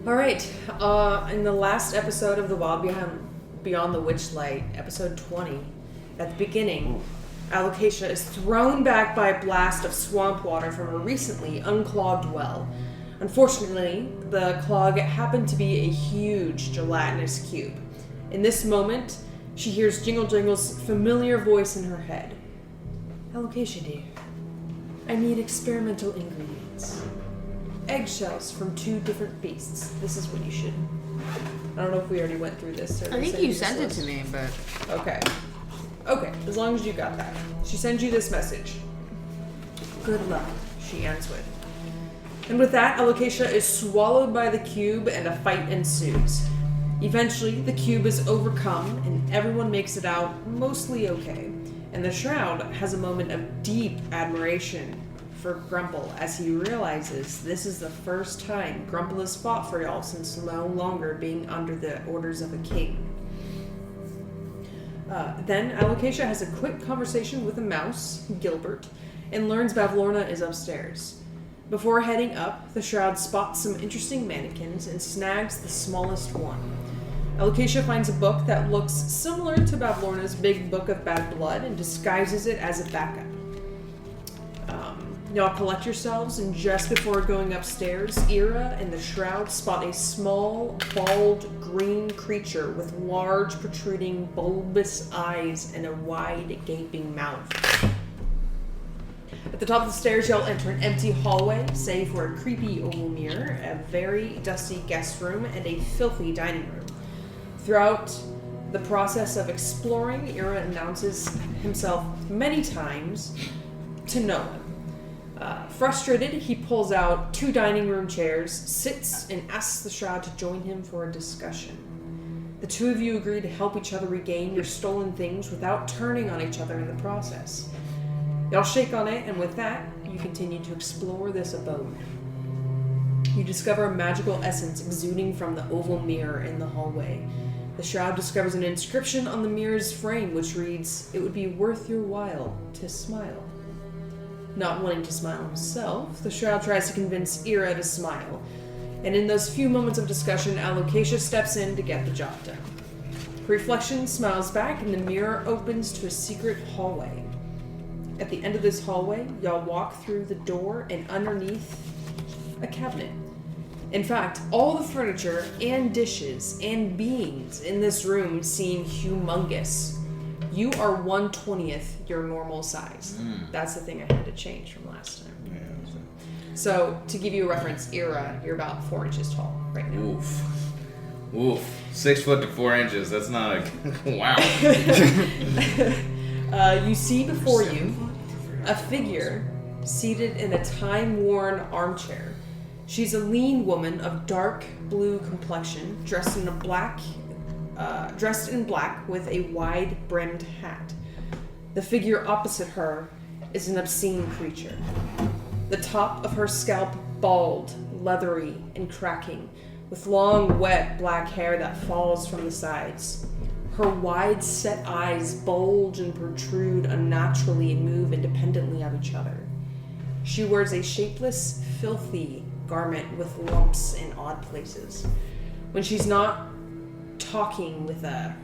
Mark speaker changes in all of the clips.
Speaker 1: All right. In the last episode of The Wild Beyond the Witchlight, episode 20, at the beginning, Alocasia is thrown back by a blast of swamp water from a recently unclogged well. Unfortunately, the clog happened to be a huge gelatinous cube. In this moment, she hears Jingle Jingle's familiar voice in her head. Alocasia, dear, I need experimental ingredients. Eggshells from 2 different beasts. This is what you should... I don't know if we already went through this.
Speaker 2: I think you sent it to me, but...
Speaker 1: Okay. Okay, as long as you got that. She sends you this message. Good luck, she ends with. And with that, Alocasia is swallowed by the cube and a fight ensues. Eventually, the cube is overcome and everyone makes it out mostly okay. And the Shroud has a moment of deep admiration for Grumple as he realizes this is the first time Grumple has fought for y'all since no longer being under the orders of a king. Then Alocasia has a quick conversation with a mouse, Gilbert, and learns Bavlorna is upstairs. Before heading up, the Shroud spots some interesting mannequins and snags the smallest one. Alocasia finds a book that looks similar to Bavlorna's big book of bad blood and disguises it as a backup. Y'all collect yourselves, and just before going upstairs, Ira and the Shroud spot a small, bald, green creature with large, protruding, bulbous eyes and a wide, gaping mouth. At the top of the stairs, y'all enter an empty hallway, save for a creepy oval mirror, a very dusty guest room, and a filthy dining room. Throughout the process of exploring, Ira announces himself many times to no one. Frustrated, he pulls out 2 dining room chairs, sits, and asks the Shroud to join him for a discussion. The 2 of you agree to help each other regain your stolen things without turning on each other in the process. Y'all shake on it, and with that, you continue to explore this abode. You discover a magical essence exuding from the oval mirror in the hallway. The Shroud discovers an inscription on the mirror's frame which reads, "It would be worth your while to smile." Not wanting to smile himself, the Shroud tries to convince Ira to smile, and in those few moments of discussion, Alocasia steps in to get the job done. Reflection smiles back, and the mirror opens to a secret hallway. At the end of this hallway, y'all walk through the door and underneath a cabinet. In fact, all the furniture and dishes and beings in this room seem humongous. You are 1/20th your normal size. That's the thing I had to change from last time.
Speaker 3: Yeah,
Speaker 1: so to give you a reference, Ira, you're about 4 inches tall right now.
Speaker 3: Oof. 6 foot to 4 inches. That's not a... Wow.
Speaker 1: You see before you a figure seated in a time-worn armchair. She's a lean woman of dark blue complexion, dressed in black with a wide-brimmed hat. The figure opposite her is an obscene creature. The top of her scalp bald, leathery, and cracking, with long, wet black hair that falls from the sides. Her wide-set eyes bulge and protrude unnaturally and move independently of each other. She wears a shapeless, filthy garment with lumps in odd places. When she's not talking with a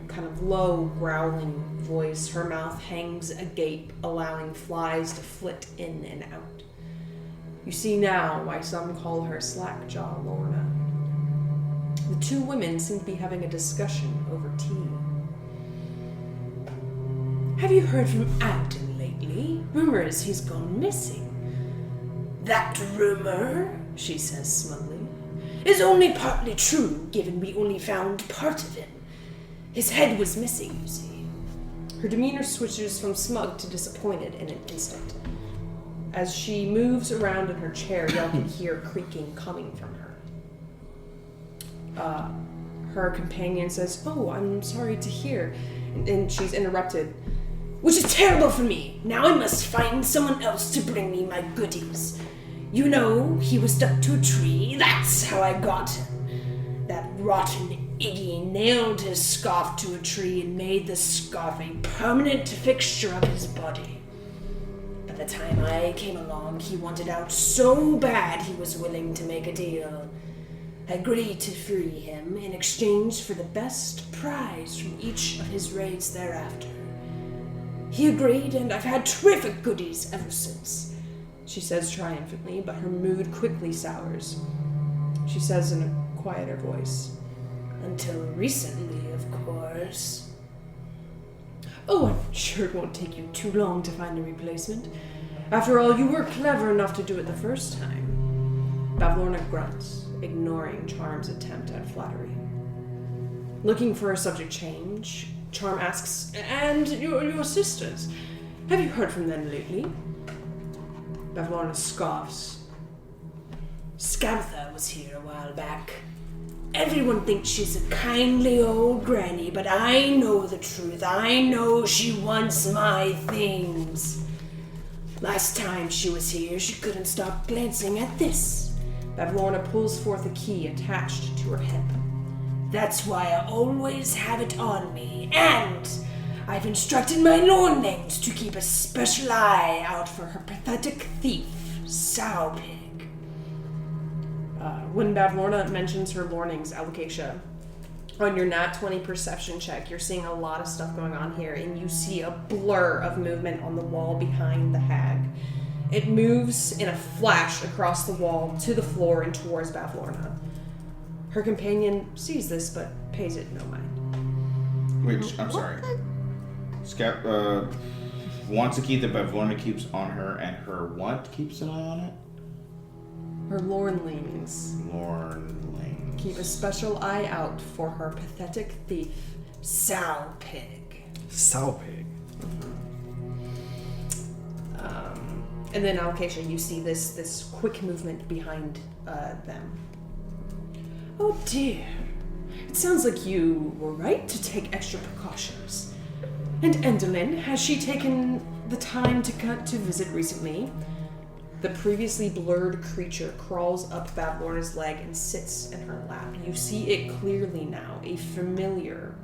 Speaker 1: kind of low, growling voice, her mouth hangs agape, allowing flies to flit in and out. You see now why some call her Slackjaw Lorna. The 2 women seem to be having a discussion over tea. "Have you heard from Abden lately? Rumors he's gone missing." "That rumor," she says smugly, "is only partly true, given we only found part of him. His head was missing, you see." Her demeanor switches from smug to disappointed in an instant. As she moves around in her chair, y'all can hear creaking coming from her. Her companion says, "Oh, I'm sorry to hear," and she's interrupted. "Which is terrible for me. Now I must find someone else to bring me my goodies. You know, he was stuck to a tree. That's how I got him. That rotten Iggy nailed his scarf to a tree and made the scarf a permanent fixture of his body. By the time I came along, he wanted out so bad he was willing to make a deal.
Speaker 4: agreed to free him in exchange for the best prize from each of his raids thereafter. He agreed, and I've had terrific goodies ever since,
Speaker 1: she says triumphantly, but her mood quickly sours. She says in a quieter voice,
Speaker 4: until recently, of course.
Speaker 1: "Oh, I'm sure it won't take you too long to find a replacement. After all, you were clever enough to do it the first time." Bavlorna grunts, ignoring Charm's attempt at flattery. Looking for a subject change, Charm asks, "And your sisters? Have you heard from them lately?" Bavlorna scoffs.
Speaker 4: Scabatha was here a while back. Everyone thinks she's a kindly old granny, but I know the truth. I know she wants my things. Last time she was here, she couldn't stop glancing at this.
Speaker 1: Bavlorna pulls forth a key attached to her hip.
Speaker 4: That's why I always have it on me, and I've instructed my Lornlings to keep a special eye out for her pathetic thief, Sowpig.
Speaker 1: When Bavlorna mentions her Lornings, Alocasia, on your nat 20 perception check, you're seeing a lot of stuff going on here, and you see a blur of movement on the wall behind the hag. It moves in a flash across the wall to the floor and towards Bavlorna. Her companion sees this, but pays it no mind.
Speaker 3: Which, I'm sorry. Wants to keep that Bavlorna keeps on her, and her what keeps an eye on it?
Speaker 1: Her Lornlings
Speaker 3: Lornlings.
Speaker 1: keep a special eye out for her pathetic thief,
Speaker 4: Sowpig.
Speaker 5: Sowpig.
Speaker 1: And then, Alocasia, you see this quick movement behind them. "Oh dear. It sounds like you were right to take extra precautions. And Endelyn, has she taken the time to visit recently?" The previously blurred creature crawls up Bavlorna's leg and sits in her lap. You see it clearly now, a familiar,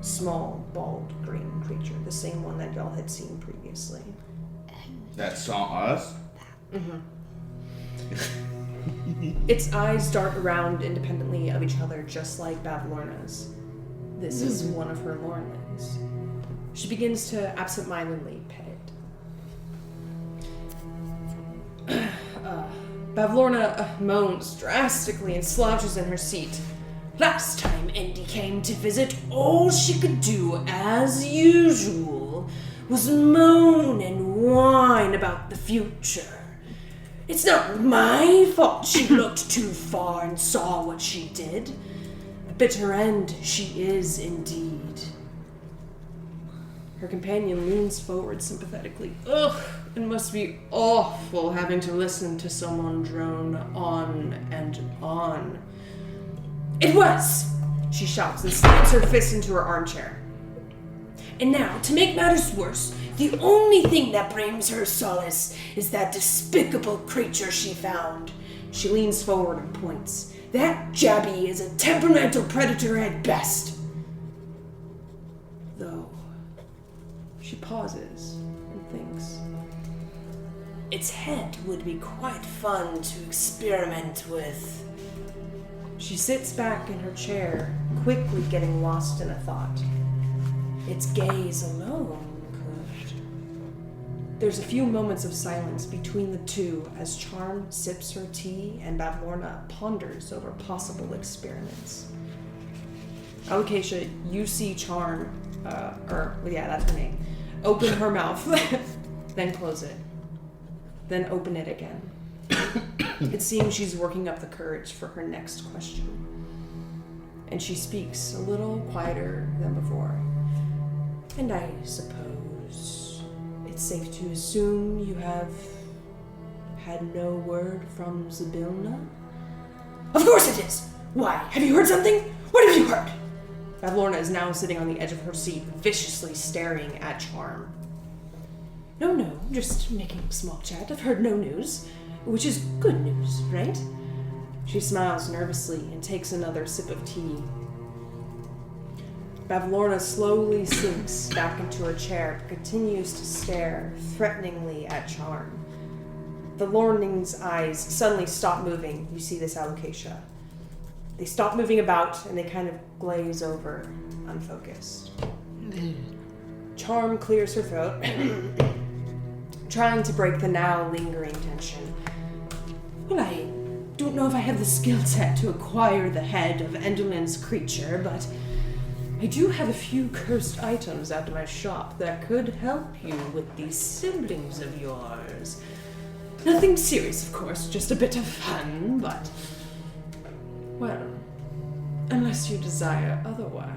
Speaker 1: small, bald green creature, the same one that y'all had seen previously.
Speaker 3: That saw us?
Speaker 1: Its eyes dart around independently of each other, just like Bavlorna's. This is one of her Lornlings. She begins to absentmindedly pet it. Bavlorna moans drastically and slouches in her seat.
Speaker 4: Last time Indy came to visit, all she could do, as usual, was moan and whine about the future. It's not my fault she looked too far and saw what she did. A bitter end she is indeed.
Speaker 1: Her companion leans forward sympathetically. Ugh, it must be awful having to listen to someone drone on and on.
Speaker 4: It was,
Speaker 1: She shouts and slams her fist into her armchair.
Speaker 4: And now, to make matters worse, the only thing that brings her solace is that despicable creature she found.
Speaker 1: She leans forward and points.
Speaker 4: That Jabby is a temperamental predator at best.
Speaker 1: Though, she pauses and thinks.
Speaker 4: Its head would be quite fun to experiment with.
Speaker 1: She sits back in her chair, quickly getting lost in a thought.
Speaker 4: Its gaze alone could.
Speaker 1: There's a few moments of silence between the two as Charm sips her tea and Bavlorna ponders over possible experiments. Alocasia, you see Charm, that's her name, open her mouth, then close it, then open it again. It seems she's working up the courage for her next question. And she speaks a little quieter than before. And I suppose it's safe to assume you have had no word from Zybilna?
Speaker 4: Of course it is! Why, have you heard something? What have you heard?
Speaker 1: Bavlorna is now sitting on the edge of her seat, viciously staring at Charm.
Speaker 4: No, just making small chat. I've heard no news, which is good news, right?
Speaker 1: She smiles nervously and takes another sip of tea. Bavlorna slowly sinks back into her chair, but continues to stare threateningly at Charm. The Lorning's eyes suddenly stop moving. You see this, Alocasia. They stop moving about and they kind of glaze over, unfocused. Charm clears her throat, trying to break the now lingering tension. Well, I don't know if I have the skill set to acquire the head of Enderman's creature, but I do have a few cursed items at my shop that could help you with these siblings of yours. Nothing serious, of course, just a bit of fun, but... well, unless you desire otherwise.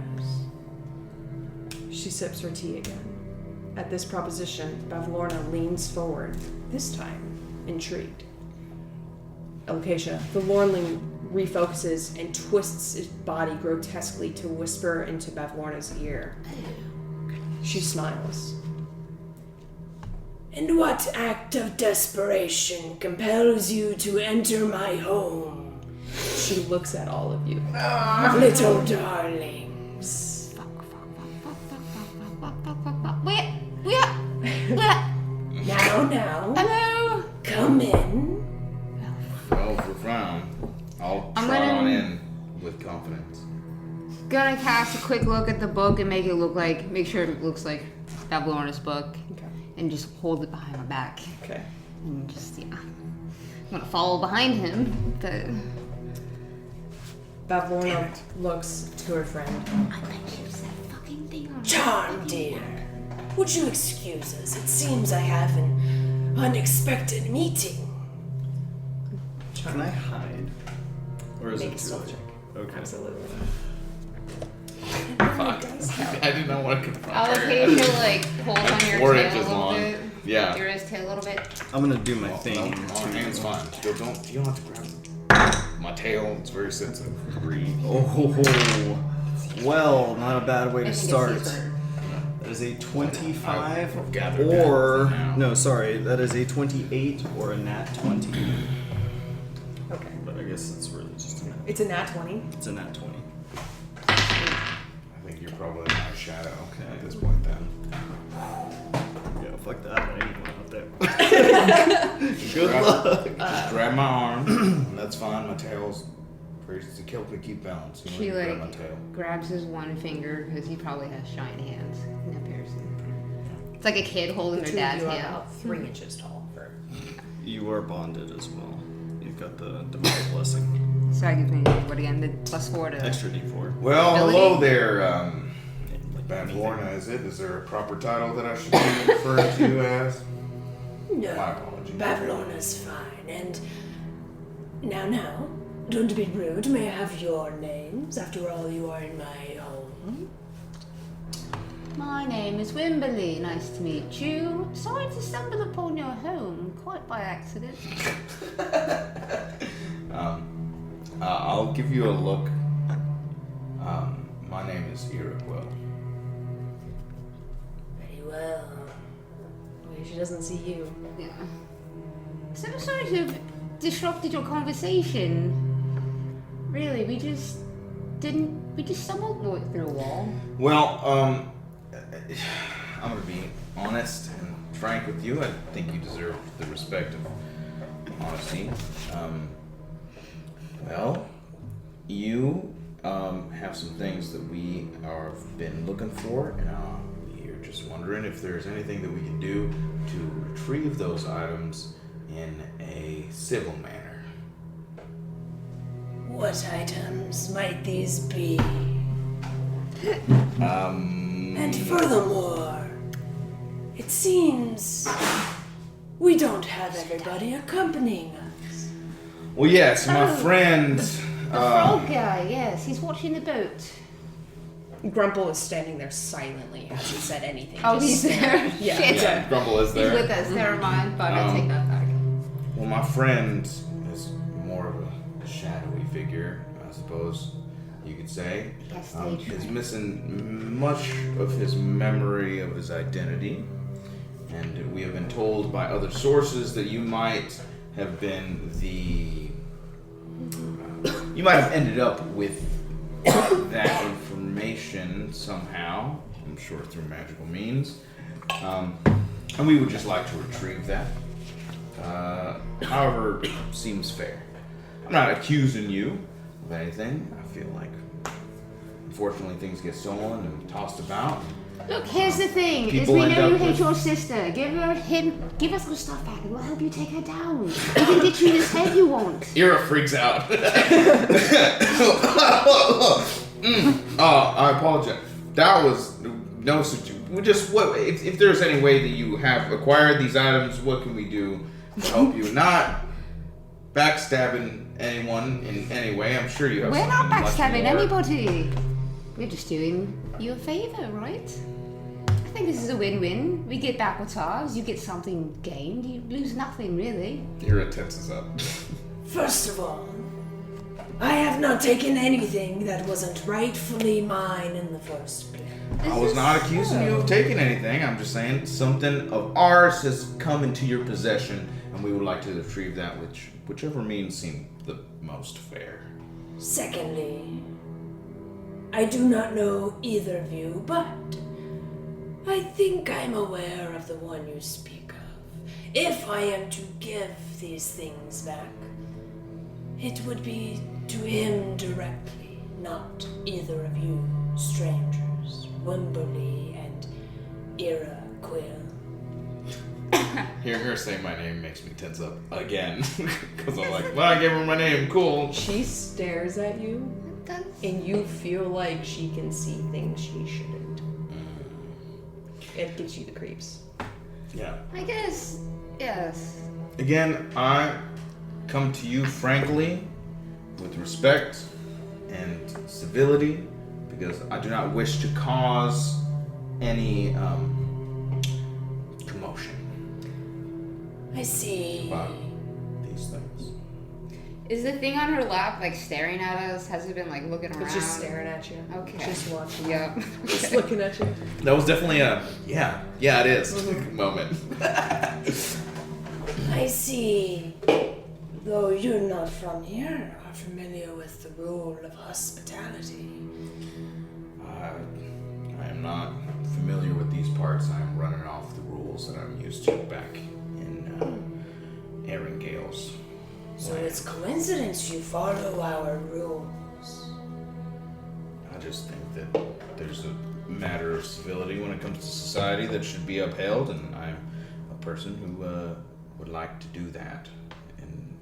Speaker 1: She sips her tea again. At this proposition, Bavlorna leans forward, this time intrigued. Alocasia, the Lornling refocuses and twists its body grotesquely to whisper into Bavlorna's ear. She smiles. And what act of desperation compels you to enter my home? She looks at all of you. Little darlings. Now.
Speaker 2: Hello.
Speaker 1: Come in.
Speaker 3: Well, for fun, I'll trot on in with confidence.
Speaker 2: Gonna cast a quick look at the book and make sure it looks like Bavlorna's book.
Speaker 1: Okay.
Speaker 2: And just hold it behind my back.
Speaker 1: Okay.
Speaker 2: And just, I'm gonna follow behind him, but...
Speaker 1: Bavlorna looks to her friend.
Speaker 2: I bet you said fucking thing on
Speaker 4: Charm, dear. Would you excuse us? It seems I have an unexpected meeting.
Speaker 5: Can I hide? Or is
Speaker 1: Make
Speaker 5: it
Speaker 1: a
Speaker 5: too
Speaker 1: stealth
Speaker 5: late?
Speaker 1: check.
Speaker 5: Okay.
Speaker 1: Absolutely.
Speaker 3: Fuck. I did not want to confront her.
Speaker 2: Alocasia, pulls on your
Speaker 3: 4
Speaker 2: tail
Speaker 3: inches
Speaker 2: a little
Speaker 3: long.
Speaker 2: bit.
Speaker 3: Yeah.
Speaker 2: Your wrist tail a little bit.
Speaker 5: I'm gonna do my thing.
Speaker 3: No, my hand's fine. You don't have to grab my tail. It's very sensitive. Breathe.
Speaker 5: Oh, well, not a bad way to
Speaker 2: I think
Speaker 5: start.
Speaker 2: it's his
Speaker 5: That is a 25
Speaker 3: I've gathered
Speaker 5: or
Speaker 3: that now.
Speaker 5: no, sorry, that is a 28 or a nat 20.
Speaker 1: Okay.
Speaker 5: But I guess it's really just a nat.
Speaker 1: It's a nat 20.
Speaker 5: It's a nat 20.
Speaker 3: I think you're probably in my shadow at this point then.
Speaker 5: Yeah, fuck that. I ain't going out there. Good luck.
Speaker 3: Just grab my arm. That's fine. My tail's very to help me keep balance. You know,
Speaker 2: She
Speaker 3: you grab my tail.
Speaker 2: grabs his one finger because he probably has shiny hands in comparison. It's like a kid holding
Speaker 1: The
Speaker 2: their
Speaker 1: two of
Speaker 2: dad's
Speaker 1: you are
Speaker 2: hand.
Speaker 1: about 3 inches tall. For...
Speaker 5: You are bonded as well. You've got the divine blessing.
Speaker 2: So that gives me what again? The +4 to
Speaker 5: Extra d4.
Speaker 3: Well,
Speaker 2: Ability?
Speaker 3: hello there,
Speaker 5: Like
Speaker 3: Bavlorna, is it? Is there a proper title that I should be referring to you as?
Speaker 4: No,
Speaker 3: My apologies.
Speaker 4: Bavlorna's fine. And now, don't be rude. May I have your names? After all, you are in my home.
Speaker 2: My name is Wimberley. Nice to meet you. Sorry to stumble upon your home, quite by accident.
Speaker 3: I'll give you a look. My name is Iroquois.
Speaker 4: Very well.
Speaker 1: Wait, she doesn't see you.
Speaker 2: Yeah. So sorry to have disrupted your conversation. Really, we just stumbled through a wall.
Speaker 3: Well, I'm gonna be honest and frank with you. I think you deserve the respect of honesty. Well, you have some things that we have been looking for, and we're just wondering if there's anything that we can do to retrieve those items in a civil manner.
Speaker 4: What items might these be? And furthermore, it seems we don't have everybody accompanying us.
Speaker 3: Well, yes, my friend.
Speaker 2: The frog guy, yes, he's watching the boat.
Speaker 1: Grumple is standing there silently, hasn't said anything.
Speaker 2: Oh,
Speaker 1: just
Speaker 2: he's
Speaker 1: staring.
Speaker 2: there.
Speaker 1: Yeah.
Speaker 2: Shit.
Speaker 3: Yeah, Grumble is
Speaker 2: He's
Speaker 3: there.
Speaker 2: with us. Never mind. But I take that back.
Speaker 3: Well, my friend is more of a shadowy figure, I suppose you could say.
Speaker 2: Yes, stage
Speaker 3: He's
Speaker 2: fright.
Speaker 3: missing much of his memory of his identity, and we have been told by other sources that you might have been you might have ended up with that information somehow. I'm sure through magical means. And we would just like to retrieve that. However, seems fair. I'm not accusing you. of anything. I feel like, unfortunately, things get stolen and tossed about.
Speaker 2: Look, here's the thing: is
Speaker 3: People
Speaker 2: we
Speaker 3: end
Speaker 2: know you
Speaker 3: up
Speaker 2: hate
Speaker 3: with-
Speaker 2: your sister. Give us her stuff back, and we'll help you take her down. We can get you this head you want.
Speaker 3: Ira freaks out. Oh, I apologize. That was no situation. We just what if there's any way that you have acquired these items, what can we do to help you? Not backstabbing anyone in any way. I'm sure you have.
Speaker 2: We're not
Speaker 3: something much
Speaker 2: backstabbing
Speaker 3: more-
Speaker 2: anybody. We're just doing you a favor, right? I think this is a win-win. We get back what's ours. You get something gained. You lose nothing, really.
Speaker 3: Ira tenses up.
Speaker 4: First of all, I have not taken anything that wasn't rightfully mine in the first place.
Speaker 3: I was not accusing you of taking anything. I'm just saying something of ours has come into your possession, and we would like to retrieve that, whichever means seem the most fair.
Speaker 4: Secondly, I do not know either of you, but I think I'm aware of the one you speak of. If I am to give these things back, it would be to him directly, not either of you strangers, Wimberly and Ira Quill.
Speaker 3: Hearing her say my name makes me tense up again. Because I'm like, well, I gave her my name, cool.
Speaker 1: She stares at you, and you feel like she can see things she shouldn't. It gives you the creeps.
Speaker 3: Yeah.
Speaker 2: I guess, yes.
Speaker 3: Again, I come to you frankly, with respect and civility, because I do not wish to cause any commotion
Speaker 4: I see.
Speaker 3: about these things.
Speaker 2: Is the thing on her lap like staring at us? Has it been like looking around?
Speaker 1: It's just staring at you.
Speaker 2: Okay.
Speaker 1: Just watching.
Speaker 2: Yep.
Speaker 1: Just looking at you.
Speaker 3: That was definitely a, yeah, it is moment.
Speaker 4: I see. Though you're not from here, are familiar with the rule of hospitality.
Speaker 3: I am not familiar with these parts. I am running off the rules that I'm used to back in Aaron Gale's.
Speaker 4: So it's coincidence you follow our rules.
Speaker 3: I just think that there's a matter of civility when it comes to society that should be upheld, and I'm a person who would like to do that in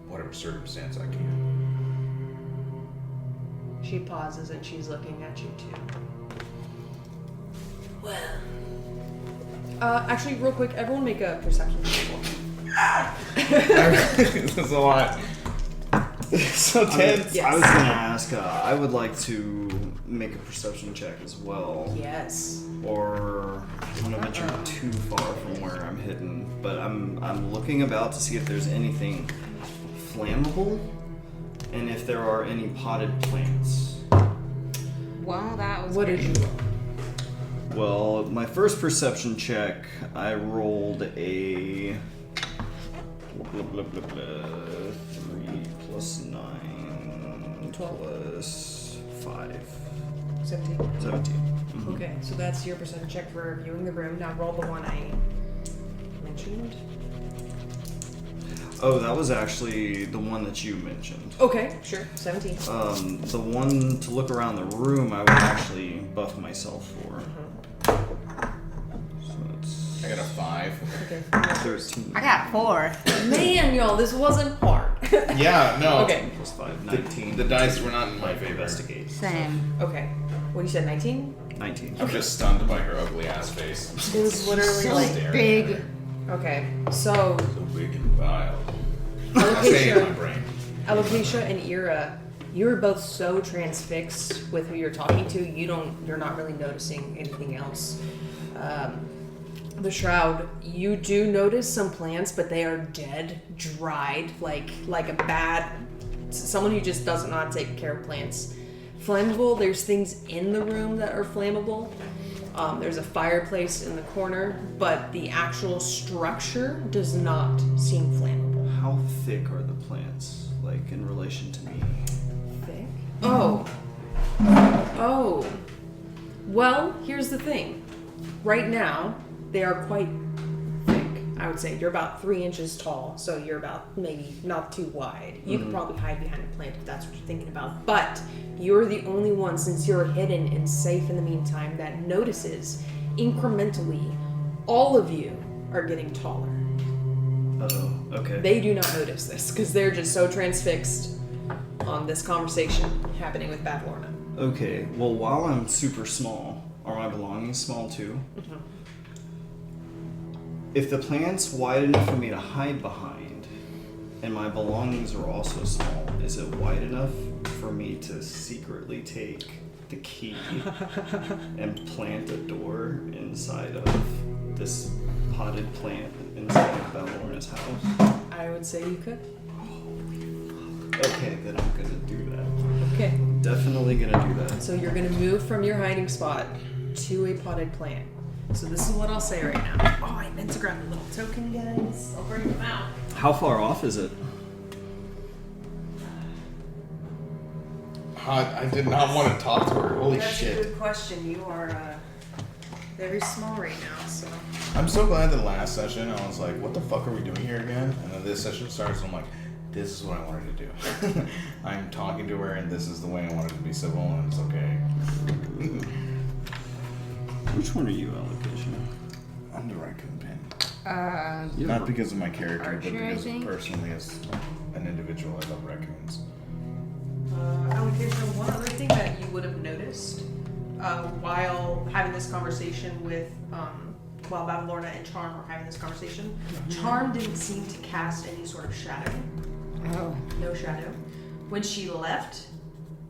Speaker 3: whatever circumstance I can.
Speaker 1: She pauses and she's looking at you too.
Speaker 4: Well,
Speaker 1: Actually, real quick, everyone make a perception check.
Speaker 3: This is a lot. So tense.
Speaker 1: Yes.
Speaker 5: I was gonna ask. I would like to make a perception check as well,
Speaker 1: Yes.
Speaker 5: or I don't want to venture too far from where I'm hidden. But I'm looking about to see if there's anything flammable, and if there are any potted plants.
Speaker 2: Well, that was
Speaker 1: What
Speaker 2: great.
Speaker 1: did you roll?
Speaker 5: Well, my first perception check, I rolled a blah, blah, blah, blah, 3 plus 9
Speaker 1: 12.
Speaker 5: plus 5.
Speaker 1: 17.
Speaker 5: 17. Mhm.
Speaker 1: Okay, so that's your perception check for viewing the room. Now roll the one I mentioned.
Speaker 5: Oh, that was actually the one that you mentioned.
Speaker 1: Okay, sure. 17.
Speaker 5: The one to look around the room, I would actually buff myself for. So it's
Speaker 3: I got a 5.
Speaker 1: Okay.
Speaker 5: 13
Speaker 2: I got 4.
Speaker 1: Man, y'all, this wasn't hard.
Speaker 3: Yeah, no.
Speaker 1: Okay.
Speaker 5: plus 5,
Speaker 3: The,
Speaker 5: 19.
Speaker 3: the dice were not in my
Speaker 5: Life
Speaker 3: favor.
Speaker 5: investigate.
Speaker 2: Same.
Speaker 1: Okay. What you said, 19?
Speaker 5: 19.
Speaker 3: I'm just stunned by her ugly ass face.
Speaker 1: It was literally
Speaker 2: So
Speaker 1: like.
Speaker 3: staring
Speaker 2: big.
Speaker 3: at her.
Speaker 1: Okay, so
Speaker 3: So big and vile. I say it in my
Speaker 1: Alopecia,
Speaker 3: brain.
Speaker 1: Alopecia and Ira, you're both so transfixed with who you're talking to, you're not really noticing anything else. The shroud, you do notice some plants, but they are dead, dried, like a bad someone who just doesn't know how to take care of plants. Flammable, there's things in the room that are flammable. There's a fireplace in the corner, but the actual structure does not seem flammable.
Speaker 5: How thick are the plants, like in relation to me?
Speaker 1: Thick? Oh. Well, here's the thing. Right now, they are quite thick. I would say you're about 3 inches tall, so you're about maybe not too wide. You could probably hide behind a plant if that's what you're thinking about. But you're the only one, since you're hidden and safe in the meantime, that notices incrementally all of you are getting taller.
Speaker 5: Oh, okay.
Speaker 1: They do not notice this because they're just so transfixed on this conversation happening with Bad Lorna.
Speaker 5: Okay, well, while I'm super small, are my belongings small too? If the plant's wide enough for me to hide behind, and my belongings are also small, is it wide enough for me to secretly take the key and plant a door inside of this potted plant inside of Bellorna's house?
Speaker 1: I would say you could.
Speaker 5: Okay, then I'm gonna do that.
Speaker 1: Okay.
Speaker 5: Definitely gonna do that.
Speaker 1: So you're gonna move from your hiding spot to a potted plant. So this is what I'll say right now. Oh, I meant to grab a little token, guys. I'll bring them out.
Speaker 5: How far off is it?
Speaker 3: I did not want to talk to her. Holy
Speaker 1: That's
Speaker 3: shit.
Speaker 1: a good question. You are very small right now, so.
Speaker 3: I'm so glad that last session I was like, what the fuck are we doing here again? And then this session starts and I'm like, this is what I wanted to do. I'm talking to her and this is the way I wanted to be civil and it's okay.
Speaker 5: Which one are you, Allocation?
Speaker 3: I'm the raccoon pen.
Speaker 5: You
Speaker 3: Not because of my character,
Speaker 2: Archer,
Speaker 3: but
Speaker 2: I
Speaker 3: because
Speaker 2: think.
Speaker 3: personally as an individual, I love raccoons.
Speaker 1: Allocation, one other thing that you would have noticed while having this conversation with, while Bad Lorna and Charm were having this conversation, Charm didn't seem to cast any sort of shadow.
Speaker 2: Oh.
Speaker 1: No shadow. When she left,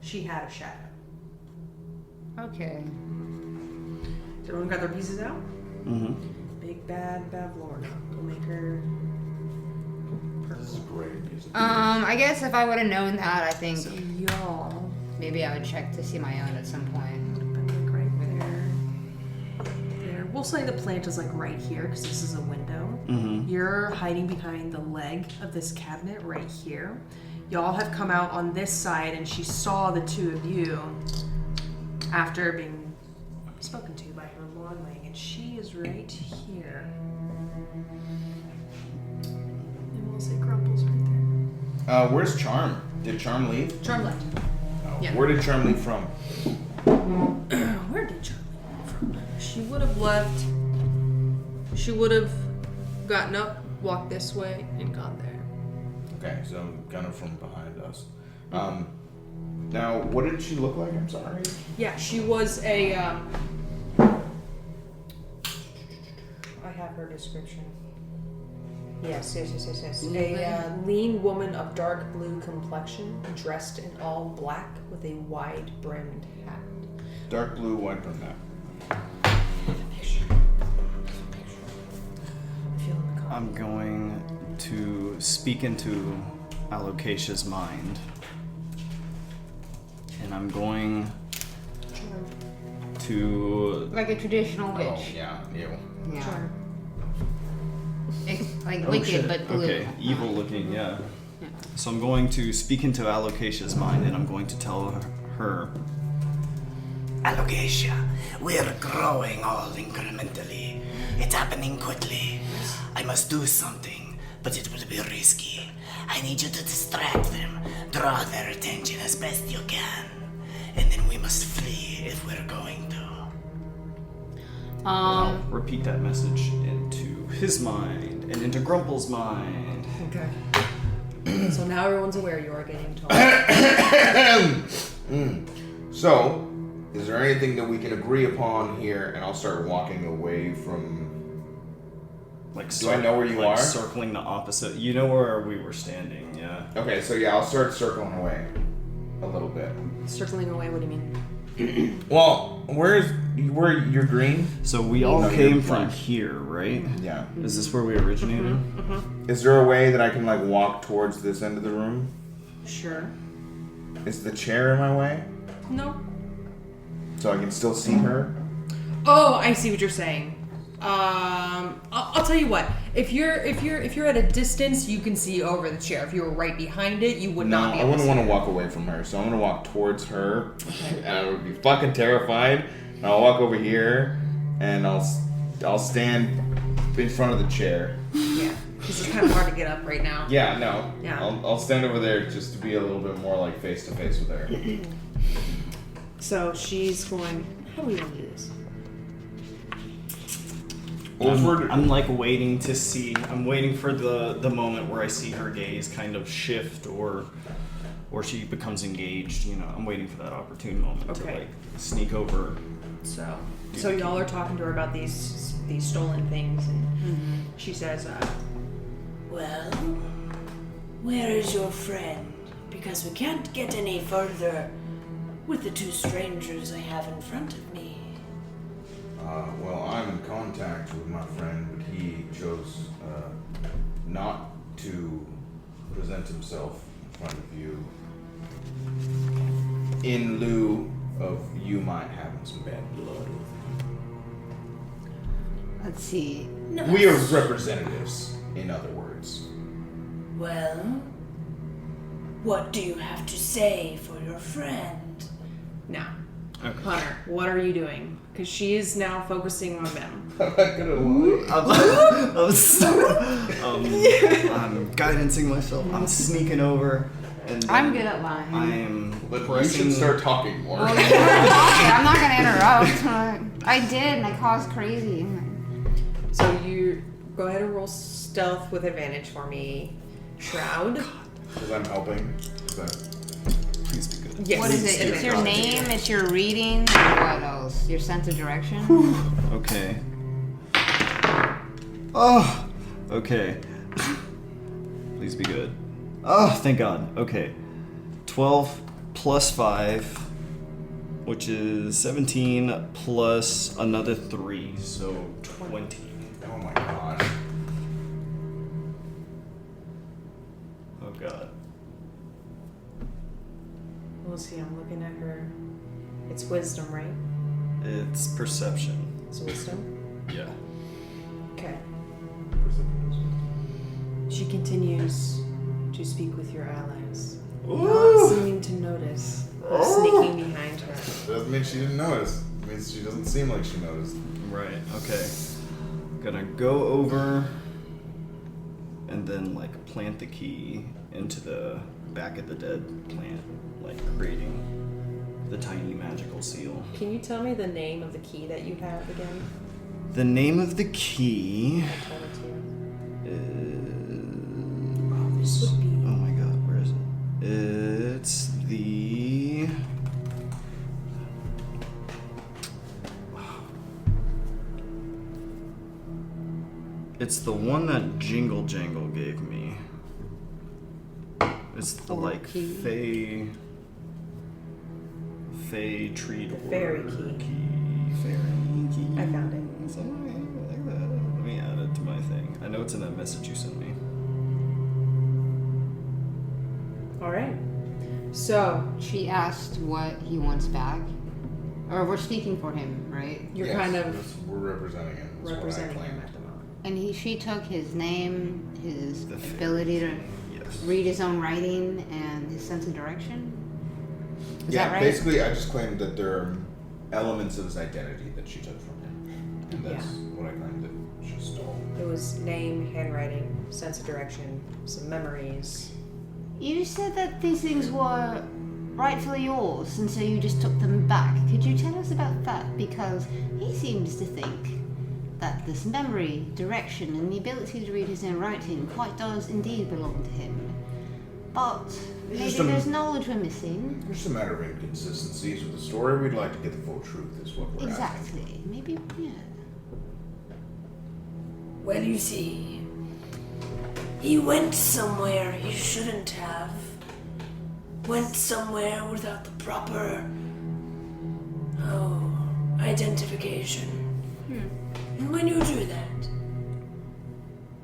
Speaker 1: she had a shadow.
Speaker 2: Okay.
Speaker 1: Everyone got their pieces out?
Speaker 5: Mm-hmm.
Speaker 1: Big bad Lorna. We'll make her
Speaker 3: This is great music.
Speaker 2: I guess if I would have known that, I think
Speaker 1: So y'all
Speaker 2: maybe I would check to see my own at some point.
Speaker 1: would have been like right there. There. We'll say the plant is like right here because this is a window.
Speaker 5: Mm-hmm.
Speaker 1: You're hiding behind the leg of this cabinet right here. Y'all have come out on this side and she saw the two of you after being spoken to by her lordling, and she is right here. And we'll say Grumple's right there.
Speaker 3: Where's Charm? Did Charm leave?
Speaker 1: Charm left.
Speaker 3: Oh,
Speaker 1: Yeah.
Speaker 3: Where did Charm leave from?
Speaker 1: Where did Charm leave from? She would have left. She would have gotten up, walked this way, and gone there.
Speaker 3: Okay, so kind of from behind us. Now, what did she look like? I'm sorry.
Speaker 1: Yeah, she was a. I have her description. Yes. A lean woman of dark blue complexion, dressed in all black with a wide brimmed hat.
Speaker 3: Dark blue, white brim hat.
Speaker 5: I'm going to speak into Alocasia's mind. And I'm going to...
Speaker 2: Like a traditional witch.
Speaker 3: Oh, yeah, you.
Speaker 2: Yeah.
Speaker 1: Charm.
Speaker 2: It's like
Speaker 5: Oh,
Speaker 2: wicked,
Speaker 5: shit.
Speaker 2: but blue.
Speaker 5: Okay, evil looking, yeah. So I'm going to speak into Alocasia's mind and I'm going to tell her...
Speaker 6: Alocasia, we're growing all incrementally. It's happening quickly. I must do something, but it will be risky. I need you to distract them, draw their attention as best you can, and then we must flee if we're going to.
Speaker 5: I'll repeat that message into his mind and into Grumple's mind.
Speaker 1: Okay. So now everyone's aware you are getting tall.
Speaker 3: So, is there anything that we can agree upon here? And I'll start walking away from.
Speaker 5: Like,
Speaker 3: Do I know where you are?
Speaker 5: Circling the opposite. You know where we were standing, yeah.
Speaker 3: Okay, so yeah, I'll start circling away a little bit.
Speaker 1: Circling away, what do you mean?
Speaker 3: Well, where you're green?
Speaker 5: So we all
Speaker 3: No,
Speaker 5: came
Speaker 3: you're
Speaker 5: from
Speaker 3: black.
Speaker 5: here, right?
Speaker 3: Yeah.
Speaker 5: Is this where we originated?
Speaker 3: Is there a way that I can like walk towards this end of the room?
Speaker 1: Sure.
Speaker 3: Is the chair in my way?
Speaker 1: No.
Speaker 3: So I can still see her?
Speaker 1: Oh, I see what you're saying. I'll tell you what. If you're at a distance, you can see over the chair. If you were right behind it, you would
Speaker 3: No,
Speaker 1: not be
Speaker 3: I
Speaker 1: able to
Speaker 3: wouldn't
Speaker 1: see
Speaker 3: want to
Speaker 1: it.
Speaker 3: walk away from her. So I'm gonna walk towards her, and I would be fucking terrified. And I'll walk over here, and I'll stand in front of the chair.
Speaker 1: Yeah, because it's kind of hard to get up right now.
Speaker 3: Yeah, no.
Speaker 1: Yeah.
Speaker 3: I'll stand over there just to be a little bit more like face to face with her.
Speaker 1: So she's going. How do we want to do this?
Speaker 5: I'm like waiting to see. I'm waiting for the moment where I see her gaze kind of shift or she becomes engaged. You know, I'm waiting for that opportune moment to
Speaker 1: Okay.
Speaker 5: like sneak over.
Speaker 1: So y'all are talking to her about these stolen things, and she says,
Speaker 4: Well, where is your friend? Because we can't get any further with the two strangers I have in front of me.
Speaker 3: Well, I'm in contact with my friend, but he chose not to present himself in front of you in lieu of you might having some bad blood with
Speaker 2: Let's see.
Speaker 3: him. We are representatives, in other words.
Speaker 4: Well, what do you have to say for your friend?
Speaker 1: "Now,
Speaker 5: Okay.
Speaker 1: Hunter, what are you doing?" Because she is now focusing on them.
Speaker 3: I'm not gonna lie.
Speaker 5: I'm guidancing myself. I'm sneaking over, and
Speaker 2: I'm good at lying.
Speaker 5: I am
Speaker 3: But you
Speaker 5: pressing.
Speaker 3: should start talking more.
Speaker 2: Well, you're talking. I'm not gonna interrupt. I did, and I caused crazy.
Speaker 1: So you go ahead and roll stealth with advantage for me, Shroud.
Speaker 3: Because I'm helping. Is that...
Speaker 5: Please be good.
Speaker 1: Yes.
Speaker 2: What is it? It's your name, it's your reading, and what else? Your sense of direction?
Speaker 5: Okay. Oh, okay. Please be good. Oh, thank God. Okay. 12 plus 5, which is 17 plus another 3, so 20.
Speaker 3: Oh my gosh.
Speaker 5: Oh God.
Speaker 1: We'll see, I'm looking at her. It's wisdom, right?
Speaker 5: It's perception.
Speaker 1: It's wisdom.
Speaker 5: Yeah.
Speaker 1: Okay. She continues to speak with your allies, not seeming to notice who's sneaking behind her.
Speaker 3: Doesn't mean she didn't notice. It means she doesn't seem like she noticed.
Speaker 5: Right. Okay. Gonna go over and then like plant the key into the back of the dead plant, like creating the tiny magical seal.
Speaker 1: Can you tell me the name of the key that you have again?
Speaker 5: The name of the key
Speaker 1: I told it to you.
Speaker 5: is.
Speaker 1: This would be-
Speaker 5: Oh my God, where is it? It's the. It's the one that Jingle Jangle gave me. It's the like
Speaker 2: key.
Speaker 5: Fey tree door.
Speaker 1: fairy key.
Speaker 5: Fairy key.
Speaker 1: I found it.
Speaker 5: Something like that. Let me add it to my thing. I know it's in that message you sent me.
Speaker 1: All right. So
Speaker 2: She asked what he wants back. Or we're speaking for him, right?
Speaker 1: you're
Speaker 3: Yes,
Speaker 1: kind of
Speaker 3: we're representing him. That's what I
Speaker 1: representing him
Speaker 3: claimed.
Speaker 1: at the moment.
Speaker 2: And she took his name, his
Speaker 5: The
Speaker 2: ability to
Speaker 5: Yes.
Speaker 2: read his own writing, and his sense of direction. Is
Speaker 3: Yeah,
Speaker 2: that right?
Speaker 3: basically, I just claimed that there are elements of his identity that she took from him, and that's what I claimed that she stole.
Speaker 1: It was name, handwriting, sense of direction, some memories.
Speaker 2: You said that these things were rightfully yours, and so you just took them back. Could you tell us about that? Because he seems to think that this memory, direction, and the ability to read his own writing quite does indeed belong to him. But maybe
Speaker 3: just a-
Speaker 2: there's knowledge we're missing.
Speaker 3: It's just a matter of inconsistencies with the story. We'd like to get the full truth, is what we're asking.
Speaker 2: Exactly. Maybe, yeah.
Speaker 4: Well, you see, he went somewhere he shouldn't have. Went somewhere without the proper, identification. And when you do that,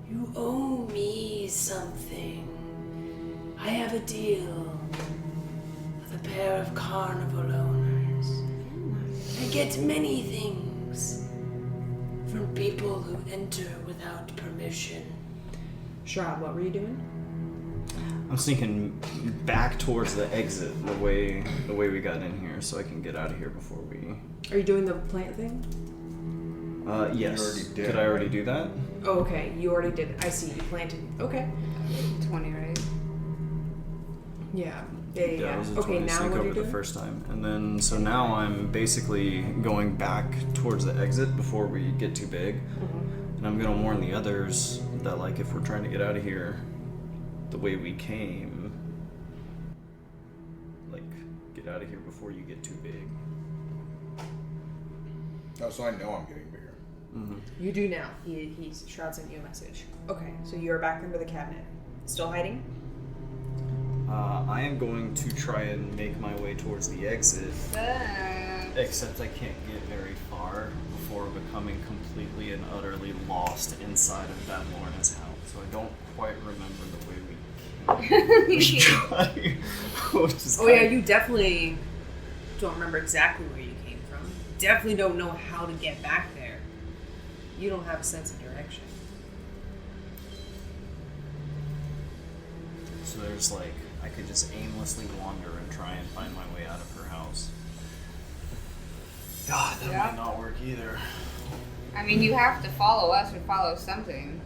Speaker 4: you owe me something. I have a deal with a pair of carnival owners. I get many things from people who enter without permission.
Speaker 1: Shroud, what were you doing?
Speaker 5: I'm sneaking back towards the exit, the way we got in here, so I can get out of here before we.
Speaker 1: Are you doing the plant thing?
Speaker 5: Yes.
Speaker 3: You already did,
Speaker 5: Did I already do that?
Speaker 1: Oh, okay. You already did. I see. You planted. Okay.
Speaker 2: 20, right?
Speaker 1: Yeah.
Speaker 5: It was a
Speaker 1: Okay,
Speaker 5: 20
Speaker 1: now
Speaker 5: sneak
Speaker 1: what are
Speaker 5: over
Speaker 1: you
Speaker 5: the
Speaker 1: doing?
Speaker 5: first time. And then, so now I'm basically going back towards the exit before we get too big. And I'm gonna warn the others that, like, if we're trying to get out of here the way we came, like, get out of here before you get too big.
Speaker 3: Oh, so I know I'm getting bigger.
Speaker 1: You do now. He shouts at you a message. Okay, so you're back under the cabinet. Still hiding?
Speaker 5: I am going to try and make my way towards the exit, except I can't get very far before becoming completely and utterly lost inside of that Lorna's house. So I don't quite remember the way we came.
Speaker 1: Oh yeah, you definitely don't remember exactly where you came from. Definitely don't know how to get back there. You don't have a sense of direction.
Speaker 5: So there's like, I could just aimlessly wander and try and find my way out of her house. God, that might not work either.
Speaker 7: I mean, you have to follow us or follow something.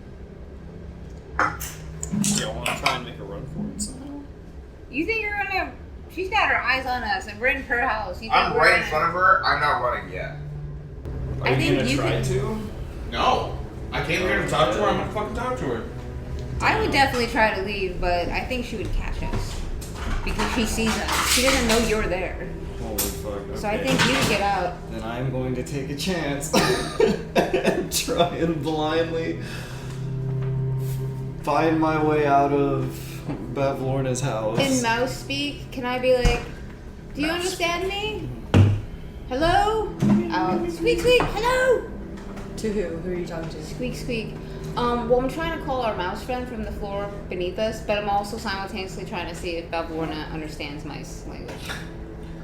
Speaker 5: Do y'all want to try and make a run for it somehow?
Speaker 7: You think you're gonna? She's got her eyes on us, and we're in her house. You think
Speaker 8: I'm
Speaker 7: we're
Speaker 8: right in
Speaker 7: gonna-
Speaker 8: front of her. I'm not running yet.
Speaker 5: Are
Speaker 7: I
Speaker 5: you
Speaker 7: think
Speaker 5: gonna
Speaker 7: you
Speaker 5: try
Speaker 7: can-
Speaker 5: to?
Speaker 8: No. I came here to talk to her. I'm gonna fucking talk to her.
Speaker 7: I would definitely try to leave, but I think she would catch us because she sees us. She doesn't know you're there,
Speaker 5: Holy fuck. Okay.
Speaker 7: so I think you would get out.
Speaker 5: Then I'm going to take a chance and try and blindly find my way out of Bev Lorna's house.
Speaker 7: In mouse speak, can I be like, do you understand me? Hello? Squeak, squeak, hello?
Speaker 1: To who? Who are you talking to?
Speaker 7: Squeak, squeak. Well, I'm trying to call our mouse friend from the floor beneath us, but I'm also simultaneously trying to see if Bev Lorna understands mice language.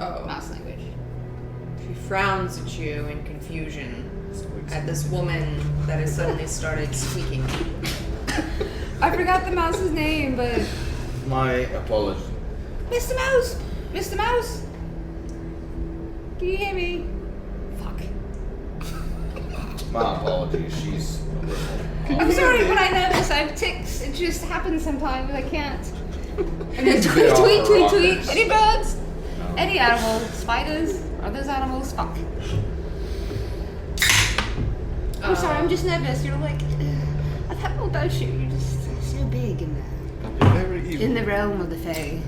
Speaker 1: Oh.
Speaker 7: Mouse language.
Speaker 1: She frowns at you in confusion at this woman that has suddenly started squeaking.
Speaker 7: I forgot the mouse's name, but...
Speaker 3: My apologies.
Speaker 7: Mr. Mouse! Mr. Mouse! Can you hear me? Fuck.
Speaker 3: My apologies. She's a little.
Speaker 7: I'm sorry, when I notice I have ticks, it just happens sometimes, I can't. And then
Speaker 3: Get
Speaker 7: tweet,
Speaker 3: off
Speaker 7: tweet,
Speaker 3: her
Speaker 7: tweet,
Speaker 3: rock
Speaker 7: tweet.
Speaker 3: face.
Speaker 7: Any birds?
Speaker 3: No.
Speaker 7: Any animal? Spiders? Are those animals? Fuck. I'm sorry, I'm just nervous. You're like, I've had all about you. You're just so big in the realm of the Fae.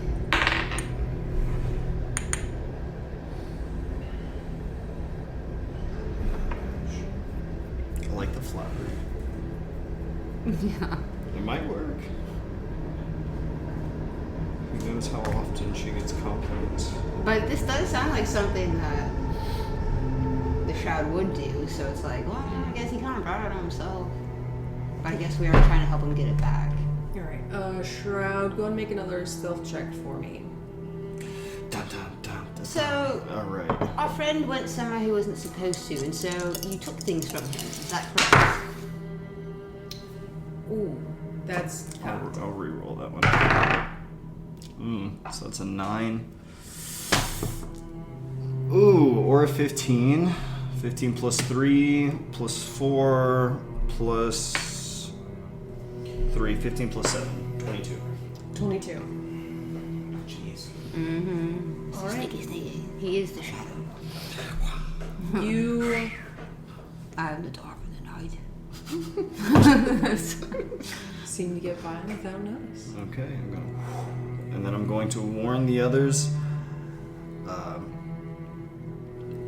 Speaker 5: I like the flattery.
Speaker 7: Yeah.
Speaker 5: It might work. Who knows how often she gets compliments.
Speaker 2: But this does sound like something that the Shroud would do, so it's like, well, I guess he kind of brought it on himself. But I guess we are trying to help him get it back.
Speaker 1: Alright, Shroud, go and make another stealth check for me.
Speaker 5: Dun, dun, dun, dun.
Speaker 2: So,
Speaker 5: Alright.
Speaker 2: our friend went somewhere he wasn't supposed to, and so you took things from him. Is that correct?
Speaker 1: Ooh, that's
Speaker 5: I'll re-roll that one. So that's a 9. Ooh, or a 15. 15 plus 3 plus 4 plus 3. 15 plus 7. 22.
Speaker 1: 22.
Speaker 3: Jeez.
Speaker 2: Mm-hmm.
Speaker 1: Alright.
Speaker 2: He is the shadow.
Speaker 1: You
Speaker 2: I am the dark of the night.
Speaker 1: seem to get by without notice.
Speaker 5: Okay, and then I'm going to warn the others.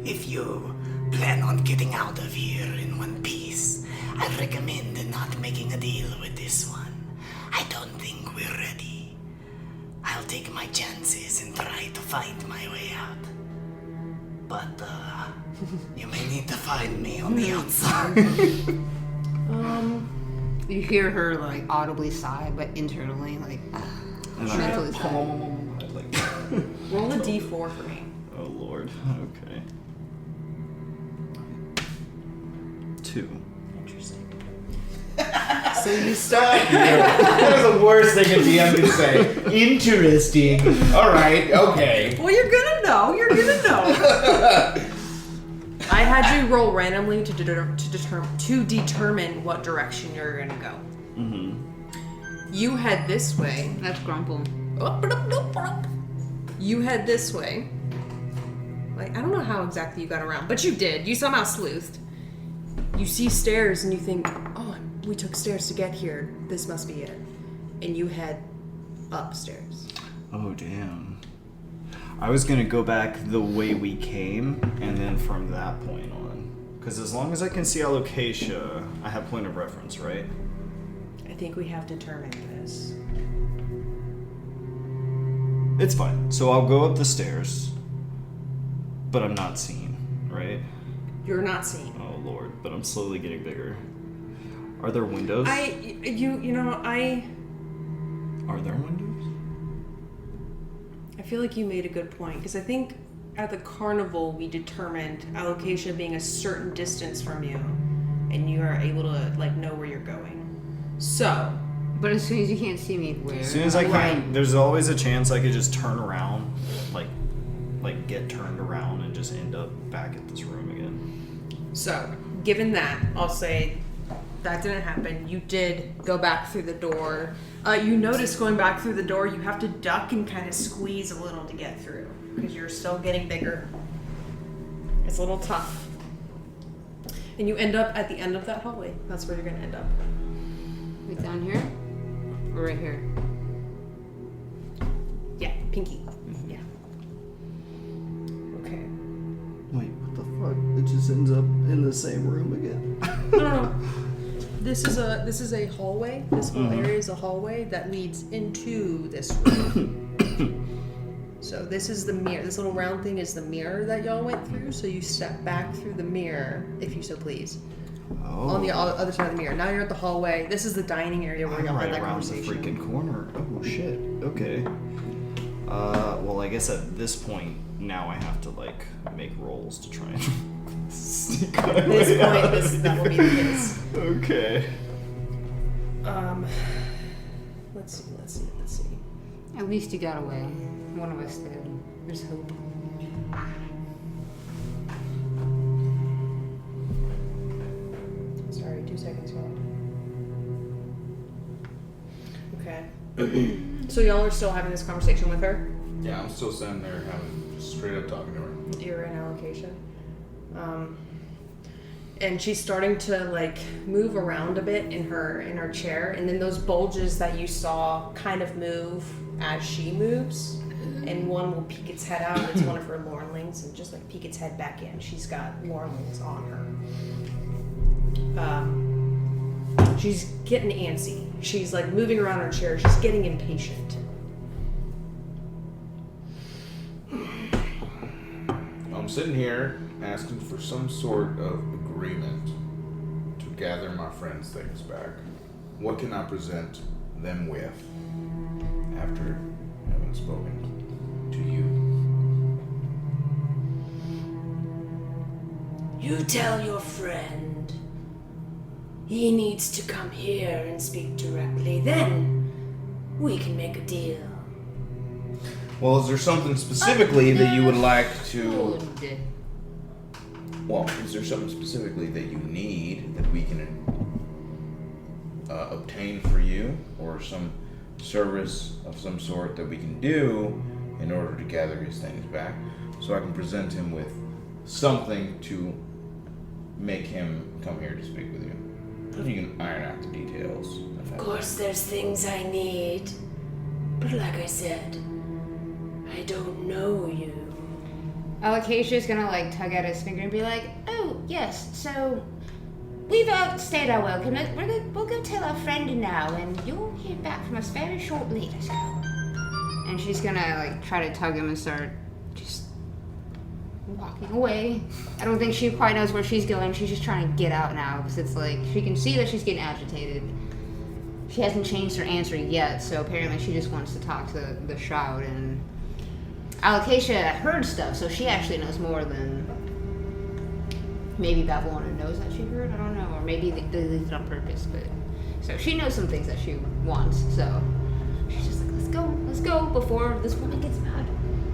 Speaker 6: If you plan on getting out of here in one piece, I recommend not making a deal with this one. I don't think we're ready. I'll take my chances and try to find my way out. But, you may need to find me on the outside.
Speaker 2: You hear her like audibly sigh, but internally like,
Speaker 5: And
Speaker 2: mentally sigh.
Speaker 5: I'd like
Speaker 1: Roll a d4 for me.
Speaker 5: Oh lord. Okay. 2.
Speaker 1: Interesting. So you start.
Speaker 8: That was the worst thing a DM could say. Interesting. All right. Okay.
Speaker 1: Well, you're gonna know. You're gonna know. I I had you roll randomly to determine what direction you're gonna go.
Speaker 5: Mm-hmm.
Speaker 1: You head this way.
Speaker 2: That's Grumple.
Speaker 1: You head this way. Like, I don't know how exactly you got around, but you did. You somehow sleuthed. You see stairs and you think, oh, we took stairs to get here. This must be it. And you head upstairs.
Speaker 5: Oh, damn. I was gonna go back the way we came, and then from that point on. Because as long as I can see Alocasia, I have point of reference, right?
Speaker 1: I think we have determined this.
Speaker 5: It's fine. So I'll go up the stairs, but I'm not seen, right?
Speaker 1: You're not seen.
Speaker 5: Oh, Lord. But I'm slowly getting bigger. Are there windows?
Speaker 1: Are
Speaker 5: there windows?
Speaker 1: I feel like you made a good point, because I think at the carnival we determined Alocasia being a certain distance from you, and you are able to like know where you're going. So,
Speaker 2: But as soon as you can't see me, where?
Speaker 5: As soon as I can, there's always a chance I could just turn around, like get turned around and just end up back at this room again.
Speaker 1: so given that, I'll say that didn't happen. You did go back through the door. You notice going back through the door, you have to duck and kind of squeeze a little to get through because you're still getting bigger. It's a little tough. And you end up at the end of that hallway. That's where you're going to end up.
Speaker 2: Like down here? Or right here?
Speaker 1: Yeah, pinky. Yeah. Okay.
Speaker 5: Wait, what the fuck? It just ends up in the same room again.
Speaker 1: No. This is a hallway. This whole area is a hallway that leads into this room. So this is the mirror. This little round thing is the mirror that y'all went through. So you step back through the mirror, if you so please.
Speaker 5: Oh.
Speaker 1: On the other side of the mirror. Now you're at the hallway. This is the dining area where
Speaker 5: I'm
Speaker 1: y'all had
Speaker 5: right
Speaker 1: that
Speaker 5: around the
Speaker 1: conversation.
Speaker 5: freaking corner. Oh shit. Okay. Well, I guess at this point now I have to like make rolls to try and sneak my
Speaker 1: At this
Speaker 5: way out
Speaker 1: point,
Speaker 5: of
Speaker 1: that will be the case.
Speaker 5: Okay.
Speaker 1: Let's see.
Speaker 2: At least you got away. One of us did. There's hope.
Speaker 1: Sorry, 2 seconds, y'all. Okay. So y'all are still having this conversation with her?
Speaker 3: Yeah, I'm still sitting there having just straight up talking to her.
Speaker 1: You're in allocation. And she's starting to like move around a bit in her chair, and then those bulges that you saw kind of move as she moves, and one will peek its head out. It's one of her Lornlings, and just like peek its head back in. She's got Lornlings on her. She's getting antsy. She's like moving around her chair. She's getting impatient.
Speaker 3: I'm sitting here asking for some sort of agreement to gather my friends' things back. What can I present them with after having spoken to you?
Speaker 4: You tell your friend he needs to come here and speak directly. Then we can make a deal.
Speaker 3: Well, is there something specifically that you would like to... Well, is there something specifically that you need that we can obtain for you, or some service of some sort that we can do in order to gather his things back, so I can present him with something to make him come here to speak with you? You can iron out the details.
Speaker 4: Of course, there's things I need, but like I said, I don't know you.
Speaker 2: Alocasia's gonna like tug at his finger and be like, "Oh yes, so we've outstayed our welcome. We'll go tell our friend now, and you'll hear back from us very shortly." Let's go. And she's gonna like try to tug him and start just walking away. I don't think she quite knows where she's going. She's just trying to get out now because it's like she can see that she's getting agitated. She hasn't changed her answer yet, so apparently she just wants to talk to the Shroud. And Alocasia heard stuff, so she actually knows more than maybe Babylona knows that she heard. I don't know, or maybe they did it on purpose. But so she knows some things that she wants. So she's just like, let's go before this woman gets mad.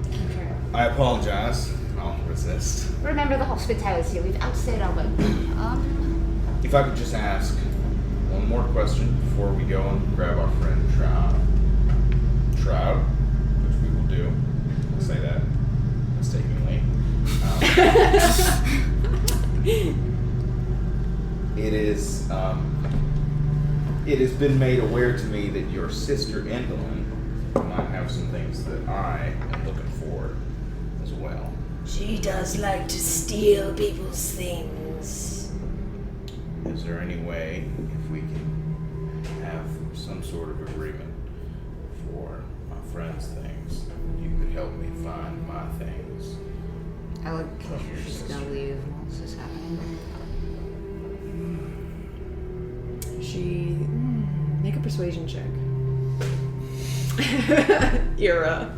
Speaker 1: Okay.
Speaker 3: I apologize. I'll resist.
Speaker 2: Remember the hospitality. We've outstayed our welcome.
Speaker 3: If I could just ask one more question before we go and grab our friend Trout, which we will do. I'll say that mistakenly. It has been made aware to me that your sister Endlin might have some things that I am looking for as well.
Speaker 4: She does like to steal people's things.
Speaker 3: Is there any way, if we can have some sort of agreement for my friend's things, you could help me find my things?
Speaker 2: You're just gonna leave while this is happening.
Speaker 1: She make a persuasion check. Ira.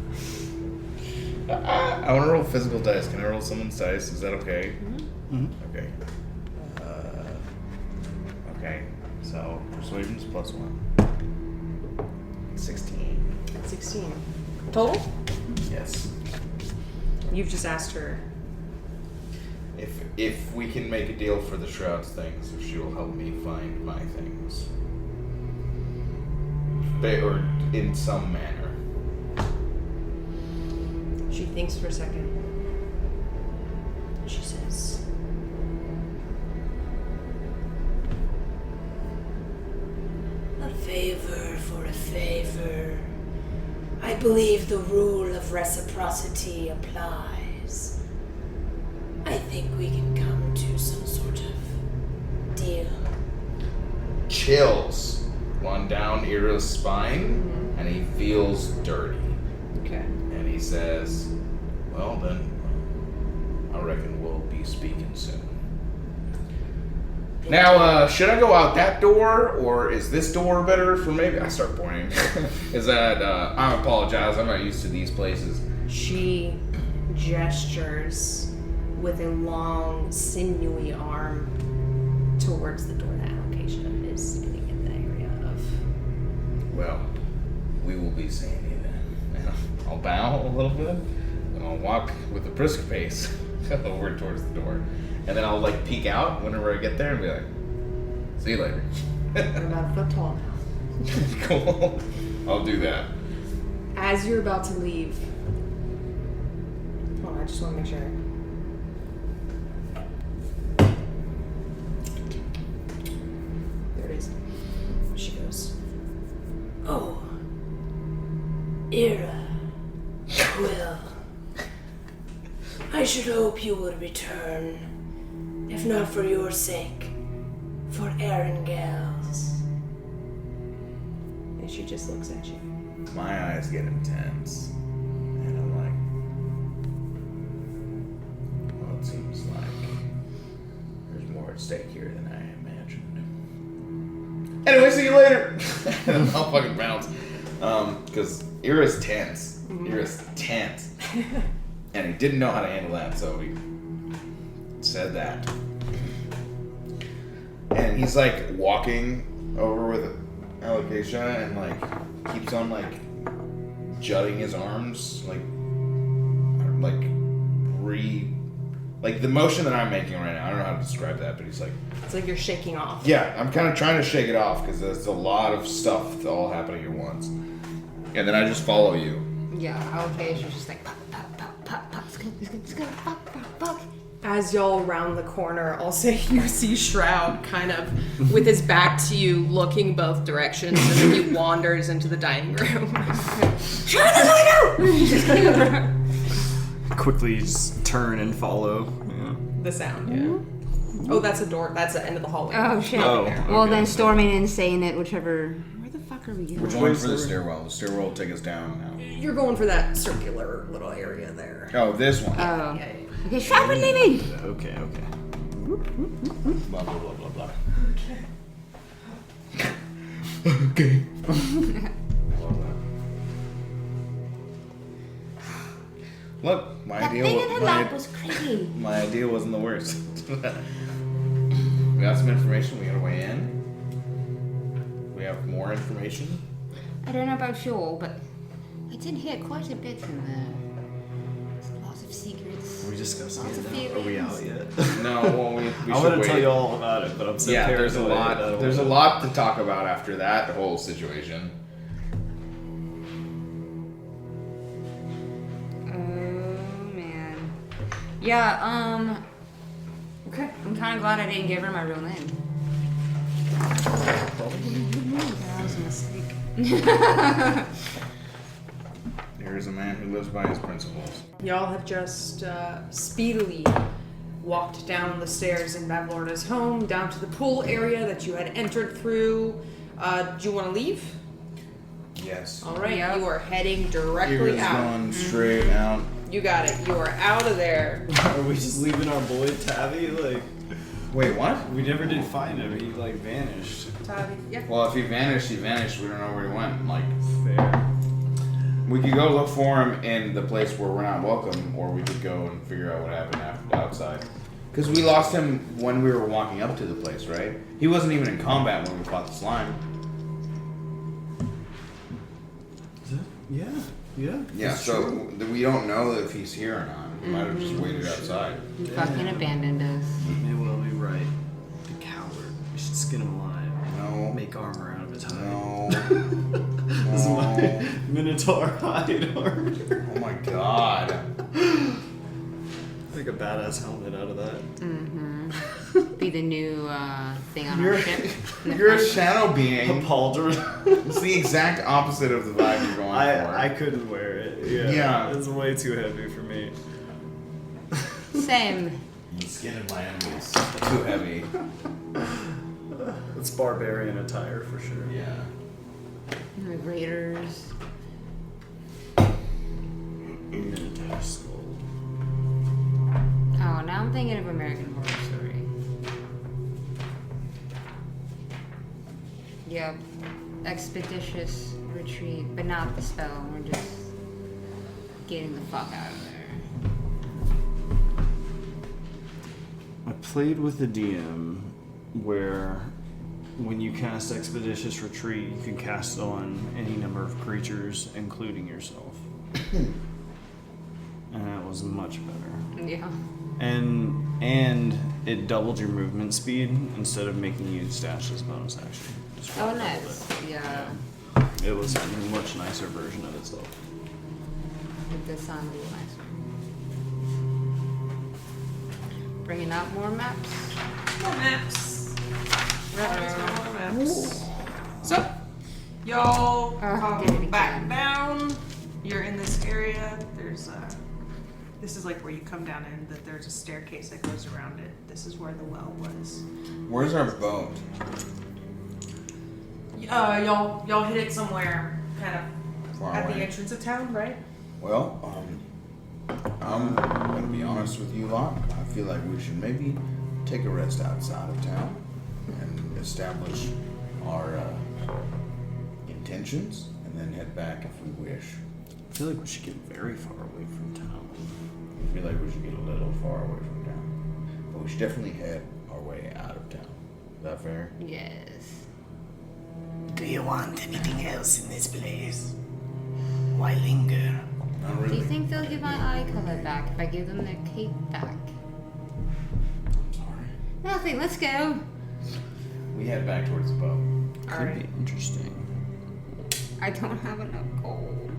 Speaker 3: I want to roll physical dice. Can I roll someone's dice? Is that okay?
Speaker 5: Mhm.
Speaker 3: Okay. Okay. So persuasion's +1. 16.
Speaker 1: 16. Total?
Speaker 3: Yes.
Speaker 1: You've just asked her.
Speaker 3: If we can make a deal for the Shroud's things, if she will help me find my things, or in some manner.
Speaker 1: She thinks for a second.
Speaker 4: She says, "A favor for a favor. I believe the rule of reciprocity applies. I think we can come to some sort of deal."
Speaker 3: Chills run down Ira's spine, and he feels dirty.
Speaker 1: Okay.
Speaker 3: And he says, "Well then, I reckon we'll be speaking soon." Now, should I go out that door, or is this door better for maybe? I start pointing. Is that, I apologize, I'm not used to these places.
Speaker 1: She gestures with a long, sinewy arm towards the door that allocation is getting in the area of.
Speaker 3: Well, we will be seeing you then. And I'll bow a little bit, and I'll walk with a brisk pace over towards the door. And then I'll like peek out whenever I get there and be like, "See you later."
Speaker 1: You're about a foot tall now.
Speaker 3: Cool. I'll do that.
Speaker 1: As you're about to leave, hold on, I just want to make sure. There it is. She goes,
Speaker 4: "Oh, Ira. Well, I should hope you will return. If not for your sake, for Arengel's."
Speaker 1: and she just looks at you.
Speaker 3: My eyes get intense. And I'm like, well, it seems like there's more at stake here than I imagined. Anyway, see you later. And I'll fucking bounce. Because Ira's tense. Ira's tense. And he didn't know how to handle that, so he said that. And he's like walking over with Alocasia and like keeps on like jutting his arms, like the motion that I'm making right now. I don't know how to describe that, but he's like,
Speaker 1: It's like you're shaking off.
Speaker 3: yeah, I'm kind of trying to shake it off because there's a lot of stuff all happening at once. And then I just follow you.
Speaker 2: Yeah, Allocation's just like, pop, pop, pop, pop, pop, let's go, pop, pop, pop.
Speaker 1: As y'all round the corner, I'll say you see Shroud kind of with his back to you, looking both directions, and then he wanders into the dining room.
Speaker 5: Quickly just turn and follow. Yeah.
Speaker 1: The sound, yeah. Oh, that's a door. That's the end of the hallway.
Speaker 2: Oh, shit.
Speaker 5: Oh,
Speaker 2: Well,
Speaker 5: okay.
Speaker 2: then storming and saying it, whichever. Where the fuck are we going?
Speaker 3: We're going for the stairwell. The stairwell will take us down now.
Speaker 1: You're going for that circular little area there.
Speaker 3: Oh, this one.
Speaker 2: Oh.
Speaker 1: Yeah.
Speaker 2: Okay, Shroud, we're leaving!
Speaker 5: Okay.
Speaker 3: Blah, blah, blah, blah, blah.
Speaker 8: Okay.
Speaker 3: Look, my
Speaker 2: That
Speaker 3: idea
Speaker 2: thing in her
Speaker 3: was
Speaker 2: lap was creepy.
Speaker 3: my idea wasn't the worst. We got some information. We got a way in. We have more information.
Speaker 2: I don't know about you all, but I did hear quite a bit in there. There's a lot Lots of secrets.
Speaker 5: Are we discussing
Speaker 2: Lots
Speaker 5: it
Speaker 2: of
Speaker 5: now? Are we out
Speaker 2: feelings.
Speaker 5: yet?
Speaker 3: No, well, we
Speaker 5: I
Speaker 3: should
Speaker 5: want to
Speaker 3: wait.
Speaker 5: tell you all about it, but I'm so
Speaker 3: Yeah,
Speaker 5: paranoid.
Speaker 3: there's a lot.
Speaker 5: that I
Speaker 3: There's a
Speaker 5: won't.
Speaker 3: lot to talk about after that whole situation.
Speaker 2: Oh man. Yeah.
Speaker 1: Okay.
Speaker 2: I'm kind of glad I didn't give her my real name.
Speaker 1: That was a mistake.
Speaker 3: Here is a man who lives by his principles.
Speaker 1: Y'all have just speedily walked down the stairs in Bavlorna's home, down to the pool area that you had entered through. Do you want to leave?
Speaker 3: Yes.
Speaker 1: All right,
Speaker 2: Yep.
Speaker 1: you are heading
Speaker 3: Here
Speaker 1: directly
Speaker 3: is
Speaker 1: out.
Speaker 3: going straight out.
Speaker 1: You got it. You are out of there.
Speaker 5: Are we just leaving our boy Tabby? Like,
Speaker 3: Wait, what?
Speaker 5: we never did find him. He like vanished.
Speaker 1: Tavi. Yeah.
Speaker 3: Well, if he vanished, he vanished. We don't know where he went. Like,
Speaker 5: Fair.
Speaker 3: we could go look for him in the place where we're not welcome, or we could go and figure out what happened outside. Because we lost him when we were walking up to the place, right? He wasn't even in combat when we fought the slime.
Speaker 5: Is it? Yeah. Yeah.
Speaker 3: Yeah,
Speaker 5: that's
Speaker 3: so
Speaker 5: true.
Speaker 3: we don't know if he's here or not. He might have just waited outside.
Speaker 2: You fucking abandoned us.
Speaker 5: You may well be right. The coward. We should skin him alive.
Speaker 3: No.
Speaker 5: Make armor out of his hide.
Speaker 3: No.
Speaker 5: This is my
Speaker 3: No.
Speaker 5: Minotaur hide armor.
Speaker 3: Oh my god.
Speaker 5: Like a badass helmet out of that.
Speaker 2: Be the new thing on
Speaker 3: You're,
Speaker 2: our ship. in the
Speaker 3: you're a
Speaker 2: front.
Speaker 3: shadow being.
Speaker 5: Pauldron.
Speaker 3: It's the exact opposite of the vibe you're going for.
Speaker 5: I couldn't wear it. Yeah.
Speaker 3: Yeah.
Speaker 5: It's way too heavy for me.
Speaker 2: Same.
Speaker 3: The skin of my enemies. Too heavy.
Speaker 5: It's barbarian attire for sure.
Speaker 3: Yeah.
Speaker 2: The Raiders.
Speaker 5: Minotaur skull.
Speaker 2: Oh, now I'm thinking of American Horror Story. Yep. Expeditious retreat, but not the spell. We're just getting the fuck out of there.
Speaker 5: I played with the DM where when you cast Expeditious Retreat, you can cast it on any number of creatures, including yourself. And that was much better.
Speaker 2: Yeah.
Speaker 5: And it doubled your movement speed instead of making you stash this bonus action. Just
Speaker 2: Oh,
Speaker 5: doubled
Speaker 2: nice.
Speaker 5: it.
Speaker 2: Yeah.
Speaker 5: It was a much nicer version of itself.
Speaker 2: It does sound a little nicer. Bringing out more maps.
Speaker 1: More maps. More maps. So, y'all
Speaker 2: Did it
Speaker 1: come
Speaker 2: again.
Speaker 1: back down. You're in this area. There's this is like where you come down in. That there's a staircase that goes around it. This is where the well was.
Speaker 3: Where's our boat?
Speaker 1: Y'all hit it somewhere, kind of
Speaker 3: Far
Speaker 1: at the
Speaker 3: away.
Speaker 1: entrance of town, right?
Speaker 3: Well, I'm gonna be honest with you lot. I feel like we should maybe take a rest outside of town and establish our intentions, and then head back if we wish.
Speaker 5: I feel like we should get very far away from town.
Speaker 3: I feel like we should get a little far away from town, but we should definitely head our way out of town. Is that fair?
Speaker 2: Yes.
Speaker 6: Do you want anything else in this place? Why linger?
Speaker 3: Not
Speaker 2: Do
Speaker 3: really.
Speaker 2: you think they'll give my eye color back if I give them their cape back?
Speaker 3: I'm sorry.
Speaker 2: Nothing. Let's go.
Speaker 3: We head back towards the boat.
Speaker 5: Could be interesting.
Speaker 2: I don't have enough gold.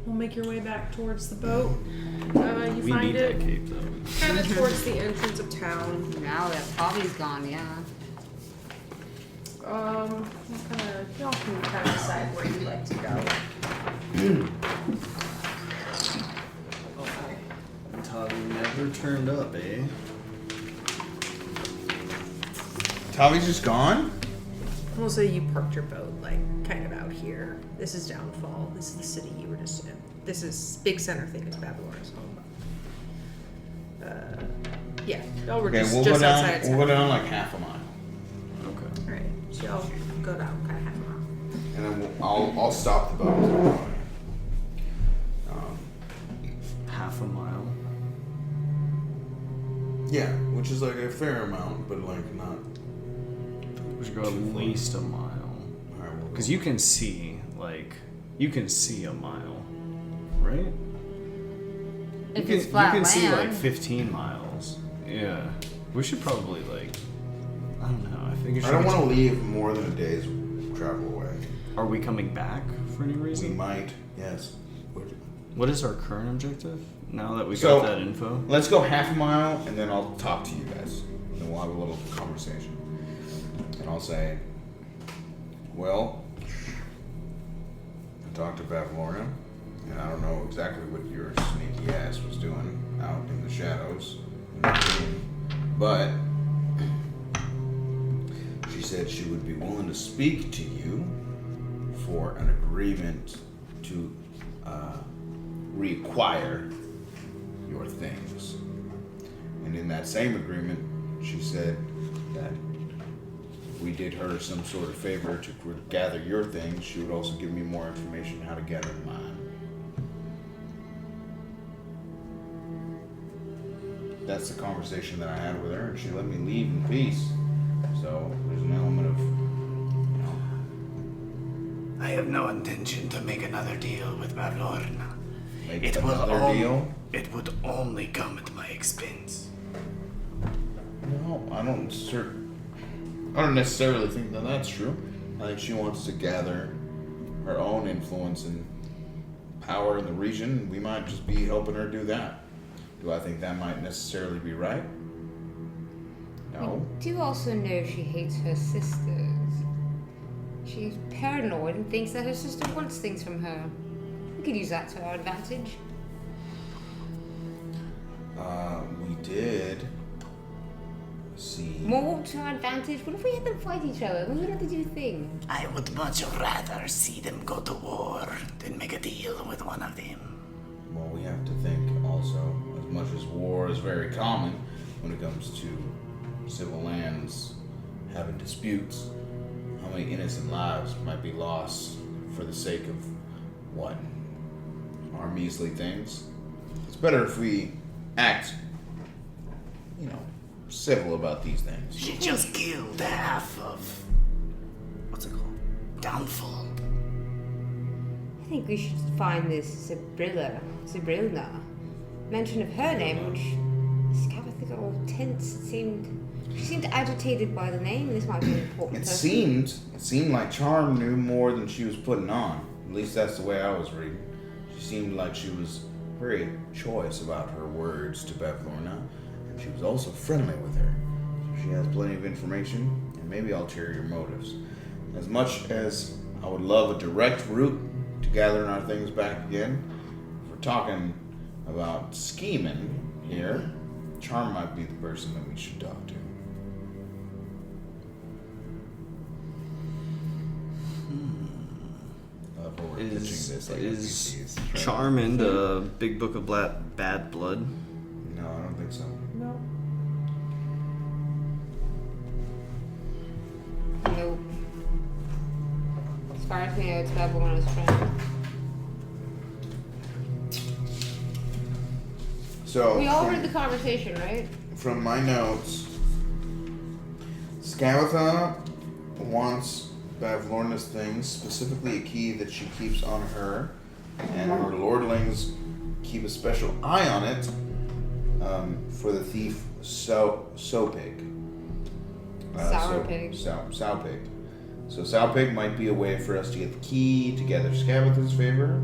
Speaker 1: We'll make your way back towards the boat. You
Speaker 5: We
Speaker 1: find
Speaker 5: need
Speaker 1: it
Speaker 5: that cape though.
Speaker 1: kind of towards the entrance of town.
Speaker 2: Now that Bobby's gone, yeah.
Speaker 1: Y'all can kind of decide where you'd like to go.
Speaker 5: Tavi never turned up, eh?
Speaker 3: Tavi's just gone?
Speaker 1: We'll say you parked your boat, like, kind of out here. This is Downfall. This is the city you were just in. This is big center thing is Babylon's home. Yeah, y'all were
Speaker 3: Okay,
Speaker 1: just,
Speaker 3: we'll
Speaker 1: just
Speaker 3: go down.
Speaker 1: outside of town.
Speaker 3: We'll go down like half a mile,
Speaker 5: Okay.
Speaker 1: Alright, so y'all go down kind of half a mile.
Speaker 3: and then I'll stop the boat. as we're going.
Speaker 5: Half a mile.
Speaker 3: Yeah, which is like a fair amount, but like not.
Speaker 5: We should go at least a mile.
Speaker 3: Alright, we'll
Speaker 5: Because you can see a mile, right?
Speaker 2: If
Speaker 5: you
Speaker 2: it's
Speaker 5: can,
Speaker 2: flat
Speaker 5: you can see like
Speaker 2: land.
Speaker 5: 15 miles. Yeah. We should probably like, I don't know. I figure.
Speaker 3: I don't want to leave more than a day's travel away.
Speaker 5: Are we coming back for any
Speaker 3: We
Speaker 5: reason?
Speaker 3: might, yes.
Speaker 5: What is our current objective? Now that we
Speaker 3: So-
Speaker 5: got that info.
Speaker 3: Let's go half a mile, and then I'll talk to you guys. Then we'll have a little conversation. And I'll say, well, I talked to Bavlorna, and I don't know exactly what your sneaky ass was doing out in the shadows, in the dream, but she said she would be willing to speak to you for an agreement to reacquire your things. And in that same agreement, she said that if we did her some sort of favor to gather your things, she would also give me more information how to gather mine. That's the conversation that I had with her, and she let me leave in peace. So there's an element of,
Speaker 6: I have no intention to make another deal with Bavlorna.
Speaker 3: make
Speaker 6: It will
Speaker 3: another
Speaker 6: all-
Speaker 3: deal.
Speaker 6: It would only come at my expense.
Speaker 3: No, I don't necessarily think that that's true. I think she wants to gather her own influence and power in the region. We might just be helping her do that. Do I think that might necessarily be right? No.
Speaker 2: Do you also know she hates her sisters? She's paranoid and thinks that her sister wants things from her. We could use that to our advantage.
Speaker 3: We did see.
Speaker 2: More to our advantage? What if we had them fight each other? We would have to do things.
Speaker 6: I would much rather see them go to war than make a deal with one of them.
Speaker 3: Well, we have to think also, as much as war is very common when it comes to civil lands having disputes, how many innocent lives might be lost for the sake of what? Our measly things? It's better if we act, civil about these things.
Speaker 6: She just killed half of. What's it called? Downfall.
Speaker 2: I think we should find this Zabrilna. Mention of her name, which Scabatha got all tense. She seemed agitated by the name. This might be an important
Speaker 3: It
Speaker 2: person.
Speaker 3: seemed like Charm knew more than she was putting on. At least that's the way I was reading. She seemed like she was very choice about her words to Bavlorna, and she was also friendly with her. So she has plenty of information and maybe ulterior motives. As much as I would love a direct route to gathering our things back again, if we're talking about scheming here, Charm might be the person that we should talk to. I love how we're pitching this like
Speaker 5: Is
Speaker 3: NPCs.
Speaker 5: Charm in the Big Book of Bad Blood?
Speaker 3: No, I don't think so.
Speaker 1: No.
Speaker 2: Nope. As far as we know, it's Babylon's friend.
Speaker 3: So
Speaker 2: We all
Speaker 3: from,
Speaker 2: heard the conversation, right?
Speaker 3: from my notes, Scabatha wants Bavlorna's things, specifically a key that she keeps on her, and her lordlings keep a special eye on it for the thief Sowpig.
Speaker 2: Sour pig.
Speaker 3: Sowpig. So Sowpig might be a way for us to get the key to gather Scabatha's favor.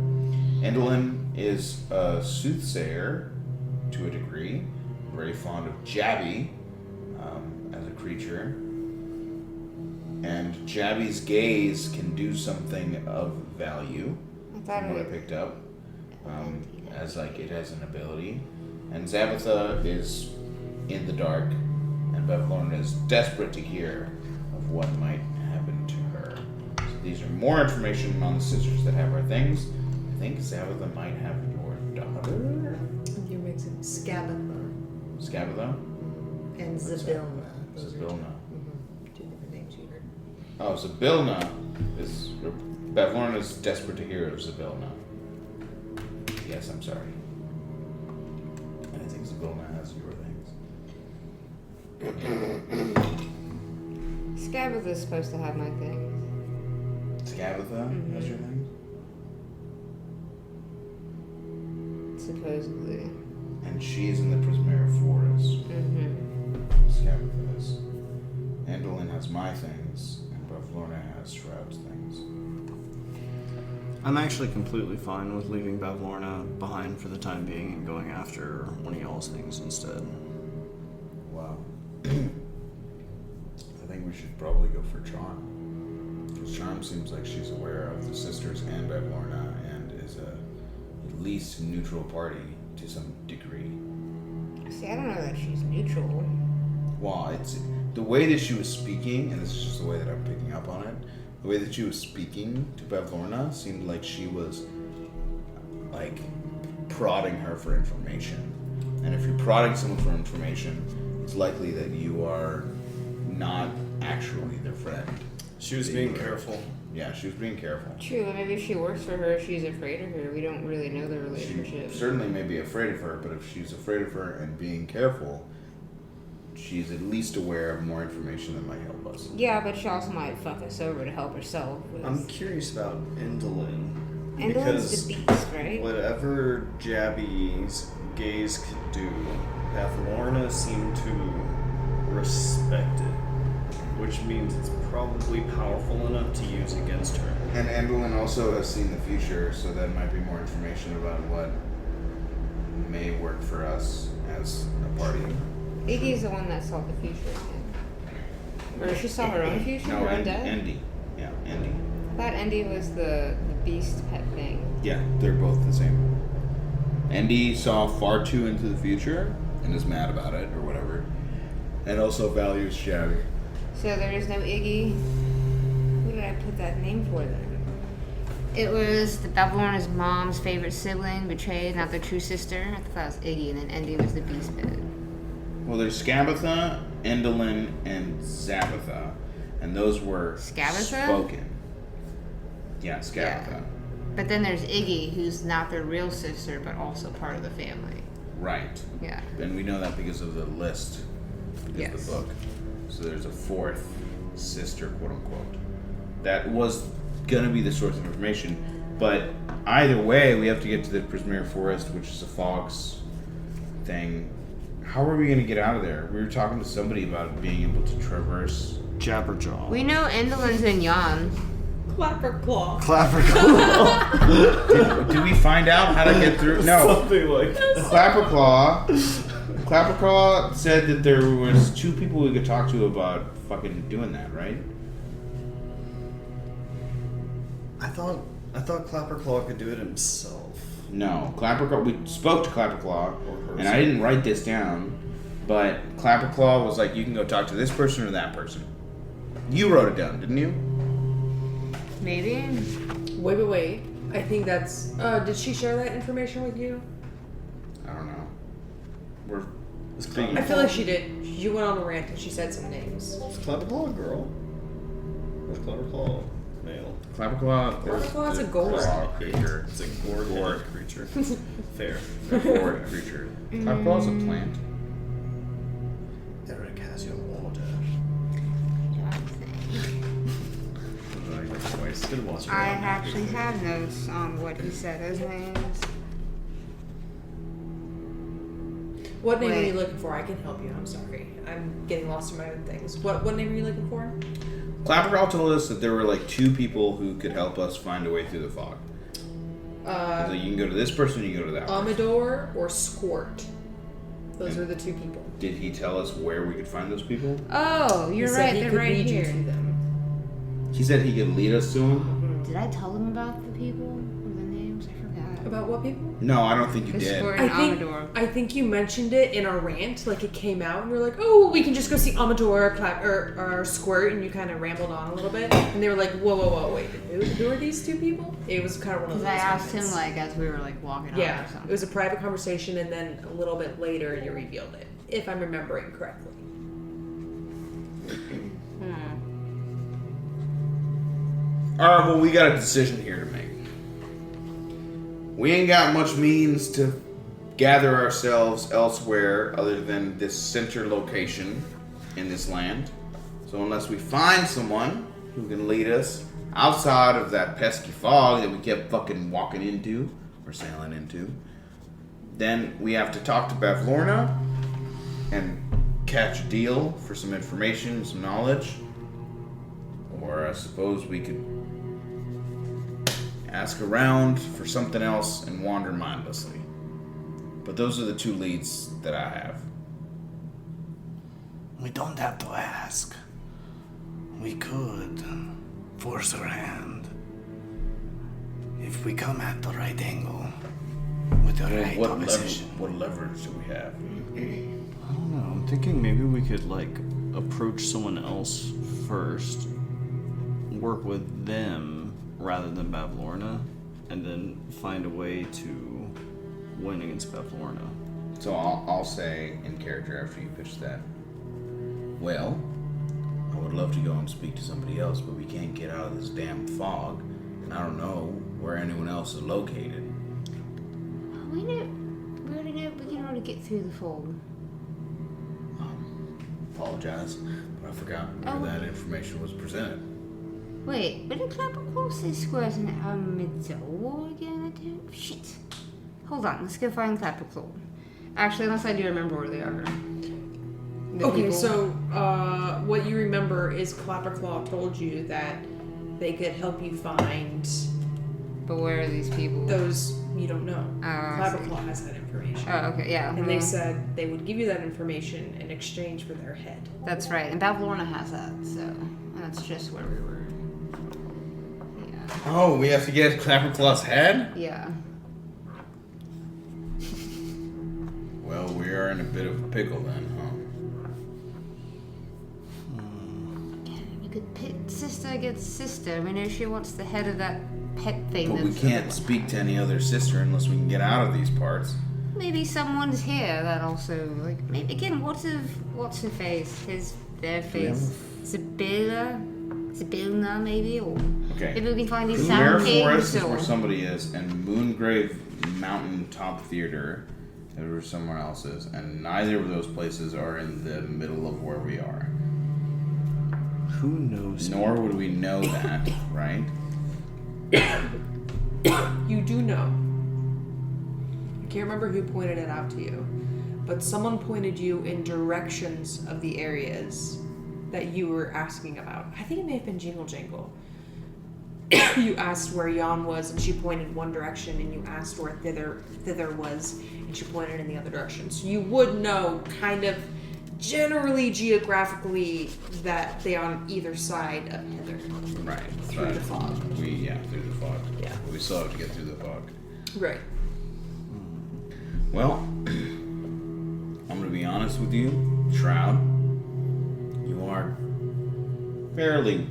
Speaker 3: Endolin is a soothsayer to a degree, very fond of Jabby as a creature. And Jabby's gaze can do something of value,
Speaker 2: I thought
Speaker 3: from what I
Speaker 2: it
Speaker 3: picked up, as like it has an ability. And Zabatha is in the dark, and Bavlorna is desperate to hear of what might happen to her. So these are more information on the sisters that have our things. I think Zabatha might have your daughter.
Speaker 1: You're mixing Scabatha
Speaker 3: Scabatha?
Speaker 1: and Zabilna. Those are
Speaker 3: Zabilna.
Speaker 1: two different names you heard.
Speaker 3: Oh, Zabilna is. Bavlorna is desperate to hear of Zabilna. Yes, I'm sorry. And I think Zabilna has your things.
Speaker 2: Scabatha's supposed to have my things.
Speaker 3: Scabatha has your things?
Speaker 2: Supposedly.
Speaker 3: And she's in the Prismera Forest. Scabatha is. Andolin has my things, and Bavlorna has Shroud's things.
Speaker 5: I'm actually completely fine with leaving Bavlorna behind for the time being and going after one of y'all's things instead.
Speaker 3: Wow. I think we should probably go for Charm. Because Charm seems like she's aware of the sisters and Bavlorna and is at least neutral party to some degree.
Speaker 7: See, I don't know that she's neutral.
Speaker 3: Well, it's the way that she was speaking, and this is just the way that I'm picking up on it. The way that she was speaking to Bavlorna seemed like she was like prodding her for information. And if you're prodding someone for information, it's likely that you are not actually their friend.
Speaker 5: She was being careful.
Speaker 3: Yeah, she was being careful.
Speaker 7: True, but maybe if she works for her, she's afraid of her. We don't really know the
Speaker 3: She
Speaker 7: relationship.
Speaker 3: certainly may be afraid of her, but if she's afraid of her and being careful, she's at least aware of more information that might help us.
Speaker 7: Yeah, but she also might fuck us over to help herself.
Speaker 5: I'm curious about Indolin.
Speaker 7: Endolin's
Speaker 5: Because
Speaker 7: the beast, right?
Speaker 5: whatever Jabby's gaze could do, Bavlorna seemed to respect it. Which means it's probably powerful enough to use against her.
Speaker 3: And Andolin also has seen the future, so that might be more information about what may work for us as a party.
Speaker 7: Iggy's the one that saw the future. Or she saw her own future,
Speaker 3: No,
Speaker 7: her own death?
Speaker 3: Andy. Yeah, Andy.
Speaker 7: I thought Andy was the beast pet thing.
Speaker 3: Yeah, they're both the same. Andy saw far too into the future and is mad about it or whatever, and also values Shabby.
Speaker 7: So there is no Iggy. Who did I put that name for then? It was the Bavlorna's mom's favorite sibling, betrayed, not their true sister. I thought that was Iggy, and then Andy was the beast pet.
Speaker 3: Well, there's Scabatha, Endolin, and Zabatha, and those were
Speaker 7: Scabatha?
Speaker 3: spoken. Yeah, Scabatha.
Speaker 7: Yeah. But then there's Iggy, who's not their real sister, but also part of the family.
Speaker 3: Right.
Speaker 7: Yeah.
Speaker 3: And we know that because of the list, because
Speaker 7: Yes.
Speaker 3: of the book. So there's a fourth sister, quote unquote. That was gonna be the source of information, but either way, we have to get to the Prismere Forest, which is a fog's thing. How are we gonna get out of there? We were talking to somebody about being able to traverse.
Speaker 5: Jabberjaw.
Speaker 7: We know Endolin's in Yon.
Speaker 1: Clapperclaw.
Speaker 5: Clapperclaw.
Speaker 3: Did we find out how to get through? No.
Speaker 5: Something like that.
Speaker 3: Clapperclaw said that there was two people we could talk to about fucking doing that, right?
Speaker 5: I thought Clapperclaw could do it himself.
Speaker 3: No, Clapperclaw. We spoke to Clapperclaw, and I didn't write this down, but Clapperclaw was like, "You can go talk to this person or that person." You wrote it down, didn't you?
Speaker 7: Maybe?
Speaker 1: Wait. I think that's. Did she share that information with you?
Speaker 3: I don't know. We're
Speaker 5: Is
Speaker 1: I feel like she did. She went on a rant and she said some names.
Speaker 5: Is Clapperclaw a girl? Or is Clapperclaw male?
Speaker 3: Clapperclaw.
Speaker 1: Clapperclaw's a gourd
Speaker 3: creature.
Speaker 5: It's a gourd creature. Fair.
Speaker 3: A gourd creature. Clapperclaw's a plant.
Speaker 5: Eric has your order.
Speaker 7: I actually have notes on what he said his names.
Speaker 1: What name are
Speaker 7: Wait.
Speaker 1: you looking for? I can help you. I'm sorry. I'm getting lost in my own things. What name are you looking for?
Speaker 3: Clapperclaw told us that there were like two people who could help us find a way through the fog. So you can go to this person, you can go to that person.
Speaker 1: Amador or Squirt. Those are the two people.
Speaker 3: Did he tell us where we could find those people?
Speaker 7: Oh,
Speaker 1: He
Speaker 7: you're
Speaker 1: said
Speaker 7: right.
Speaker 1: he
Speaker 7: They're
Speaker 1: could
Speaker 7: right
Speaker 1: lead you
Speaker 7: here.
Speaker 1: to them.
Speaker 3: He said he could lead us to him.
Speaker 7: Did I tell them about the people? Or the names? I forgot.
Speaker 1: About what people?
Speaker 3: No, I don't think you
Speaker 7: The
Speaker 3: did.
Speaker 7: Squirt and Amador.
Speaker 1: I think you mentioned it in our rant, like it came out, and we were like, "Oh, well, we can just go see Amador or Squirt," and you kind of rambled on a little bit, and they were like, "Whoa, wait, who are these two people?" It was kind of one of
Speaker 7: Because
Speaker 1: those.
Speaker 7: I asked him
Speaker 1: moments.
Speaker 7: like as we were like walking off
Speaker 1: Yeah,
Speaker 7: or something.
Speaker 1: it was a private conversation, and then a little bit later you revealed it, if I'm remembering correctly.
Speaker 3: Alright, well, we got a decision here to make. We ain't got much means to gather ourselves elsewhere other than this center location in this land. So unless we find someone who can lead us outside of that pesky fog that we kept fucking walking into or sailing into, then we have to talk to Bavlorna and catch a deal for some information, some knowledge. Or I suppose we could ask around for something else and wander mindlessly. But those are the two leads that I have.
Speaker 6: We don't have to ask. We could force her hand. If we come at the right angle, with the right opposition.
Speaker 3: What leverage do we have?
Speaker 5: I don't know. I'm thinking maybe we could like approach someone else first, work with them rather than Bavlorna, and then find a way to win against Bavlorna.
Speaker 3: So I'll say in character after you pitch that. Well, I would love to go and speak to somebody else, but we can't get out of this damn fog, and I don't know where anyone else is located.
Speaker 7: We can already get through the fog.
Speaker 3: Apologize, but I forgot where that information was presented.
Speaker 7: Wait, but the Clapperclaw says squares in our middle again? I don't. Shit. Hold on, let's go find Clapperclaw. Actually, unless I do remember where they are.
Speaker 1: Okay, so what you remember is Clapperclaw told you that they could help you find
Speaker 7: But where are these people?
Speaker 1: those you don't know.
Speaker 7: Oh, I see.
Speaker 1: Clapperclaw has that information.
Speaker 7: Oh, okay, yeah.
Speaker 1: And they said they would give you that information in exchange for their head.
Speaker 7: That's right, and Bavlorna has that, so that's just where we were. Yeah.
Speaker 3: Oh, we have to get Clapperclaw's head?
Speaker 7: Yeah.
Speaker 3: Well, we are in a bit of a pickle then, huh?
Speaker 7: You could pit sister against sister. We know she wants the head of that pet thing.
Speaker 3: But we
Speaker 7: that's
Speaker 3: can't speak to any other sister unless we can get out of these parts.
Speaker 7: Maybe someone's here that also like maybe again. What's her face? Their face. Sibilna maybe, or
Speaker 3: Okay.
Speaker 7: maybe we can find these
Speaker 3: Mare
Speaker 7: sound
Speaker 3: Forest
Speaker 7: pigs
Speaker 3: is where
Speaker 7: or
Speaker 3: somebody is, and Moongrave Mountain Top Theater is where someone else is, and neither of those places are in the middle of where we are.
Speaker 5: Who knows?
Speaker 3: Nor would we know that, right?
Speaker 1: You do know. I can't remember who pointed it out to you, but someone pointed you in directions of the areas that you were asking about. I think it may have been Jingle Jangle. You asked where Jan was, and she pointed one direction, and you asked where thither was, and she pointed in the other direction. So you would know, kind of generally geographically, that they are on either side of hither.
Speaker 3: Right.
Speaker 1: Through the fog.
Speaker 3: Through the fog.
Speaker 1: Yeah.
Speaker 3: We still have to get through the fog.
Speaker 1: Right.
Speaker 3: Well, I'm gonna be honest with you, Shroud. You are fairly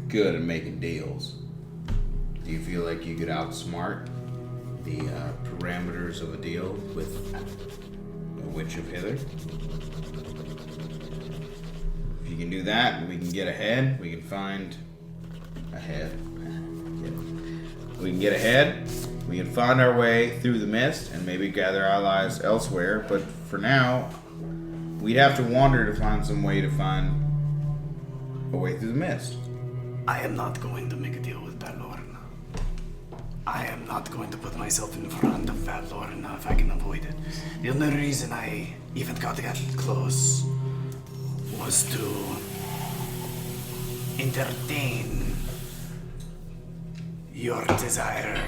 Speaker 3: good at making deals. Do you feel like you could outsmart the parameters of a deal with a Witch of Hither? If you can do that, we can get ahead. We can find ahead. We can get ahead. We can find our way through the mist and maybe gather allies elsewhere. But for now, we'd have to wander to find some way to find a way through the mist.
Speaker 6: I am not going to make a deal with Bavlorna. I am not going to put myself in front of Bavlorna if I can avoid it. The only reason I even got close was to entertain your desire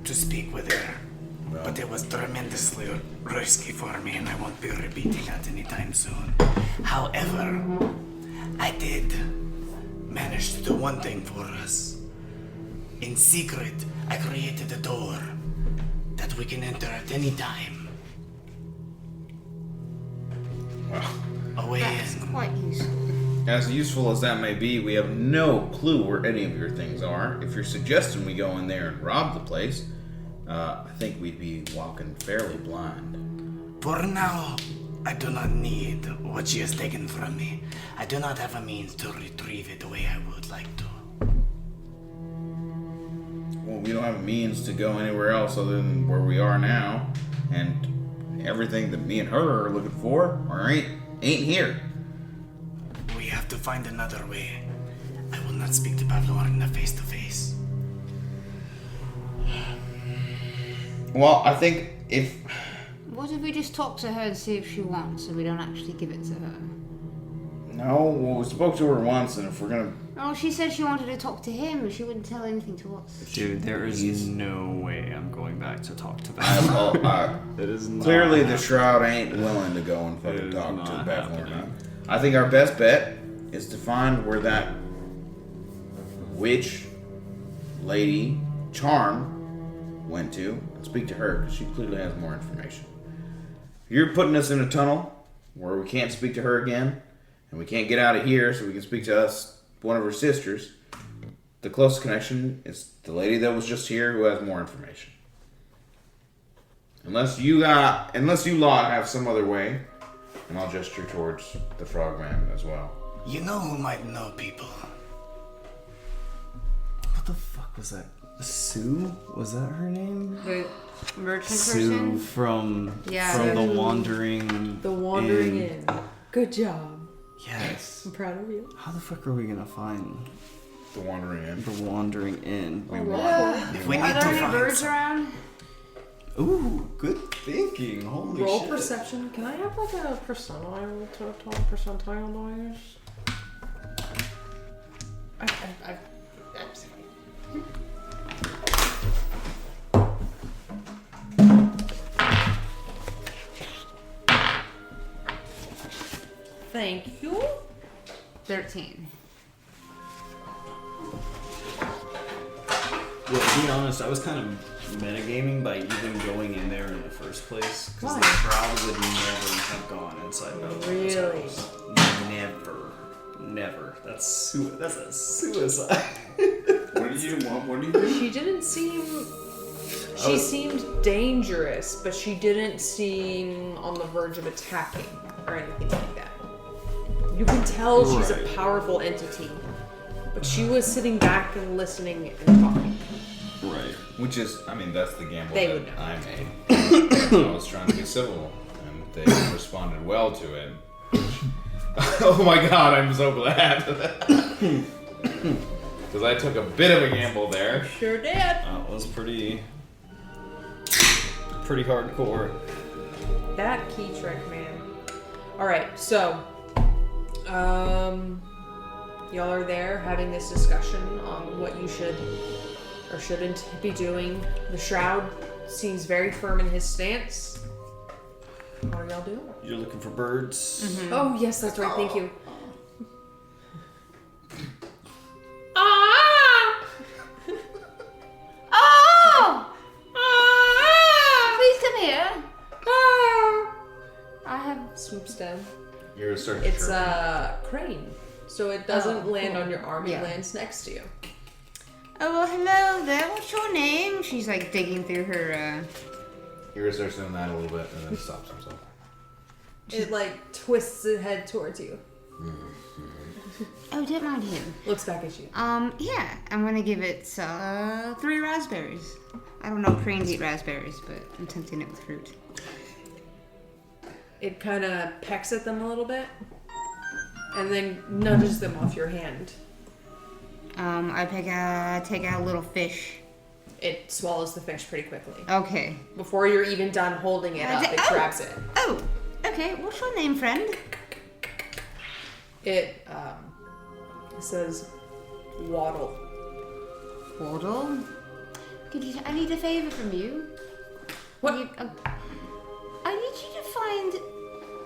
Speaker 6: to speak with her. But it was tremendously risky for me, and I won't be repeating that anytime soon. However, I did manage to do one thing for us. In secret, I created a door that we can enter at any time.
Speaker 3: Well,
Speaker 6: A way
Speaker 7: that's
Speaker 6: in.
Speaker 7: quite useful.
Speaker 3: as useful as that may be, we have no clue where any of your things are. If you're suggesting we go in there and rob the place, I think we'd be walking fairly blind.
Speaker 6: For now, I do not need what she has taken from me. I do not have a means to retrieve it the way I would like to.
Speaker 3: Well, we don't have a means to go anywhere else other than where we are now, and everything that me and her are looking for ain't here.
Speaker 6: We have to find another way. I will not speak to Bavlorna face to face.
Speaker 3: Well, I think if...
Speaker 7: What if we just talk to her and see if she wants, and we don't actually give it to her?
Speaker 3: No, well, we spoke to her once, and if we're gonna...
Speaker 7: Oh, she said she wanted to talk to him, but she wouldn't tell anything to us.
Speaker 5: Dude, there is no way I'm going back to talk to
Speaker 3: I,
Speaker 5: them. It is not
Speaker 3: clearly, the
Speaker 5: happening.
Speaker 3: Shroud ain't willing to go and
Speaker 5: It
Speaker 3: fucking
Speaker 5: is
Speaker 3: talk to
Speaker 5: not
Speaker 3: Bethlehem.
Speaker 5: happening.
Speaker 3: I think our best bet is to find where that witch lady Charm went to and speak to her, because she clearly has more information. You're putting us in a tunnel where we can't speak to her again, and we can't get out of here so we can speak to us, one of her sisters. The closest connection is the lady that was just here who has more information. Unless you lot have some other way, and I'll gesture towards the frogman as well.
Speaker 6: You know who might know people.
Speaker 5: What the fuck was that? Sue? Was that her name?
Speaker 7: The merchant
Speaker 5: Sue
Speaker 7: person?
Speaker 5: from
Speaker 7: Yeah.
Speaker 5: the Wandering
Speaker 1: The Wandering Inn. Good job.
Speaker 5: Yes.
Speaker 1: I'm proud of you.
Speaker 5: How the fuck are we gonna find
Speaker 3: The Wandering Inn.
Speaker 5: the Wandering Inn?
Speaker 3: We
Speaker 1: Roll
Speaker 3: want.
Speaker 1: for it.
Speaker 6: If we
Speaker 7: Are
Speaker 6: need
Speaker 7: there
Speaker 6: to
Speaker 7: any
Speaker 6: find
Speaker 7: birds
Speaker 6: some-
Speaker 7: around?
Speaker 5: Ooh, good thinking. Holy
Speaker 1: Roll
Speaker 5: shit.
Speaker 1: perception. Can I have like a percentile noise? Thank you.
Speaker 7: 13.
Speaker 5: Yeah, to be honest, I was kind of metagaming by even going in there in the first place. Because the
Speaker 1: Why?
Speaker 5: crowd would never have gone inside Bethleham's
Speaker 1: Really?
Speaker 5: house. Never. That's a suicide.
Speaker 3: What do you do?
Speaker 1: She didn't seem. She seemed dangerous, but she didn't seem on the verge of attacking or anything like that. You can tell she's a
Speaker 5: Right.
Speaker 1: powerful entity, but she was sitting back and listening and talking.
Speaker 5: Right.
Speaker 3: Which is, I mean, that's the gamble
Speaker 1: They
Speaker 3: that
Speaker 1: would know.
Speaker 3: I made. I was trying to be civil, and they responded well to it. Oh my god, I'm so glad. Because I took a bit of a gamble there.
Speaker 1: Sure did.
Speaker 5: That was pretty hardcore.
Speaker 1: That key trick, man. Alright, so y'all are there having this discussion on what you should or shouldn't be doing. The Shroud seems very firm in his stance. What are y'all doing?
Speaker 5: You're looking for birds.
Speaker 1: Oh yes, that's right, thank you. Ah!
Speaker 7: Oh!
Speaker 1: Ah!
Speaker 7: Please come here.
Speaker 1: Ah!
Speaker 7: I have.
Speaker 1: Swoops down.
Speaker 3: You're starting
Speaker 1: It's a crane, so it doesn't
Speaker 7: Oh,
Speaker 1: land
Speaker 7: cool.
Speaker 1: on your arm,
Speaker 7: Yeah.
Speaker 1: it lands next to you.
Speaker 7: Oh, well, hello there. What's your name? She's like digging through her.
Speaker 3: You're starts doing that a little bit, and then stops himself.
Speaker 1: It like twists its head towards you.
Speaker 7: Oh, don't mind him.
Speaker 1: Looks back at you.
Speaker 7: Yeah, I'm gonna give it 3 raspberries. I don't know if cranes eat raspberries, but I'm tempting it with fruit.
Speaker 1: It kind of pecks at them a little bit, and then nudges them off your hand.
Speaker 7: I take out a little fish.
Speaker 1: It swallows the fish pretty quickly.
Speaker 7: Okay.
Speaker 1: Before you're even done holding it up, it grabs it.
Speaker 7: Oh, okay. What's your name, friend?
Speaker 1: It says Waddle.
Speaker 7: Waddle. I need a favor from you.
Speaker 1: What?
Speaker 7: I need you to find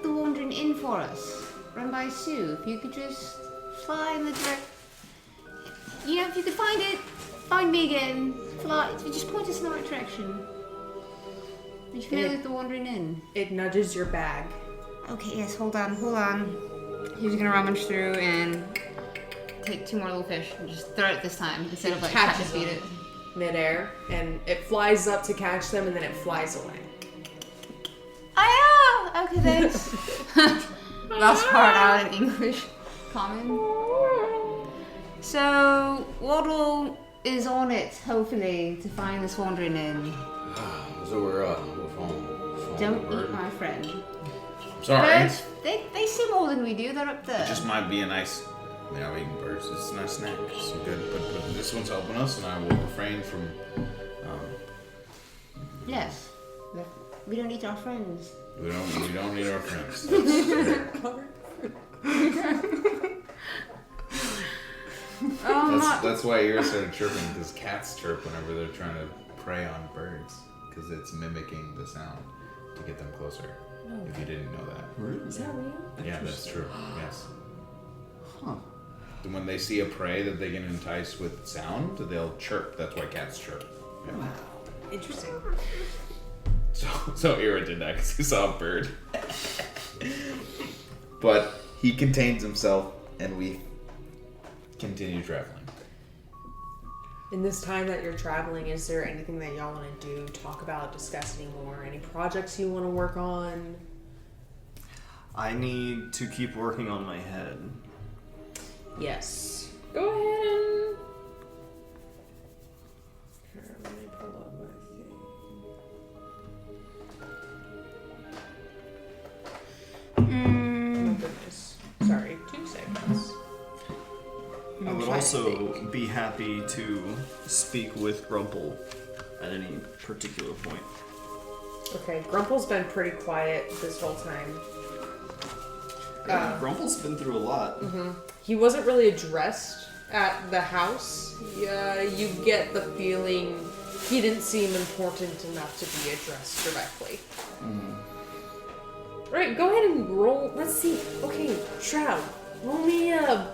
Speaker 7: the Wandering Inn for us, run by Sue. If you could just fly in the direct... You know, if you could find it, find me again. Fly, just point us in the right direction. Are you familiar with the Wandering Inn?
Speaker 1: It nudges your bag.
Speaker 7: Okay, yes, hold on. He's gonna rummage through and take 2 more little fish and just throw it this time instead of like trying to
Speaker 1: Catches
Speaker 7: feed
Speaker 1: them
Speaker 7: it.
Speaker 1: midair, and it flies up to catch them, and then it flies away.
Speaker 7: Ah, okay, thanks. Last part out in English. Common. So, Waddle is on it, hopefully, to find this Wandering Inn.
Speaker 3: So we're following
Speaker 7: Don't
Speaker 3: the bird.
Speaker 7: eat my friend.
Speaker 3: Sorry.
Speaker 7: Birds, they see more than we do. They're up there.
Speaker 3: It just might be a nice. I mean, I'm eating birds. It's a nice snack. Some good, but this one's helping us, and I will refrain from
Speaker 7: Yes. But we don't need our friends.
Speaker 3: We don't need our friends. That's why ears started chirping, because cats chirp whenever they're trying to prey on birds, because it's mimicking the sound to get them closer. If you didn't know that.
Speaker 5: Really?
Speaker 1: Is that real?
Speaker 3: Yeah, that's true. Yes.
Speaker 5: Huh.
Speaker 3: When they see a prey that they can entice with sound, they'll chirp. That's why cats chirp. Yeah.
Speaker 1: Wow. Interesting.
Speaker 3: So Ira did that because he saw a bird. But he contains himself, and we continue traveling.
Speaker 1: In this time that you're traveling, is there anything that y'all want to do, talk about, discuss anymore? Any projects you want to work on?
Speaker 5: I need to keep working on my head.
Speaker 1: Yes. Go ahead and... Here, let me pull up my thing. Oh goodness. Sorry, 2 seconds.
Speaker 5: I would also be happy to speak with Grumple at any particular point.
Speaker 1: Okay, Grumple's been pretty quiet this whole time.
Speaker 5: Grumple's been through a lot.
Speaker 1: He wasn't really addressed at the house. You get the feeling he didn't seem important enough to be addressed directly. Right, go ahead and roll. Let's see. Okay, Shroud, roll me a...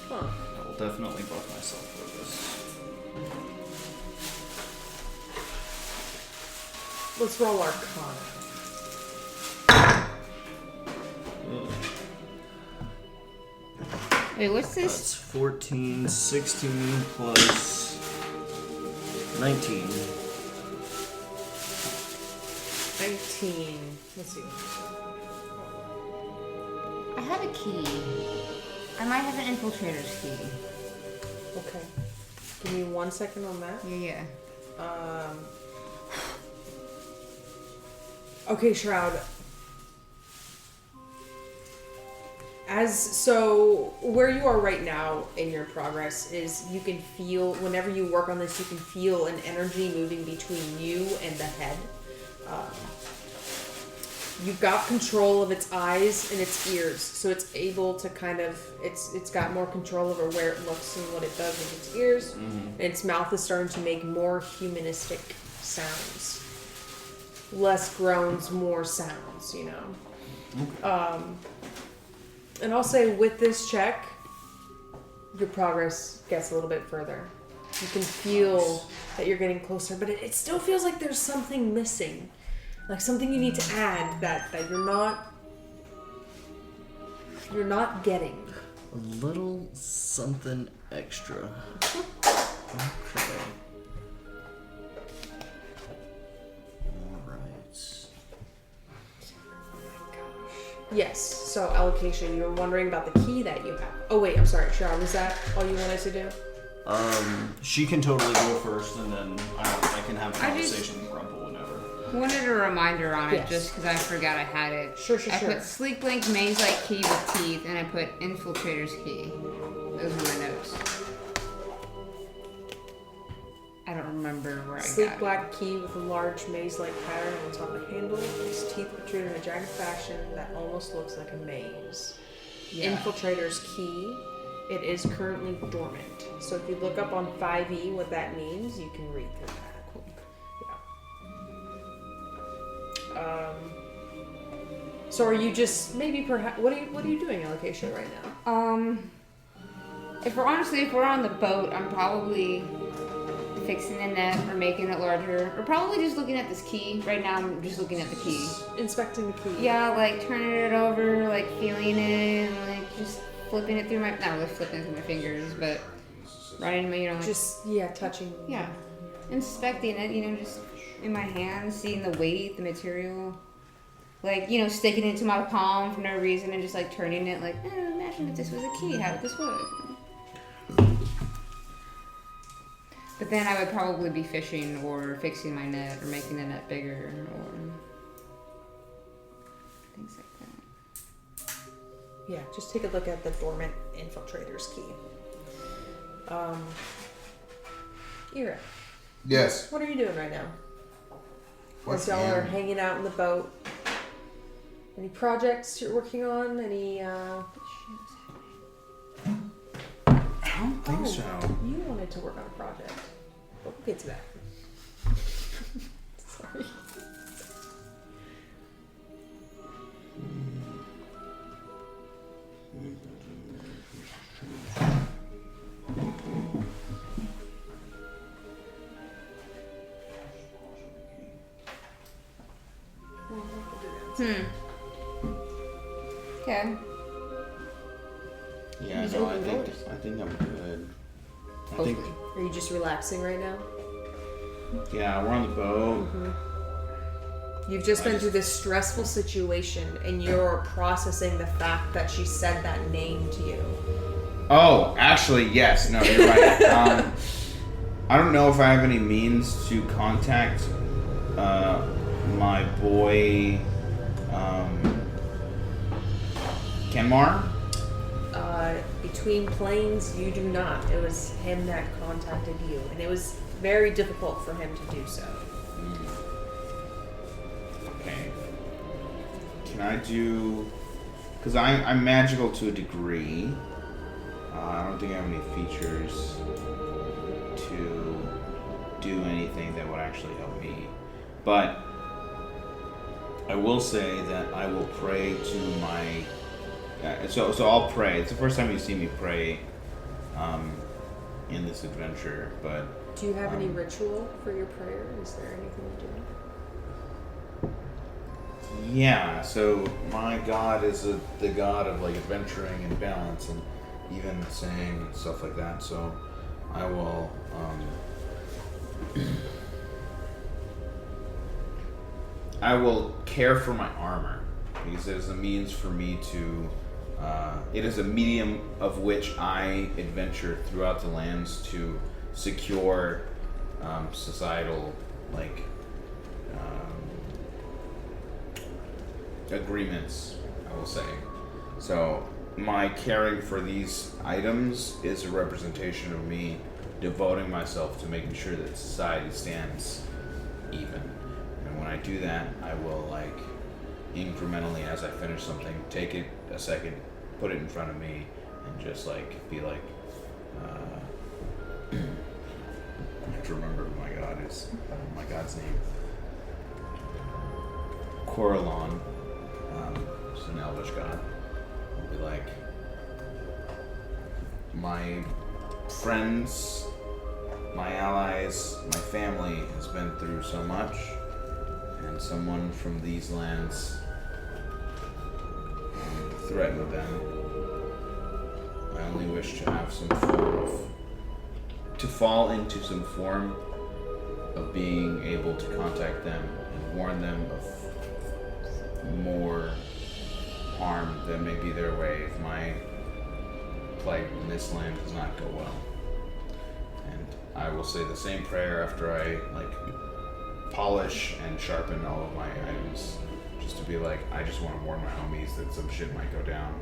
Speaker 1: Huh.
Speaker 5: I will definitely buff myself for this.
Speaker 1: Let's roll Arcana.
Speaker 7: Wait, what's this?
Speaker 5: That's 14, 16 plus 19.
Speaker 1: 19. Let's see.
Speaker 7: I have a key. I might have an infiltrator's key.
Speaker 1: Okay. Give me 1 second on that.
Speaker 7: Yeah.
Speaker 1: Okay, Shroud. So where you are right now in your progress is you can feel, whenever you work on this, you can feel an energy moving between you and the head. You've got control of its eyes and its ears, so it's able to kind of, it's got more control over where it looks and what it does with its ears. And its mouth is starting to make more humanistic sounds. Less groans, more sounds, you know. And I'll say with this check, your progress gets a little bit further. You can feel that you're getting closer, but it still feels like there's something missing. Like something you need to add that you're not getting.
Speaker 5: A little something extra. Okay. Alright.
Speaker 1: Yes, so Alocasia, you were wondering about the key that you have. Oh wait, I'm sorry, Sharon, was that all you wanted to do?
Speaker 5: She can totally go first, and then I can have a conversation with Grumple whenever.
Speaker 7: Wanted a reminder on it
Speaker 1: Yes.
Speaker 7: just because I forgot I had it.
Speaker 1: Sure.
Speaker 7: I put Sleek Blink Maze-like key with teeth, and I put Infiltrator's key. Those are my notes. I don't remember where I
Speaker 1: Sleek
Speaker 7: got
Speaker 1: black key with a large maze-like pattern on top of the handle. Its teeth protrude in a jagged fashion that almost looks like a maze.
Speaker 7: Yeah.
Speaker 1: Infiltrator's key. It is currently dormant. So if you look up on 5e what that means, you can read through that. So are you just maybe perhaps what are you doing, Alocasia, right now?
Speaker 7: If we're on the boat, I'm probably fixing the net or making it larger, or probably just looking at this key. Right now, I'm just looking at the key.
Speaker 1: Inspecting the key.
Speaker 7: Yeah, like turning it over, like feeling it, and like just flipping it through my, not really flipping it through my fingers, but running my, like,
Speaker 1: Just touching.
Speaker 7: yeah, inspecting it, just in my hands, seeing the weight, the material. Like, sticking it into my palm for no reason and just like turning it like, imagine if this was a key, how would this work? But then I would probably be fishing or fixing my net or making the net bigger or things like that.
Speaker 1: Yeah, just take a look at the dormant infiltrator's key. Ira.
Speaker 3: Yes.
Speaker 1: What are you doing right now?
Speaker 3: What
Speaker 1: As y'all are
Speaker 3: am-
Speaker 1: hanging out in the boat. Any projects you're working on? Any,
Speaker 3: I don't think so.
Speaker 1: You wanted to work on a project. We'll get to that. Sorry.
Speaker 7: Okay.
Speaker 3: Yeah,
Speaker 7: He's
Speaker 3: no, I
Speaker 7: open
Speaker 3: think
Speaker 7: doors.
Speaker 3: I'm good. I think
Speaker 1: Are you just relaxing right now?
Speaker 3: yeah, we're on the boat.
Speaker 1: You've just
Speaker 3: I
Speaker 1: been
Speaker 3: just-
Speaker 1: through this stressful situation and you're processing the fact that she said that name to you.
Speaker 3: Oh, actually, yes. No, you're right. I don't know if I have any means to contact my boy Kenmar.
Speaker 1: Between planes, you do not. It was him that contacted you, and it was very difficult for him to do so.
Speaker 3: Okay. Can I do? Because I'm magical to a degree. I don't think I have any features to do anything that would actually help me. But I will say that I will pray to my. So I'll pray. It's the first time you see me pray in this adventure. But
Speaker 1: Do you have any ritual for your prayer? Is there anything you do?
Speaker 3: yeah, so my god is the god of like adventuring and balance and even saying and stuff like that. So I will I will care for my armor because it is a means for me to it is a medium of which I adventure throughout the lands to secure societal like agreements, I will say. So my caring for these items is a representation of me devoting myself to making sure that society stands even. And when I do that, I will like incrementally as I finish something, take it a second, put it in front of me, and just like be like, I have to remember who my god is. My god's name. Coralon. It's an elvish god. I'll be like, my friends, my allies, my family has been through so much, and someone from these lands threatened them. I only wish to have some form of, to fall into some form of being able to contact them and warn them of more harm that may be their way if my plight in this land does not go well. And I will say the same prayer after I like polish and sharpen all of my items, just to be like, I just want to warn my homies that some shit might go down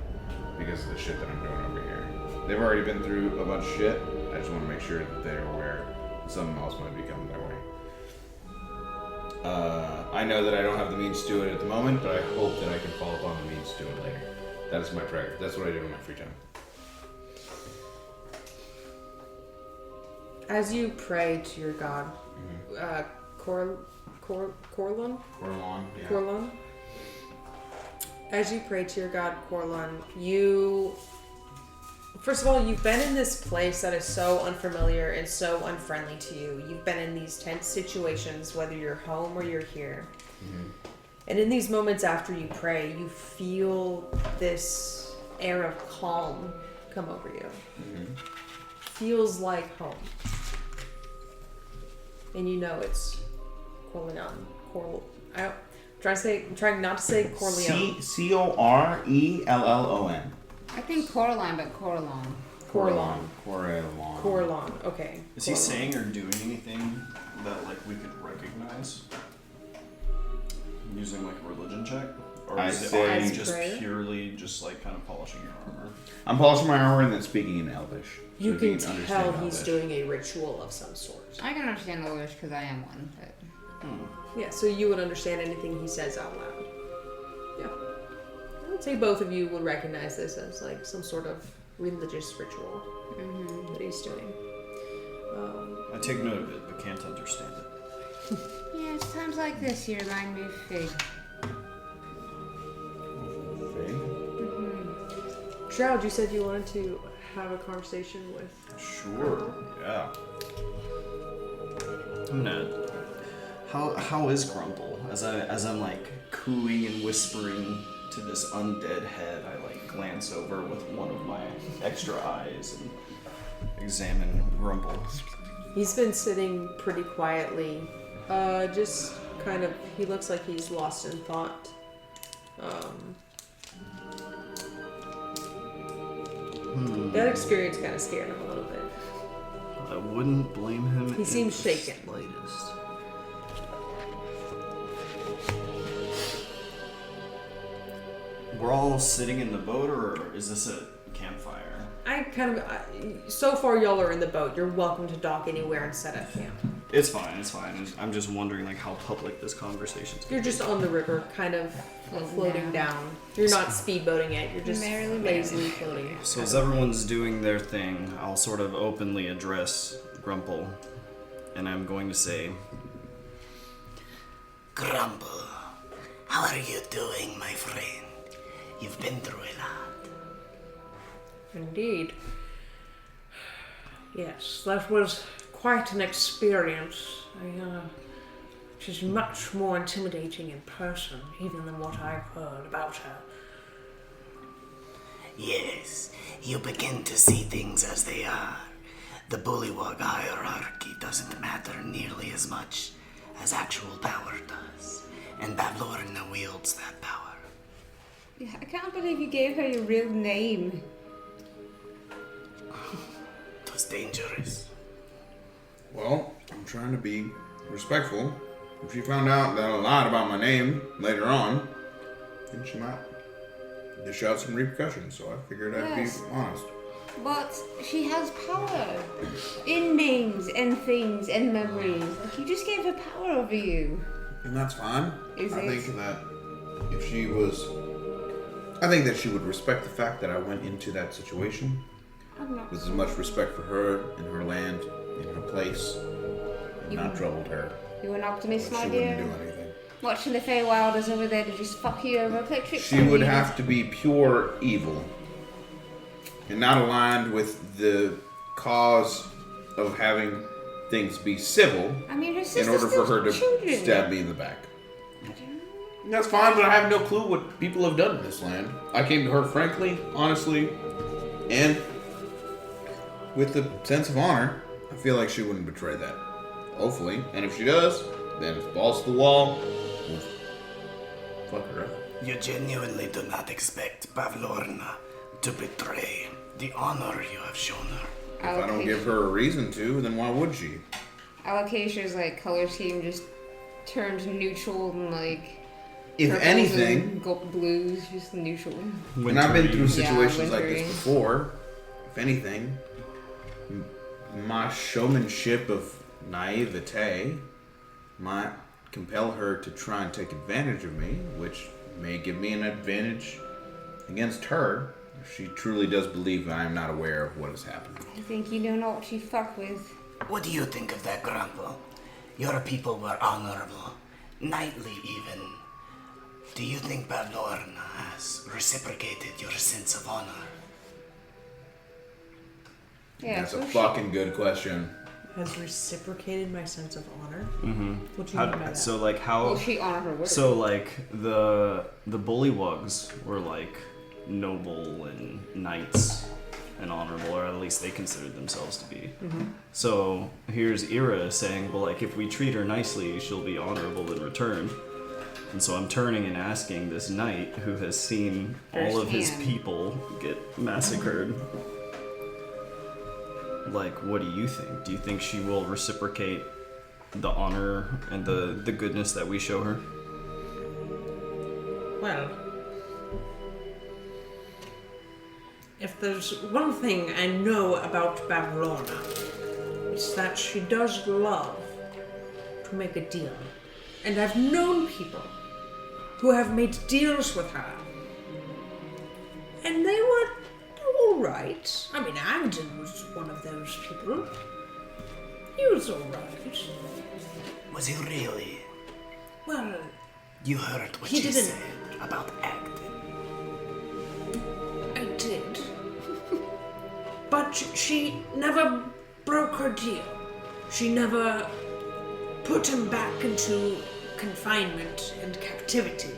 Speaker 3: because of the shit that I'm doing over here. They've already been through a bunch of shit. I just want to make sure that they're aware something else might be coming their way. I know that I don't have the means to do it at the moment, but I hope that I can fall upon the means to do it later. That is my prayer. That's what I do in my free time.
Speaker 1: As you pray to your god, Corlon?
Speaker 3: Coralon, yeah.
Speaker 1: Corlon? As you pray to your god, Corlon, you... First of all, you've been in this place that is so unfamiliar and so unfriendly to you. You've been in these tense situations, whether you're home or you're here.
Speaker 3: Mm-hmm.
Speaker 1: And in these moments after you pray, you feel this air of calm come over you.
Speaker 3: Mm-hmm.
Speaker 1: Feels like home. And you know it's Corleone. I'm trying not to say Corleone.
Speaker 3: Corellon.
Speaker 7: I think Coraline, but Coralon.
Speaker 1: Corlon.
Speaker 3: Coralon.
Speaker 1: Corlon. Okay.
Speaker 5: Is he
Speaker 1: Corlon.
Speaker 5: saying or doing anything that like we could recognize? Using like a religion check? Or
Speaker 3: I
Speaker 5: are
Speaker 3: say-
Speaker 5: you just
Speaker 1: Prayer?
Speaker 5: purely just like kind of polishing your armor?
Speaker 3: I'm polishing my armor and then speaking in Elvish. so
Speaker 1: You
Speaker 3: if
Speaker 1: can
Speaker 3: understand
Speaker 1: tell he's
Speaker 3: Elvish.
Speaker 1: doing a ritual of some sort.
Speaker 7: I can understand Elvish because I am one, but
Speaker 1: Yeah, so you would understand anything he says out loud. Yeah. I would say both of you would recognize this as like some sort of religious ritual that he's doing.
Speaker 5: I take note of it, but can't understand it.
Speaker 7: yeah, it's times like this you remind me of Fig.
Speaker 1: Shroud, you said you wanted to have a conversation with.
Speaker 5: Sure. Yeah. I'm gonna. How is Grumple? As I'm like cooing and whispering to this undead head, I like glance over with one of my extra eyes and examine Grumple.
Speaker 1: He's been sitting pretty quietly. Just kind of, he looks like he's lost in thought. That experience kind of scared him a little bit.
Speaker 5: I wouldn't blame him.
Speaker 1: He seems
Speaker 5: in the
Speaker 1: shaken.
Speaker 5: Slightest. We're all sitting in the boat, or is this a campfire?
Speaker 1: So far y'all are in the boat. You're welcome to dock anywhere and set up camp.
Speaker 5: It's fine. It's fine. I'm just wondering like how public this conversation's.
Speaker 1: You're just on the river, kind of floating down. You're not speedboating it. You're just
Speaker 7: Merrily,
Speaker 1: lazily floating.
Speaker 5: So as everyone's doing their thing, I'll sort of openly address Grumple, and I'm going to say,
Speaker 6: Grumble, how are you doing, my friend? You've been through a lot.
Speaker 4: Indeed. Yes, that was quite an experience. She's much more intimidating in person, even than what I've heard about her.
Speaker 6: Yes, you begin to see things as they are. The bullywug hierarchy doesn't matter nearly as much as actual power does. And Bavlorna wields that power.
Speaker 7: I can't believe you gave her your real name.
Speaker 6: It was dangerous.
Speaker 3: Well, I'm trying to be respectful. If she found out that I lied about my name later on, then she might dish out some repercussions. So I figured I'd
Speaker 7: Yes.
Speaker 3: be honest.
Speaker 7: But she has power in names and things and memories. Like, you just gave her power over you.
Speaker 3: And that's fine.
Speaker 7: Is
Speaker 3: I
Speaker 7: it?
Speaker 3: think that if she was... I think that she would respect the fact that I went into that situation
Speaker 7: I'm not.
Speaker 3: with as much respect for her and her land and her place and not troubled her.
Speaker 7: You're an optimist, my
Speaker 3: She
Speaker 7: dear.
Speaker 3: wouldn't do anything.
Speaker 7: Watching the Feywilders over there to just fuck you over, play tricks
Speaker 3: She
Speaker 7: on
Speaker 3: would
Speaker 7: you.
Speaker 3: have to be pure evil and not aligned with the cause of having things be civil
Speaker 7: I mean, her
Speaker 3: in
Speaker 7: sister's
Speaker 3: order for her to
Speaker 7: children.
Speaker 3: stab me in the back. That's fine, but I have no clue what people have done in this land. I came to her frankly, honestly, and with the sense of honor. I feel like she wouldn't betray that. Hopefully. And if she does, then it's balls to the wall. We'll fuck her up.
Speaker 6: You genuinely do not expect Bavlorna to betray the honor you have shown her.
Speaker 3: If I don't give her a reason to, then why would she?
Speaker 7: Alocasia's like color scheme just turned neutral and like
Speaker 3: If
Speaker 7: purples
Speaker 3: anything,
Speaker 7: and blues, just neutral.
Speaker 3: and I've been through
Speaker 7: Yeah,
Speaker 3: situations like
Speaker 7: wintry.
Speaker 3: this before, if anything, my showmanship of naivete might compel her to try and take advantage of me, which may give me an advantage against her if she truly does believe I am not aware of what has happened.
Speaker 7: I think you don't know what you fuck with.
Speaker 6: What do you think of that, Grumble? Your people were honorable, knightly even. Do you think Bavlorna has reciprocated your sense of honor?
Speaker 7: Yeah,
Speaker 3: That's
Speaker 7: so
Speaker 3: a
Speaker 7: she-
Speaker 3: fucking good question.
Speaker 1: Has reciprocated my sense of honor. What do you mean by that?
Speaker 5: So like how?
Speaker 7: Well, she honored her word.
Speaker 5: So like the bullywugs were like noble and knights and honorable, or at least they considered themselves to be. So here's Ira saying, well, like if we treat her nicely, she'll be honorable in return. And so I'm turning and asking this knight who has seen all of his
Speaker 7: Firsthand.
Speaker 5: people get massacred. Like, what do you think? Do you think she will reciprocate the honor and the goodness that we show her?
Speaker 4: Well, if there's one thing I know about Babylona, it's that she does love to make a deal. And I've known people who have made deals with her. And they were alright. I mean, Agden was one of those people. He was alright.
Speaker 6: Was he really?
Speaker 4: Well,
Speaker 6: You heard what
Speaker 4: He
Speaker 6: she
Speaker 4: didn't.
Speaker 6: said about Agden.
Speaker 4: I did. But she never broke her deal. She never put him back into confinement and captivity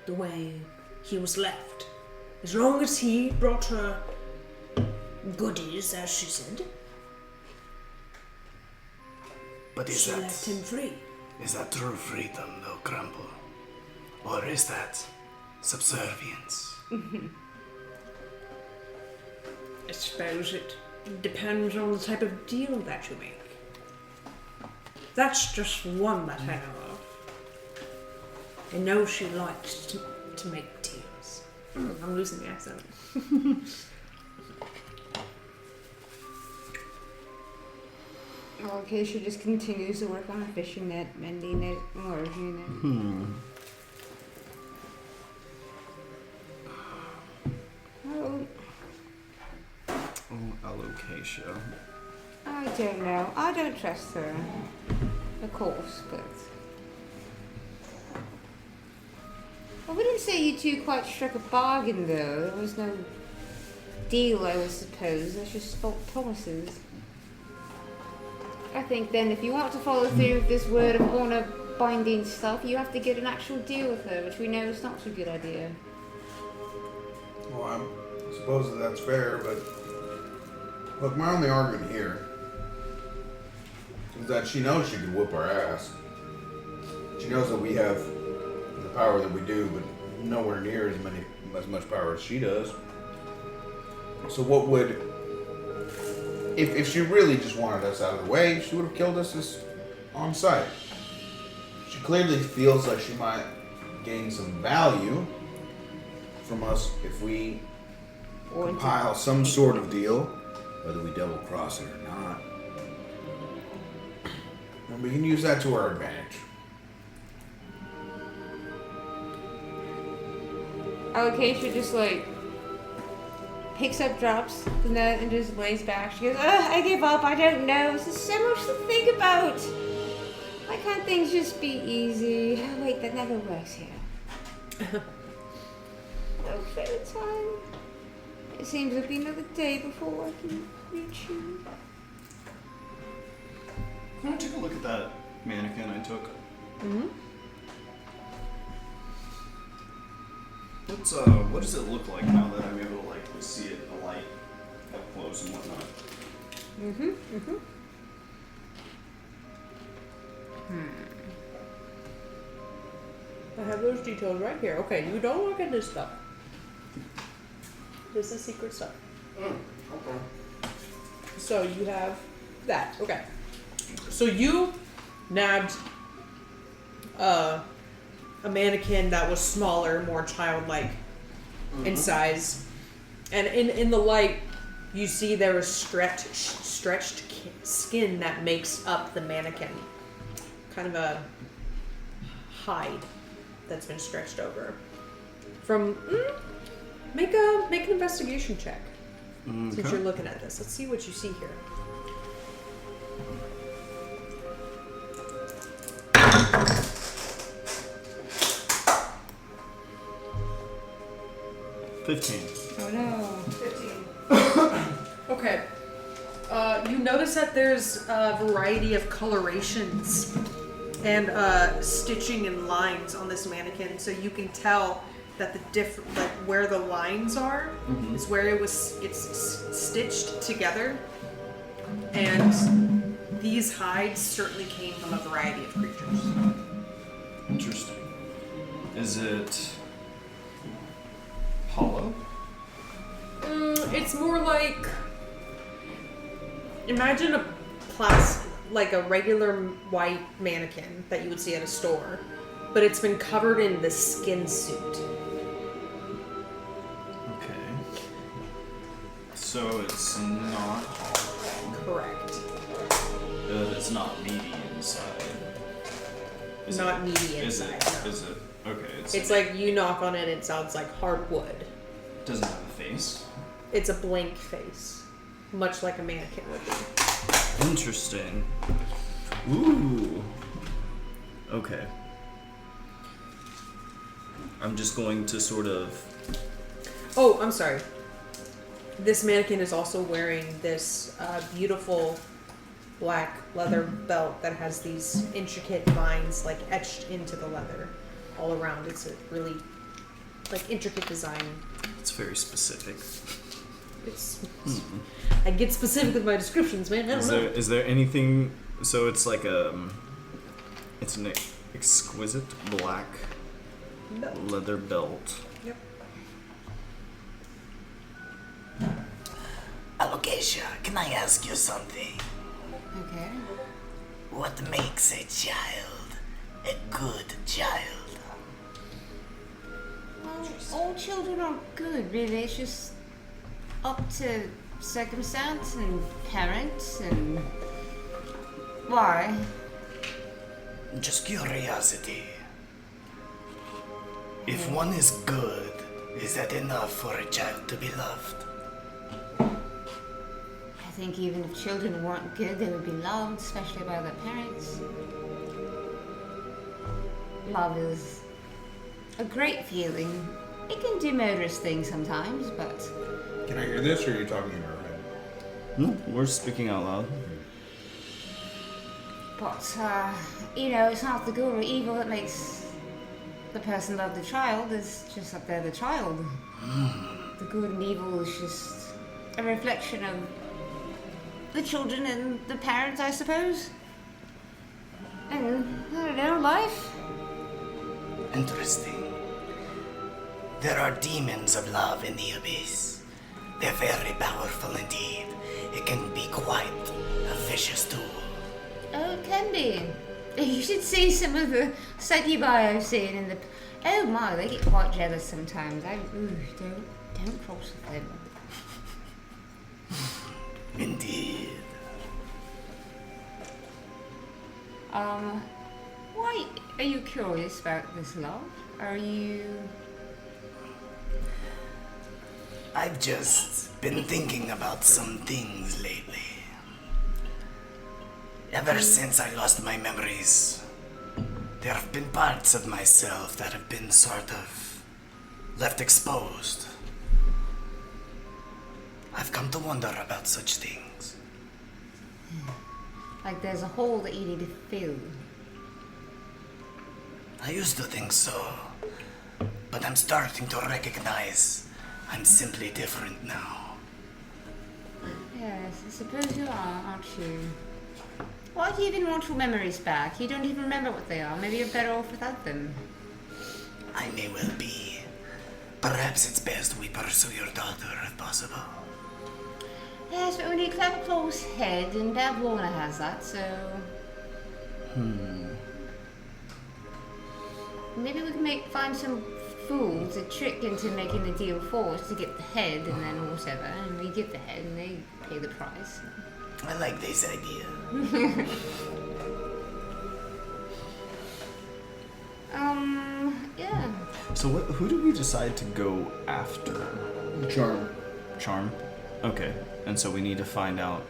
Speaker 4: the way he was left. As long as he brought her goodies, as she said,
Speaker 6: But
Speaker 4: she left him free.
Speaker 6: is that true freedom, though, Crumble? Or is that subservience?
Speaker 4: I suppose it depends on the type of deal that you make. That's just one that I know of. I know she likes to make deals. I'm losing the accent.
Speaker 7: Okay, she just continues to work on the fishing net, mending it, enlarging it. Oh,
Speaker 5: Alocasia.
Speaker 7: I don't know. I don't trust her. Of course, but... I wouldn't say you two quite struck a bargain, though. There was no deal, I would suppose. That's just false promises. I think then if you want to follow through with this word of honor binding stuff, you have to get an actual deal with her, which we know is not a good idea.
Speaker 3: Well, I suppose that's fair, but look, my only argument here is that she knows she could whoop our ass. She knows that we have the power that we do, but nowhere near as much power as she does. So what would, if she really just wanted us out of the way, she would have killed us on sight. She clearly feels like she might gain some value from us if we compile some sort of deal, whether we double cross it or not. And we can use that to our advantage.
Speaker 7: Alocasia just like picks up, drops the net, and just lays back. She goes, "Ugh, I give up. I don't know. There's so much to think about. Why can't things just be easy? Oh, wait, that never works here. No fair time. It seems it'll be another day before I can reach you."
Speaker 5: Can I take a look at that mannequin I took?
Speaker 1: Mm-hmm.
Speaker 5: What does it look like now that I'm able to like see it in the light up close and whatnot?
Speaker 1: I have those details right here. Okay, you don't look at this stuff. This is secret stuff.
Speaker 3: Okay.
Speaker 1: So you have that. Okay. So you nabbed a mannequin that was smaller, more childlike in size. And in the light, you see there is stretched skin that makes up the mannequin. Kind of a hide that's been stretched over. From make an investigation check. Since you're looking at this, let's see what you see here.
Speaker 7: Oh no.
Speaker 1: 15. Okay. You notice that there's a variety of colorations and stitching and lines on this mannequin, so you can tell that like where the lines are is where it's stitched together, and these hides certainly came from a variety of creatures.
Speaker 5: Interesting. Is it hollow?
Speaker 1: It's more like, imagine like a regular white mannequin that you would see at a store, but it's been covered in the skin suit.
Speaker 5: Okay. So it's not hollow.
Speaker 1: Correct.
Speaker 5: But it's not meaty inside. Is
Speaker 1: Not
Speaker 5: it,
Speaker 1: meaty
Speaker 5: Is
Speaker 1: inside.
Speaker 5: it?
Speaker 1: no.
Speaker 5: Is it? Okay.
Speaker 1: It's like you knock on it, it sounds like hardwood.
Speaker 5: doesn't have a face.
Speaker 1: It's a blank face, much like a mannequin would be.
Speaker 5: Interesting. Ooh. Okay. I'm just going to sort of.
Speaker 1: Oh, I'm sorry. This mannequin is also wearing this beautiful black leather belt that has these intricate vines like etched into the leather all around. It's a really like intricate design.
Speaker 5: It's very specific.
Speaker 1: It's I get specific with my descriptions, man. I don't know.
Speaker 5: Is there anything? So it's like it's an exquisite black
Speaker 1: Belt.
Speaker 5: leather belt.
Speaker 1: Yep.
Speaker 6: Alocasia, can I ask you something?
Speaker 7: Okay.
Speaker 6: What makes a child a good child?
Speaker 7: Well, all children are good, really. It's just up to circumstance and parents and why?
Speaker 6: Just curiosity. If one is good, is that enough for a child to be loved?
Speaker 7: I think even if children weren't good, they would be loved, especially by their parents. Love is a great feeling. It can do murderous things sometimes, but
Speaker 3: Can I hear this, or are you talking in our head?
Speaker 5: No, we're speaking out loud.
Speaker 7: it's not the good or evil that makes the person love the child. It's just that they're the child. The good and evil is just a reflection of the children and the parents, I suppose. And, I don't know, life.
Speaker 6: Interesting. There are demons of love in the abyss. They're very powerful indeed. It can be quite a vicious tool.
Speaker 7: Oh, it can be. You should see some of the succubi I've seen in the... Oh my, they get quite jealous sometimes. Don't cross with them.
Speaker 6: Indeed.
Speaker 7: Why are you curious about this love? Are you...
Speaker 6: I've just been thinking about some things lately. Ever since I lost my memories, there have been parts of myself that have been sort of left exposed. I've come to wonder about such things.
Speaker 7: Like there's a hole that you need to fill?
Speaker 6: I used to think so, but I'm starting to recognize I'm simply different now.
Speaker 7: Yes, I suppose you are, aren't you? Why do you even want your memories back? You don't even remember what they are. Maybe you're better off without them.
Speaker 6: I may well be. Perhaps it's best we pursue your daughter if possible.
Speaker 7: Yes, but we need Clapperclaw's head, and Dad Warner has that, so... Maybe we can find some fool to trick into making the deal for us to get the head, and then whatever, and we get the head, and they pay the price.
Speaker 6: I like this idea.
Speaker 7: Yeah.
Speaker 5: So who did we decide to go after?
Speaker 3: Charm.
Speaker 5: Charm? Okay. And so we need to find out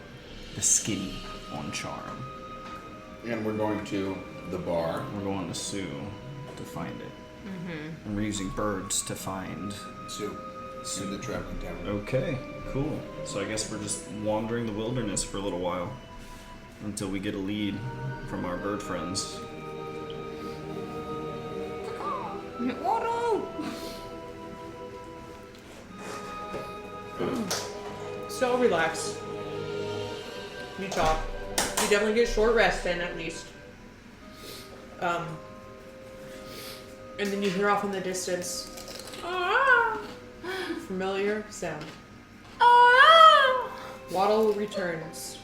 Speaker 5: the skinny on Charm.
Speaker 3: And we're going to the bar.
Speaker 5: We're going to Sue to find it. And we're using birds to find...
Speaker 3: Sue. To the traveling tavern.
Speaker 5: Okay, cool. So I guess we're just wandering the wilderness for a little while. Until we get a lead from our bird friends.
Speaker 1: So relax. You talk. You definitely get short rest in at least. And then you hear off in the distance. Familiar sound. Waddle returns.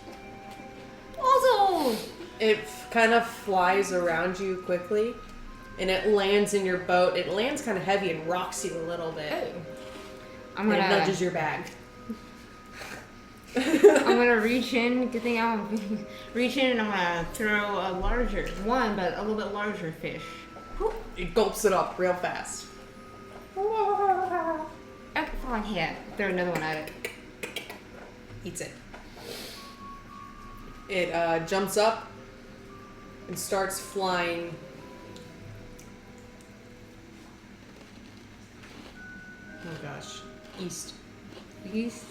Speaker 7: Waddle!
Speaker 1: It kind of flies around you quickly, and it lands in your boat. It lands kind of heavy and rocks you a little bit.
Speaker 7: I'm
Speaker 1: And it
Speaker 7: gonna
Speaker 1: nudges your bag.
Speaker 7: I'm gonna reach in. Good thing I'm reach in and I'm gonna throw a larger one, but a little bit larger fish.
Speaker 1: It gulps it up real fast.
Speaker 7: Okay, fine. Here, throw another one at it.
Speaker 1: Eats it. It jumps up and starts flying. Oh gosh, east.
Speaker 7: East.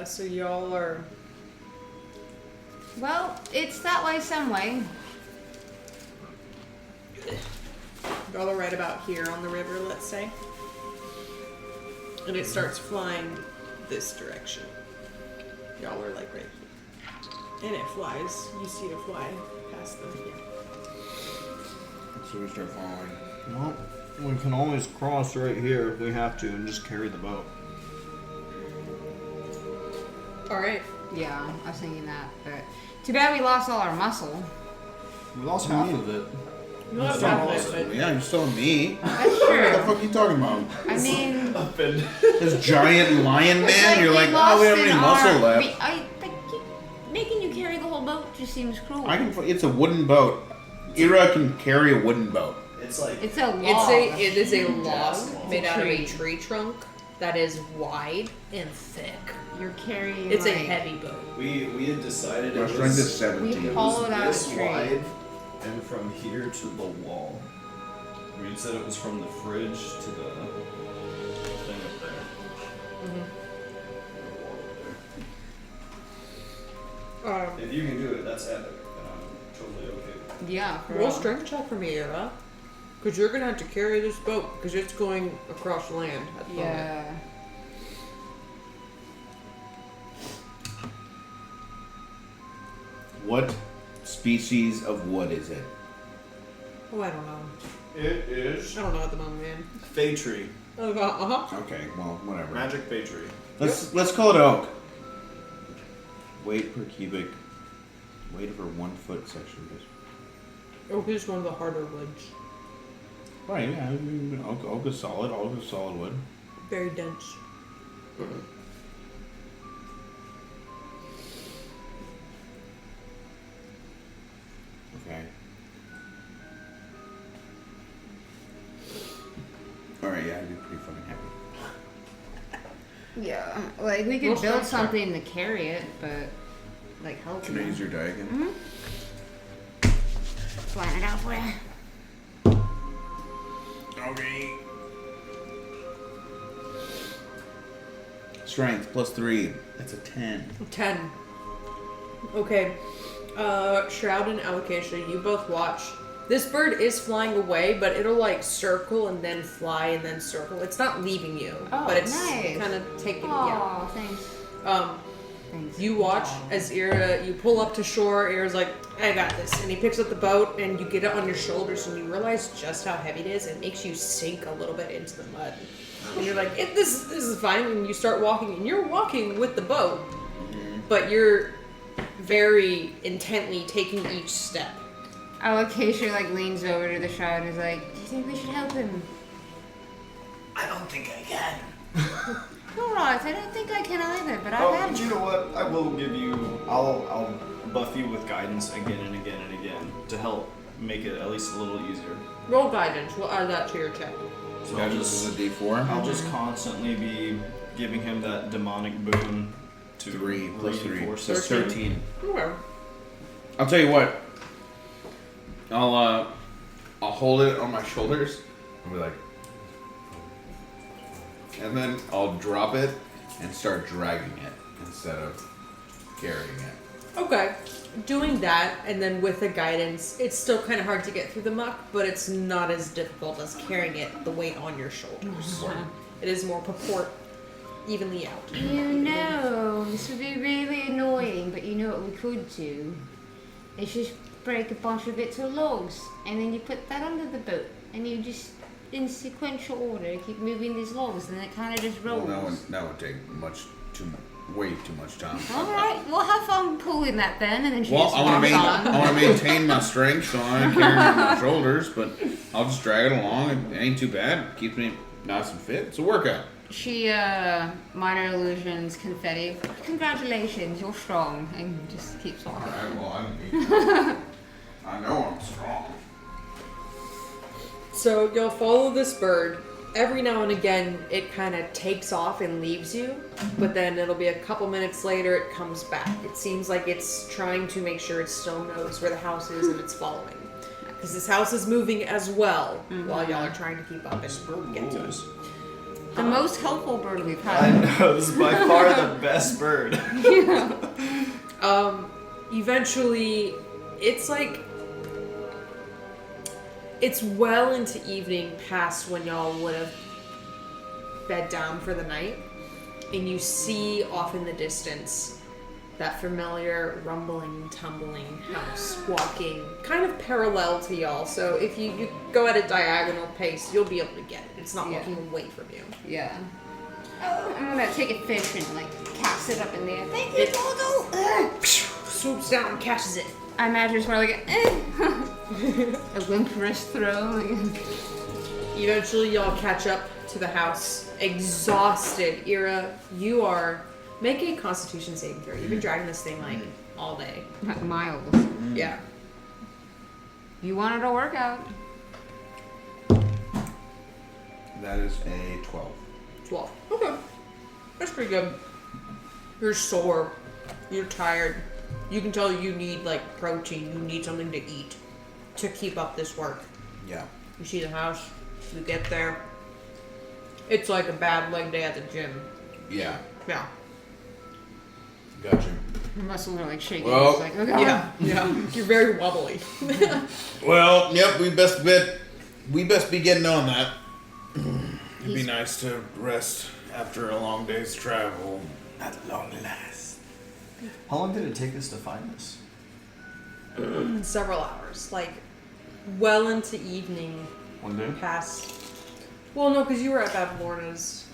Speaker 1: So y'all are.
Speaker 7: Well, it's that way some way.
Speaker 1: Y'all are right about here on the river, let's say. And it starts flying this direction. Y'all are like right here. And it flies. You see it fly past them here.
Speaker 3: So we start following.
Speaker 5: Well, we can always cross right here if we have to and just carry the boat.
Speaker 1: Alright.
Speaker 7: Yeah, I was thinking that, but too bad we lost all our muscle.
Speaker 5: We lost half of it.
Speaker 1: You lost half of it,
Speaker 3: Yeah, you saw me.
Speaker 7: That's
Speaker 3: What the
Speaker 7: true.
Speaker 3: fuck are you talking about?
Speaker 7: I mean,
Speaker 3: This giant lion
Speaker 7: it's
Speaker 3: man? You're
Speaker 7: we
Speaker 3: like, oh,
Speaker 7: lost
Speaker 3: we don't have
Speaker 7: an
Speaker 3: any muscle
Speaker 7: arm.
Speaker 3: left.
Speaker 7: Making you carry the whole boat just seems cruel.
Speaker 3: It's a wooden boat. Ira can carry a wooden boat.
Speaker 5: It's like
Speaker 7: It's a log.
Speaker 1: It is a log
Speaker 5: It's
Speaker 1: made
Speaker 7: a
Speaker 1: out of a
Speaker 7: tree.
Speaker 1: tree trunk that is wide and thick.
Speaker 7: You're carrying.
Speaker 1: It's a
Speaker 7: like,
Speaker 1: heavy boat.
Speaker 5: we had decided
Speaker 3: Our
Speaker 5: it
Speaker 3: strength is
Speaker 5: was
Speaker 3: 17.
Speaker 7: We
Speaker 5: it
Speaker 7: hollowed
Speaker 5: was
Speaker 7: out
Speaker 5: this
Speaker 7: a tree.
Speaker 5: wide and from here to the wall. We said it was from the fridge to the thing up there. The wall up there. If you can do it, that's epic. Then I'm totally okay with it.
Speaker 7: Yeah. For
Speaker 1: Roll
Speaker 7: real.
Speaker 1: strength check for me, Ira. Because you're going to have to carry this boat because it's going across land at the moment.
Speaker 7: Yeah.
Speaker 3: What species of wood is it?
Speaker 1: Oh, I don't know.
Speaker 5: It is
Speaker 1: I don't know at the moment, man.
Speaker 5: Fey Tree.
Speaker 1: Uh-huh.
Speaker 3: Okay, well, whatever.
Speaker 5: Magic Fey Tree.
Speaker 3: Let's call it oak. Weight per cubic. Weight for 1 foot section.
Speaker 1: Oak is one of the harder woods.
Speaker 3: Right, yeah. I mean, oak is solid. Oak is solid wood.
Speaker 1: Very dense.
Speaker 3: Okay. Alright, yeah, I'd be pretty fucking happy.
Speaker 7: Yeah. Like we could
Speaker 1: Roll
Speaker 7: build
Speaker 1: strength check.
Speaker 7: something to carry it, but like help.
Speaker 3: Can I use your die again?
Speaker 7: Plan it out for you.
Speaker 3: Okay. Strength plus 3. That's a 10.
Speaker 1: 10. Okay. Shroud and Alocasia, you both watch. This bird is flying away, but it'll like circle and then fly and then circle. It's not leaving you,
Speaker 7: Oh,
Speaker 1: but it's
Speaker 7: nice.
Speaker 1: kind of taking
Speaker 7: Oh, thanks. Thanks.
Speaker 1: You watch as Ira, you pull up to shore. Ira's like, I got this. And he picks up the boat and you get it on your shoulders and you realize just how heavy it is. It makes you sink a little bit into the mud. And you're like, this is fine. And you start walking and you're walking with the boat, but you're very intently taking each step.
Speaker 7: Alocasia like leans over to the shroud and is like, "Do you think we should help him?"
Speaker 6: I don't think I can.
Speaker 7: Alright, I don't think I can either, but
Speaker 5: Oh,
Speaker 7: I've had
Speaker 5: but you know what? I will give you. I'll buff you with guidance again and again and again to help make it at least a little easier.
Speaker 1: Roll guidance. We'll add that to your check.
Speaker 5: So
Speaker 3: Yeah,
Speaker 5: I'll
Speaker 3: this
Speaker 5: just
Speaker 3: is a D4.
Speaker 5: I'll just constantly be giving him that demonic boon to
Speaker 3: 3 plus 3.
Speaker 5: reinforce
Speaker 3: So
Speaker 5: his
Speaker 3: 13.
Speaker 1: Okay.
Speaker 3: I'll tell you what. I'll hold it on my shoulders. I'll be like, and then I'll drop it and start dragging it instead of carrying it.
Speaker 1: Okay. Doing that, and then with the guidance, it's still kind of hard to get through the muck, but it's not as difficult as carrying it, the weight on your shoulders. It is more purport evenly out.
Speaker 7: You know, this would be really annoying, but you know what we could do? Is just break a bunch of it to logs, and then you put that under the boat, and you just, in sequential order, keep moving these logs, and it kind of just rolls.
Speaker 3: Well, that would take way too much time.
Speaker 7: Alright, well have fun pulling that then, and then she
Speaker 3: Well,
Speaker 7: just
Speaker 3: I want
Speaker 7: walks on.
Speaker 3: to maintain my strength, so I ain't carrying it on my shoulders, but I'll just drag it along. It ain't too bad. It keeps me nice and fit. It's a workout.
Speaker 7: She, minor illusions, confetti. Congratulations, you're strong. And just keeps walking.
Speaker 3: Alright, well, I know I'm strong.
Speaker 1: So you'll follow this bird. Every now and again, it kind of takes off and leaves you, but then it'll be a couple minutes later, it comes back. It seems like it's trying to make sure it still knows where the house is and it's following. Because this house is moving as well while y'all are trying to keep up and get to it.
Speaker 7: The most helpful bird we've had.
Speaker 5: I know, this is by far the best bird.
Speaker 1: Eventually, it's like... It's well into evening past when y'all would have bed down for the night. And you see off in the distance that familiar rumbling, tumbling house walking kind of parallel to y'all. So if you go at a diagonal pace, you'll be able to get it. It's not
Speaker 7: Yeah.
Speaker 1: looking away from you.
Speaker 7: Yeah. I'm gonna take a fish and like cast it up in the air. Thank you, Dodo.
Speaker 1: Swoops down and catches it.
Speaker 7: I imagine it's more like a limp wrist throw.
Speaker 1: Eventually, y'all catch up to the house, exhausted. Ira, you are... Make a Constitution saving throw. You've been dragging this thing, like, all day.
Speaker 7: Like miles.
Speaker 1: Yeah.
Speaker 7: You wanted a workout.
Speaker 3: That is a 12.
Speaker 1: 12. Okay. That's pretty good. You're sore. You're tired. You can tell you need, like, protein. You need something to eat to keep up this work.
Speaker 3: Yeah.
Speaker 1: You see the house. You get there. It's like a bad leg day at the gym.
Speaker 3: Yeah.
Speaker 1: Yeah.
Speaker 3: Gotcha.
Speaker 7: Your muscles are like shaking.
Speaker 3: Well,
Speaker 7: it's like, oh God.
Speaker 1: Yeah. You're very wobbly.
Speaker 3: Well, yep, we best be getting on that. It'd be nice to rest after a long day's travel.
Speaker 6: At long last.
Speaker 5: How long did it take us to find this?
Speaker 1: Several hours. Like, well into evening
Speaker 5: One day?
Speaker 1: past... Well, no, because you were at Bab Lorna's.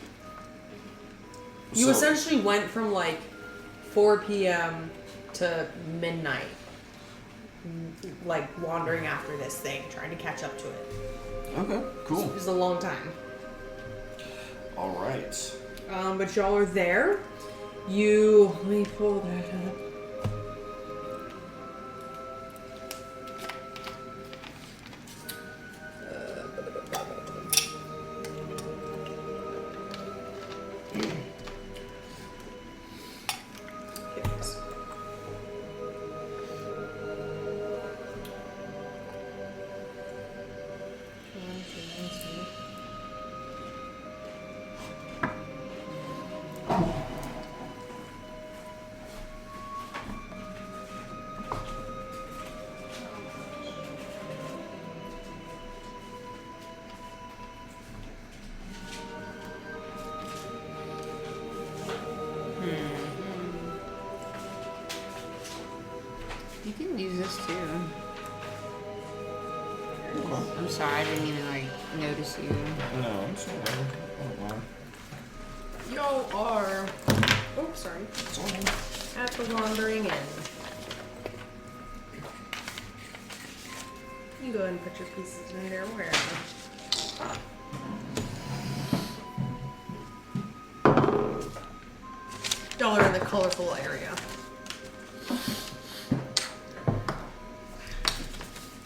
Speaker 1: You
Speaker 5: So-
Speaker 1: essentially went from, like, 4 p.m. to midnight. Like, wandering after this thing, trying to catch up to it.
Speaker 5: Okay, cool.
Speaker 1: It was a long time.
Speaker 5: Alright.
Speaker 1: But y'all are there. Let me pull that up. Yes.
Speaker 7: You can use this too. I'm sorry, I didn't even like notice you.
Speaker 5: No, it's alright. I don't mind.
Speaker 1: Y'all are... Oh, sorry. At the Wandering Inn. You go ahead and put your pieces in there wherever. Y'all are in the colorful area.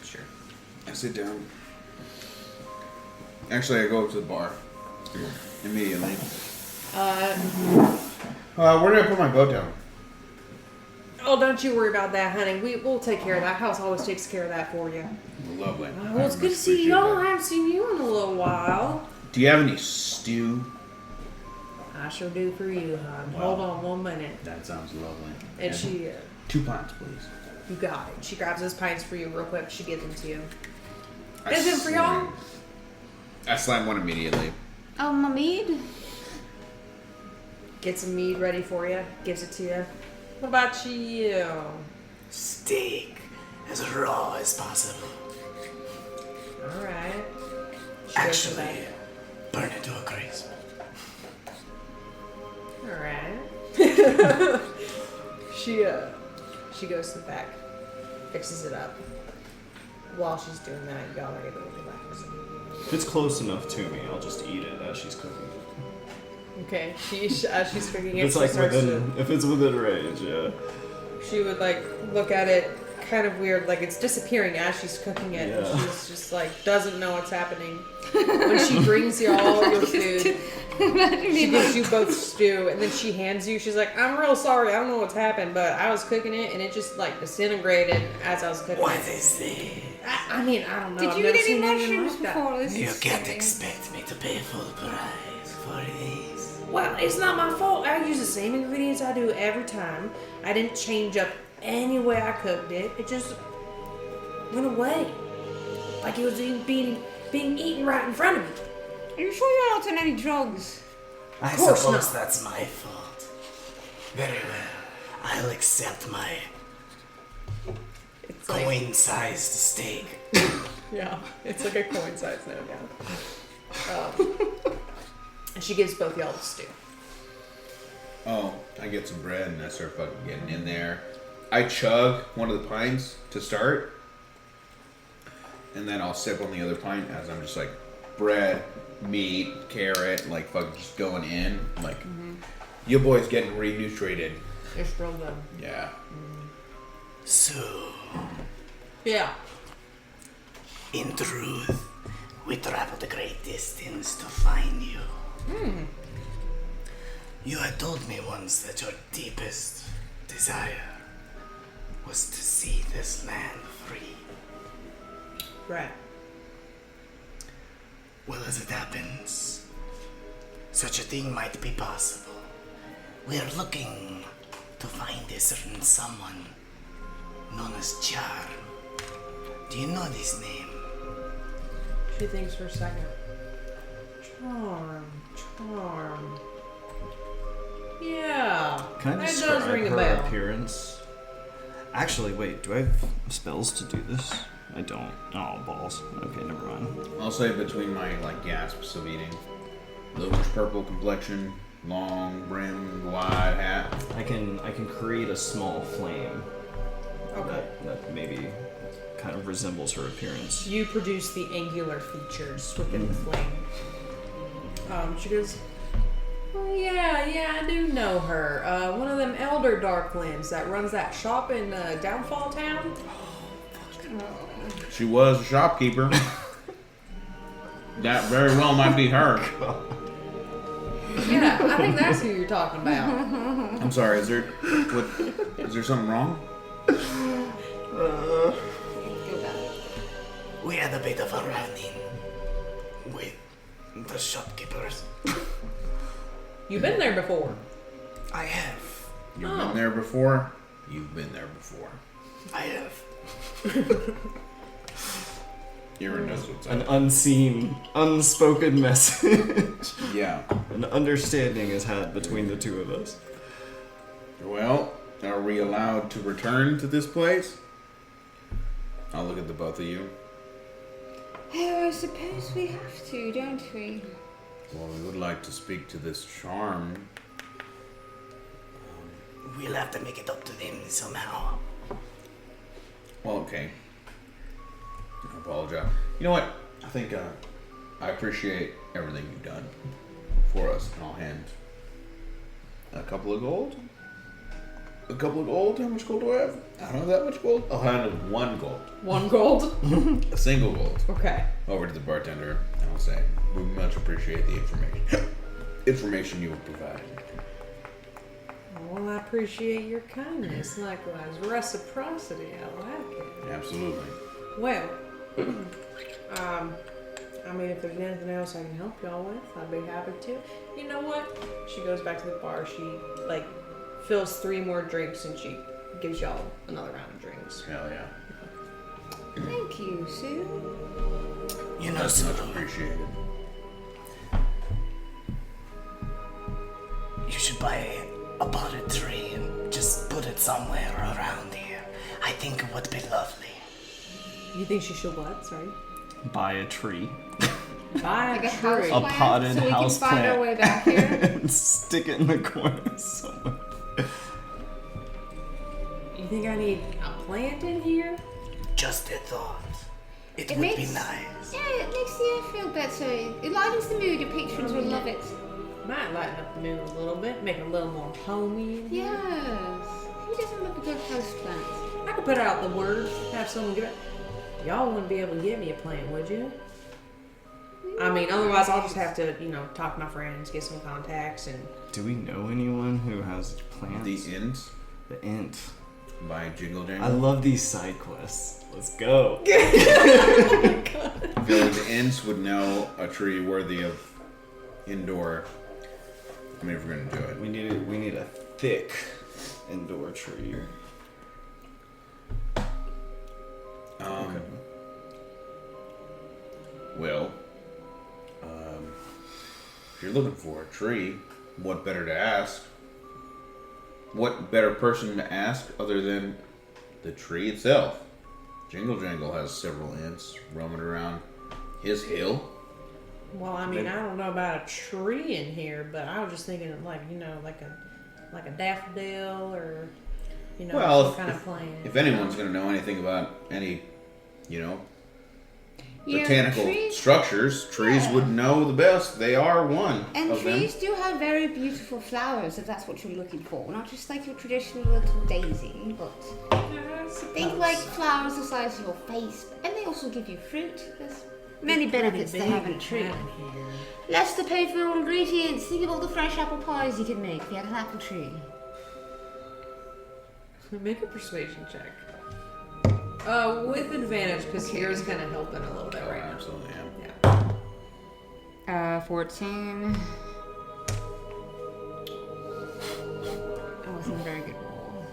Speaker 1: Sure.
Speaker 3: I sit down. Actually, I go up to the bar immediately. Where do I put my boat down?
Speaker 1: Oh, don't you worry about that, honey. We'll take care of that. House always takes care of that for you.
Speaker 3: Lovely.
Speaker 1: Well, it's good to see y'all. I haven't seen you in a little while.
Speaker 3: Do you have any stew?
Speaker 1: I sure do for you, hon. Hold on 1 minute.
Speaker 3: That sounds lovely.
Speaker 1: And she,
Speaker 3: 2 pints, please.
Speaker 1: you got it. She grabs those pints for you real quick. She gives them to you. Is it for y'all?
Speaker 3: I slam one immediately.
Speaker 7: Oh, my mead?
Speaker 1: Get some mead ready for you. Gives it to you. What about you?
Speaker 6: Steak as raw as possible.
Speaker 1: All right.
Speaker 6: Actually, burn it to a crisp.
Speaker 1: All right. She goes to the back, fixes it up. While she's doing that, y'all are able to relax.
Speaker 5: If it's close enough to me, I'll just eat it as she's cooking it.
Speaker 1: Okay, as she's cooking it,
Speaker 5: It's
Speaker 1: she
Speaker 5: like
Speaker 1: starts
Speaker 5: within, if it's within range, yeah.
Speaker 1: she would like look at it kind of weird, like it's disappearing as she's cooking it. And
Speaker 5: Yeah.
Speaker 1: she's just like doesn't know what's happening. When she brings you all your food, she gives you both stew, and then she hands you. She's like, "I'm real sorry, I don't know what's happened, but I was cooking it, and it just like disintegrated as I was cooking
Speaker 6: What
Speaker 1: it."
Speaker 6: is this?
Speaker 1: I mean, I don't know.
Speaker 7: Did
Speaker 1: I've
Speaker 7: you
Speaker 1: never
Speaker 7: eat any
Speaker 1: seen anything
Speaker 7: mushrooms
Speaker 1: like that.
Speaker 7: before this?
Speaker 6: You
Speaker 7: is
Speaker 6: can't
Speaker 7: scary.
Speaker 6: expect me to pay full price for this.
Speaker 1: Well, it's not my fault. I use the same ingredients I do every time. I didn't change up any way I cooked it. It just went away, like it was being eaten right in front of me.
Speaker 7: Are you sure you're not on any drugs?
Speaker 6: I
Speaker 1: course
Speaker 6: suppose
Speaker 1: not.
Speaker 6: that's my fault. Very well. I'll accept my
Speaker 1: It's like,
Speaker 6: coin-sized steak.
Speaker 1: yeah, it's like a coin size now. Yeah. And she gives both y'all the stew.
Speaker 3: Oh, I get some bread and I start fucking getting in there. I chug one of the pints to start, and then I'll sip on the other pint as I'm just like bread, meat, carrot, like fucking just going in. Like, your boy's getting re-nutrited.
Speaker 1: It's real good.
Speaker 3: Yeah.
Speaker 6: So,
Speaker 1: Yeah.
Speaker 6: in truth, we traveled a great distance to find you. You had told me once that your deepest desire was to see this land free.
Speaker 1: Right.
Speaker 6: Well, as it happens, such a thing might be possible. We are looking to find a certain someone known as Charm. Do you know this name?
Speaker 1: She thinks for a second. Charm. Yeah.
Speaker 5: Can I
Speaker 1: that
Speaker 5: describe
Speaker 1: does ring a
Speaker 5: her
Speaker 1: bell.
Speaker 5: appearance? Actually, wait, do I have spells to do this? I don't. Oh, balls. Okay, never mind.
Speaker 3: I'll say between my like gasps of eating, bluish purple complexion, long brim, wide hat.
Speaker 5: I can create a small flame
Speaker 1: Okay.
Speaker 5: that maybe kind of resembles her appearance.
Speaker 1: You produce the angular features within the flame. She goes, "Oh yeah, I do know her. One of them elder darklings that runs that shop in Downfall Town."
Speaker 3: She was a shopkeeper. That very well might be her.
Speaker 1: Yeah, I think that's who you're talking about.
Speaker 3: I'm sorry. Is there something wrong?
Speaker 6: We had a bit of a run-in with the shopkeepers.
Speaker 1: You've been there before.
Speaker 6: I have.
Speaker 3: You've been there before. You've been there before.
Speaker 6: I have.
Speaker 3: You're knows what's
Speaker 5: An
Speaker 3: up.
Speaker 5: unseen, unspoken message.
Speaker 3: Yeah.
Speaker 5: An understanding is had between the two of us.
Speaker 3: Well, are we allowed to return to this place? I'll look at the both of you.
Speaker 7: Oh, I suppose we have to, don't we?
Speaker 3: Well, we would like to speak to this charm.
Speaker 6: We'll have to make it up to them somehow.
Speaker 3: Well, okay. I apologize. You know what? I think I appreciate everything you've done for us, and I'll hand a couple of gold. A couple of gold? How much gold do I have? I don't have that much gold. I'll hand him 1 gold.
Speaker 1: 1 gold.
Speaker 3: A single gold.
Speaker 1: Okay.
Speaker 3: Over to the bartender, and I'll say, we much appreciate the information you will provide.
Speaker 1: Well, I appreciate your kindness. Likewise, reciprocity. I like it.
Speaker 3: Absolutely.
Speaker 1: Well, I mean, if there's anything else I can help y'all with, I'd be happy to. You know what? She goes back to the bar. She, like, fills 3 more drinks and she gives y'all another round of drinks.
Speaker 3: Hell yeah.
Speaker 7: Thank you, Sue.
Speaker 6: You know,
Speaker 3: That's much
Speaker 6: Sulu,
Speaker 3: appreciated.
Speaker 6: you should buy a potted tree and just put it somewhere around here. I think it would be lovely.
Speaker 1: You think she should what? Sorry.
Speaker 5: Buy a tree.
Speaker 1: Buy
Speaker 7: Like
Speaker 1: a
Speaker 7: a house
Speaker 1: tree.
Speaker 5: A
Speaker 7: plant,
Speaker 5: potted
Speaker 7: so we
Speaker 5: house
Speaker 7: can find our
Speaker 5: plant.
Speaker 7: way back here.
Speaker 5: And stick it in the corner somewhere.
Speaker 1: You think I need a plant in here?
Speaker 6: Just a thought. It would
Speaker 7: makes
Speaker 6: be nice.
Speaker 7: Yeah, it makes the air feel better. It lightens the mood. Your patrons will love it.
Speaker 1: Might lighten up the mood a little bit, make it a little more homey in here.
Speaker 7: Yes. Who doesn't love a good houseplant?
Speaker 1: I could put out the word, have someone give it. Y'all wouldn't be able to get me a plant, would you? I mean, otherwise I'll just have to, talk to my friends, get some contacts, and...
Speaker 5: Do we know anyone who has plants?
Speaker 3: The Int
Speaker 5: The Int.
Speaker 3: by Jingle Jangle.
Speaker 5: I love these side quests. Let's go.
Speaker 3: I feel like the Ints would know a tree worthy of indoor. I mean, if we're gonna do it.
Speaker 5: We need a thick indoor tree.
Speaker 3: Okay. Well, if you're looking for a tree, what better to ask? What better person to ask other than the tree itself? Jingle Jangle has several Ints roaming around his hill.
Speaker 1: Well, I mean, I don't know about a tree in here, but I was just thinking of like a daffodil or,
Speaker 3: Well,
Speaker 1: some kind of plant.
Speaker 3: If anyone's going to know anything about any,
Speaker 7: Yeah,
Speaker 3: botanical
Speaker 7: trees-
Speaker 3: structures, trees would know the best. They are one
Speaker 7: And
Speaker 3: of
Speaker 7: trees
Speaker 3: them.
Speaker 7: do have very beautiful flowers, if that's what you're looking for. Not just like your traditional little daisy, but think like flowers the size of your face. And they also give you fruit. There's many benefits to having a tree. Less to pay for your ingredients. Think of all the fresh apple pies you could make if you had an apple tree.
Speaker 1: Make a persuasion check. With advantage, because Kira's kind of helping a little bit right now.
Speaker 3: Absolutely, yeah.
Speaker 7: 14. That wasn't a very good roll.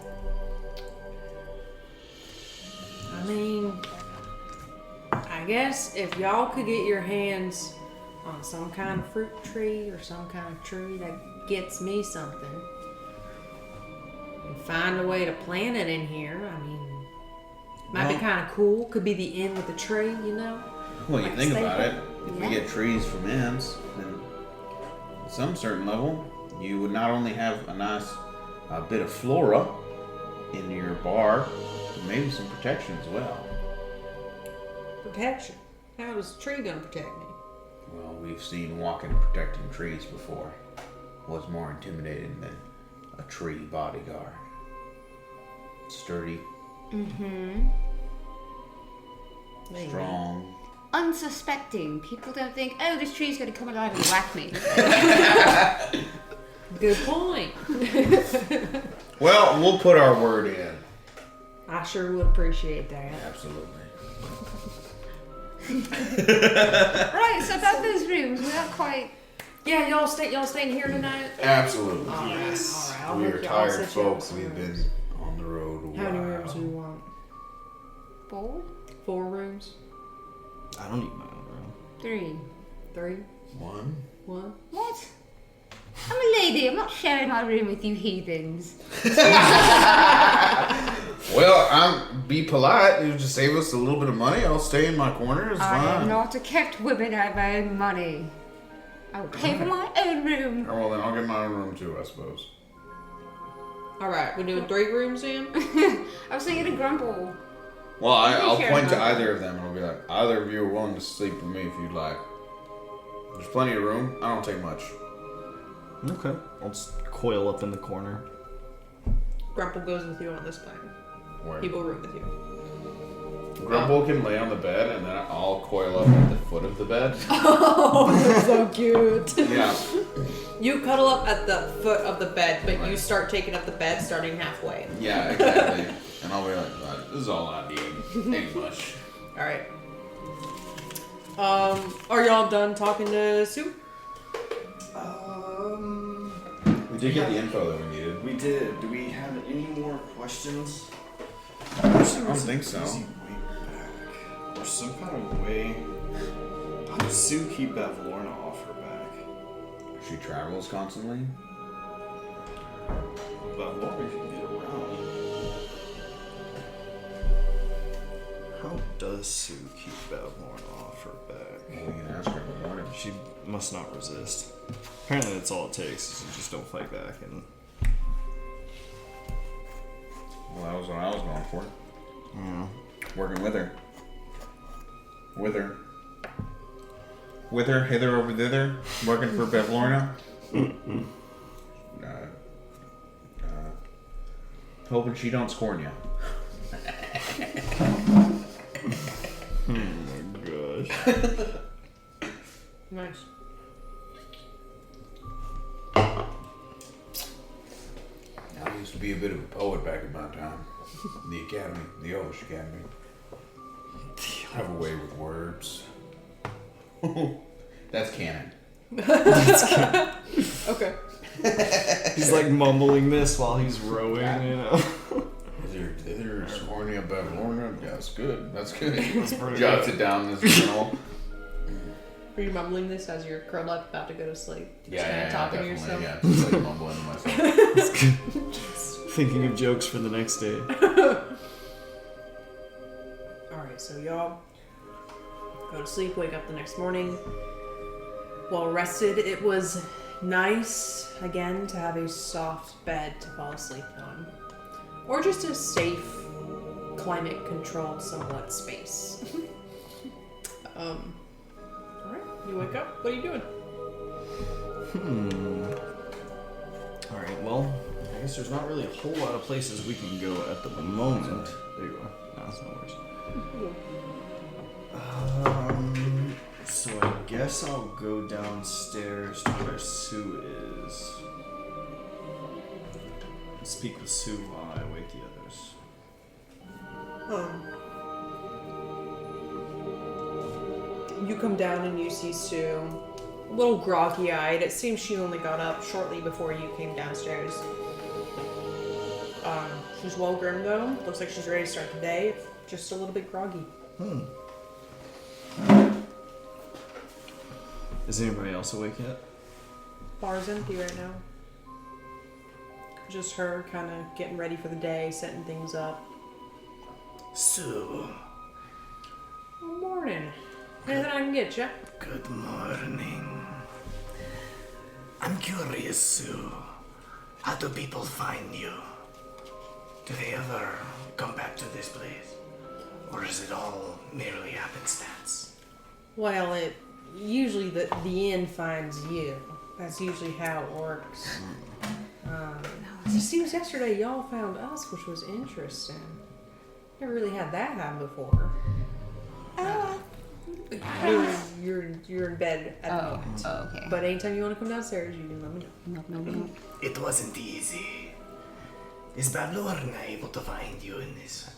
Speaker 1: I mean, I guess if y'all could get your hands on some kind of fruit tree or some kind of tree that gets me something, and find a way to plant it in here, I mean, might be kind of cool. Could be the inn with the tree,
Speaker 3: Well, you
Speaker 1: Like
Speaker 3: think
Speaker 1: staple.
Speaker 3: about it. If we get trees from Ints, then at some certain level, you would not only have a nice bit of flora in your bar, but maybe some protection as well.
Speaker 1: Protection. How is a tree gonna protect me?
Speaker 3: Well, we've seen walking protecting trees before. What's more intimidating than a tree bodyguard? Sturdy,
Speaker 1: Maybe.
Speaker 3: strong.
Speaker 7: Unsuspecting. People don't think, oh, this tree's going to come alive and whack me.
Speaker 1: Good point.
Speaker 3: Well, we'll put our word in.
Speaker 1: I sure would appreciate that.
Speaker 3: Absolutely.
Speaker 7: Right, so about those rooms, we're not quite...
Speaker 1: Yeah, y'all staying here tonight?
Speaker 3: Absolutely.
Speaker 1: All right,
Speaker 3: Yes.
Speaker 1: all right. I'll
Speaker 3: We
Speaker 1: hook
Speaker 3: are
Speaker 1: you- I'll
Speaker 3: tired
Speaker 1: set you up
Speaker 3: folks.
Speaker 1: some
Speaker 3: We've
Speaker 1: rooms.
Speaker 3: been on the road a
Speaker 1: How many
Speaker 3: while.
Speaker 1: rooms do you want?
Speaker 7: 4?
Speaker 1: 4 rooms?
Speaker 5: I don't need my own room.
Speaker 7: 3.
Speaker 1: 3?
Speaker 3: One.
Speaker 1: 1?
Speaker 7: What? I'm a lady, I'm not sharing my room with you heathens.
Speaker 3: Well, be polite. You just save us a little bit of money. I'll stay in my corner. It's
Speaker 7: I am
Speaker 3: fine.
Speaker 7: not a kept woman, I have my own money. I will pay for my own room.
Speaker 3: Oh, well, then I'll get my own room too, I suppose.
Speaker 1: Alright, we're doing 3 rooms in?
Speaker 7: I was thinking a grumble.
Speaker 3: Well, I'll
Speaker 7: share
Speaker 3: point to
Speaker 7: mine.
Speaker 3: either of them and I'll be like, either of you are willing to sleep with me if you'd like. There's plenty of room. I don't take much.
Speaker 5: Okay. I'll just coil up in the corner.
Speaker 1: Grumple goes with you on this plan.
Speaker 3: Where?
Speaker 1: He will room with you.
Speaker 3: Grumble can lay on the bed and then I'll coil up at the foot of the bed.
Speaker 1: Oh, that's so cute.
Speaker 3: Yeah.
Speaker 1: You cuddle up at the foot of the bed, but you start taking up the bed starting halfway.
Speaker 3: Yeah, exactly. And I'll be like, this is all I need. Ain't much.
Speaker 1: Alright. Are y'all done talking to Sue?
Speaker 3: We did get the info that we needed.
Speaker 5: We did. Do we have any more questions?
Speaker 3: I don't think so.
Speaker 5: Easy way back. There's some kind of way. How does Sue keep Bavlorna off her back?
Speaker 3: She travels constantly.
Speaker 5: Bavlorna can get around. How does Sue keep Bavlorna off her back?
Speaker 3: We can ask her in the morning.
Speaker 5: She must not resist. Apparently that's all it takes, is you just don't fight back. And
Speaker 3: Well, that was what I was going for.
Speaker 5: Yeah.
Speaker 3: Working with her. With her, hither over thither, working for Bevlorna. Hoping she don't scorn you.
Speaker 5: Oh my gosh.
Speaker 1: Nice.
Speaker 3: I used to be a bit of a poet back in my time. The academy, the Elvish Academy. I have a way with words. That's canon.
Speaker 1: Okay.
Speaker 5: He's like mumbling this while he's rowing, you know.
Speaker 3: Hither, scorn you, Bevlorna. Yeah, that's good. That's good.
Speaker 5: pretty
Speaker 3: Jots it down in this journal.
Speaker 1: Are you mumbling this as you're curled up about to go to sleep?
Speaker 3: Yeah,
Speaker 1: Just kinda talking to
Speaker 3: definitely.
Speaker 1: yourself?
Speaker 3: Yeah, just like mumbling to myself.
Speaker 5: Thinking of jokes for the next day.
Speaker 1: Alright, so y'all go to sleep, wake up the next morning. Well rested. It was nice, again, to have a soft bed to fall asleep on. Or just a safe, climate-controlled, somewhat space. Alright, you wake up. What are you doing?
Speaker 5: Alright, well, I guess there's not really a whole lot of places we can go at the moment. There you are. No, that's no worries. So I guess I'll go downstairs to where Sue is. And speak with Sue while I wake the others.
Speaker 1: You come down and you see Sue, a little groggy-eyed. It seems she only got up shortly before you came downstairs. She's well groomed though. Looks like she's ready to start the day. Just a little bit groggy.
Speaker 5: Is anybody else awake yet?
Speaker 1: Bar's empty right now. Just her kind of getting ready for the day, setting things up.
Speaker 6: Sue,
Speaker 1: Good morning. Anything I can get you?
Speaker 6: good morning. I'm curious, Sue. How do people find you? Do they ever come back to this place? Or is it all merely happenstance?
Speaker 1: Well, it usually the inn finds you. That's usually how it works. It seems yesterday y'all found us, which was interesting. Never really had that happen before. You're in bed at the moment.
Speaker 2: Oh, okay.
Speaker 1: But anytime you want to come downstairs, you can let me know.
Speaker 2: No.
Speaker 6: It wasn't easy. Is Bevlorna able to find you in this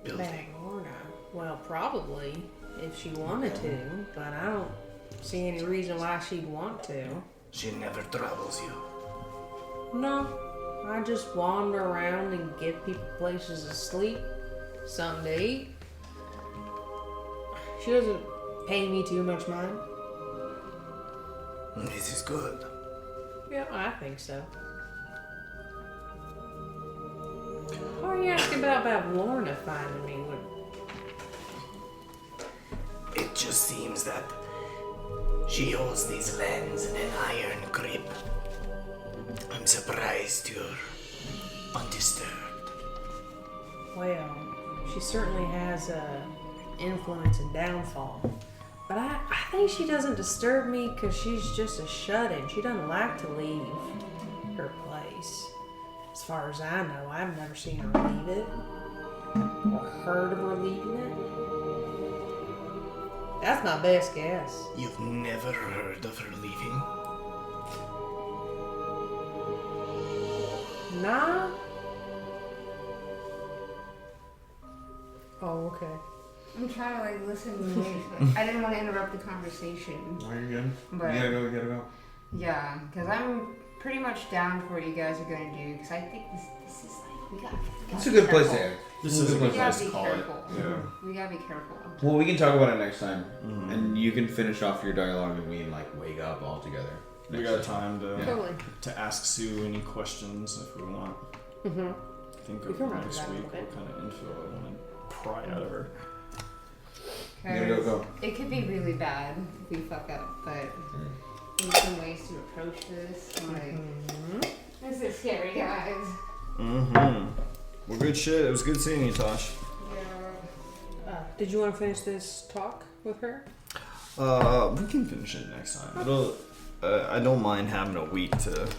Speaker 6: building?
Speaker 1: Lorna. Well, probably if she wanted to, but I don't see any reason why she'd want to.
Speaker 6: She never troubles you.
Speaker 1: No, I just wander around and give people places to sleep, something to eat. She doesn't pay me too much mind.
Speaker 6: This is good.
Speaker 1: Yeah, I think so. Why are you asking about Lorna finding me?
Speaker 6: It just seems that she holds these lands in an iron grip. I'm surprised you're undisturbed.
Speaker 1: Well, she certainly has influence and downfall. But I think she doesn't disturb me because she's just a shut-in. She doesn't like to leave her place. As far as I know, I've never seen her leave it. Or heard of her leaving it. That's my best guess.
Speaker 6: You've never heard of her leaving?
Speaker 1: Nah? Oh, okay.
Speaker 7: I'm trying to like listen to music. I didn't want to interrupt the conversation.
Speaker 3: Are you good?
Speaker 7: But
Speaker 3: You gotta go.
Speaker 7: yeah, because I'm pretty much down for what you guys are gonna do. Because I think this is like we got.
Speaker 3: It's a good place to act.
Speaker 5: This is a
Speaker 7: We
Speaker 5: good
Speaker 7: gotta
Speaker 5: place
Speaker 7: be
Speaker 5: to call it.
Speaker 7: careful.
Speaker 5: Yeah.
Speaker 7: We gotta be careful.
Speaker 3: Well, we can talk about it next time, and you can finish off your dialogue, and we can like wake up all together.
Speaker 5: We got time to
Speaker 1: Totally.
Speaker 5: ask Sue any questions if we want.
Speaker 1: Mm-hmm.
Speaker 5: Think
Speaker 1: We
Speaker 5: over
Speaker 1: can run
Speaker 5: next
Speaker 1: through that a
Speaker 5: week
Speaker 1: little
Speaker 5: what kind of info I want to pry out of her.
Speaker 3: You gotta go.
Speaker 7: It could be really bad if we fuck up, but there's some ways to approach this. Like, this is scary, guys.
Speaker 5: Mm-hmm. Well, good shit. It was good seeing you, Tosh.
Speaker 1: Did you want to finish this talk with her?
Speaker 5: We can finish it next time. I don't mind having a week to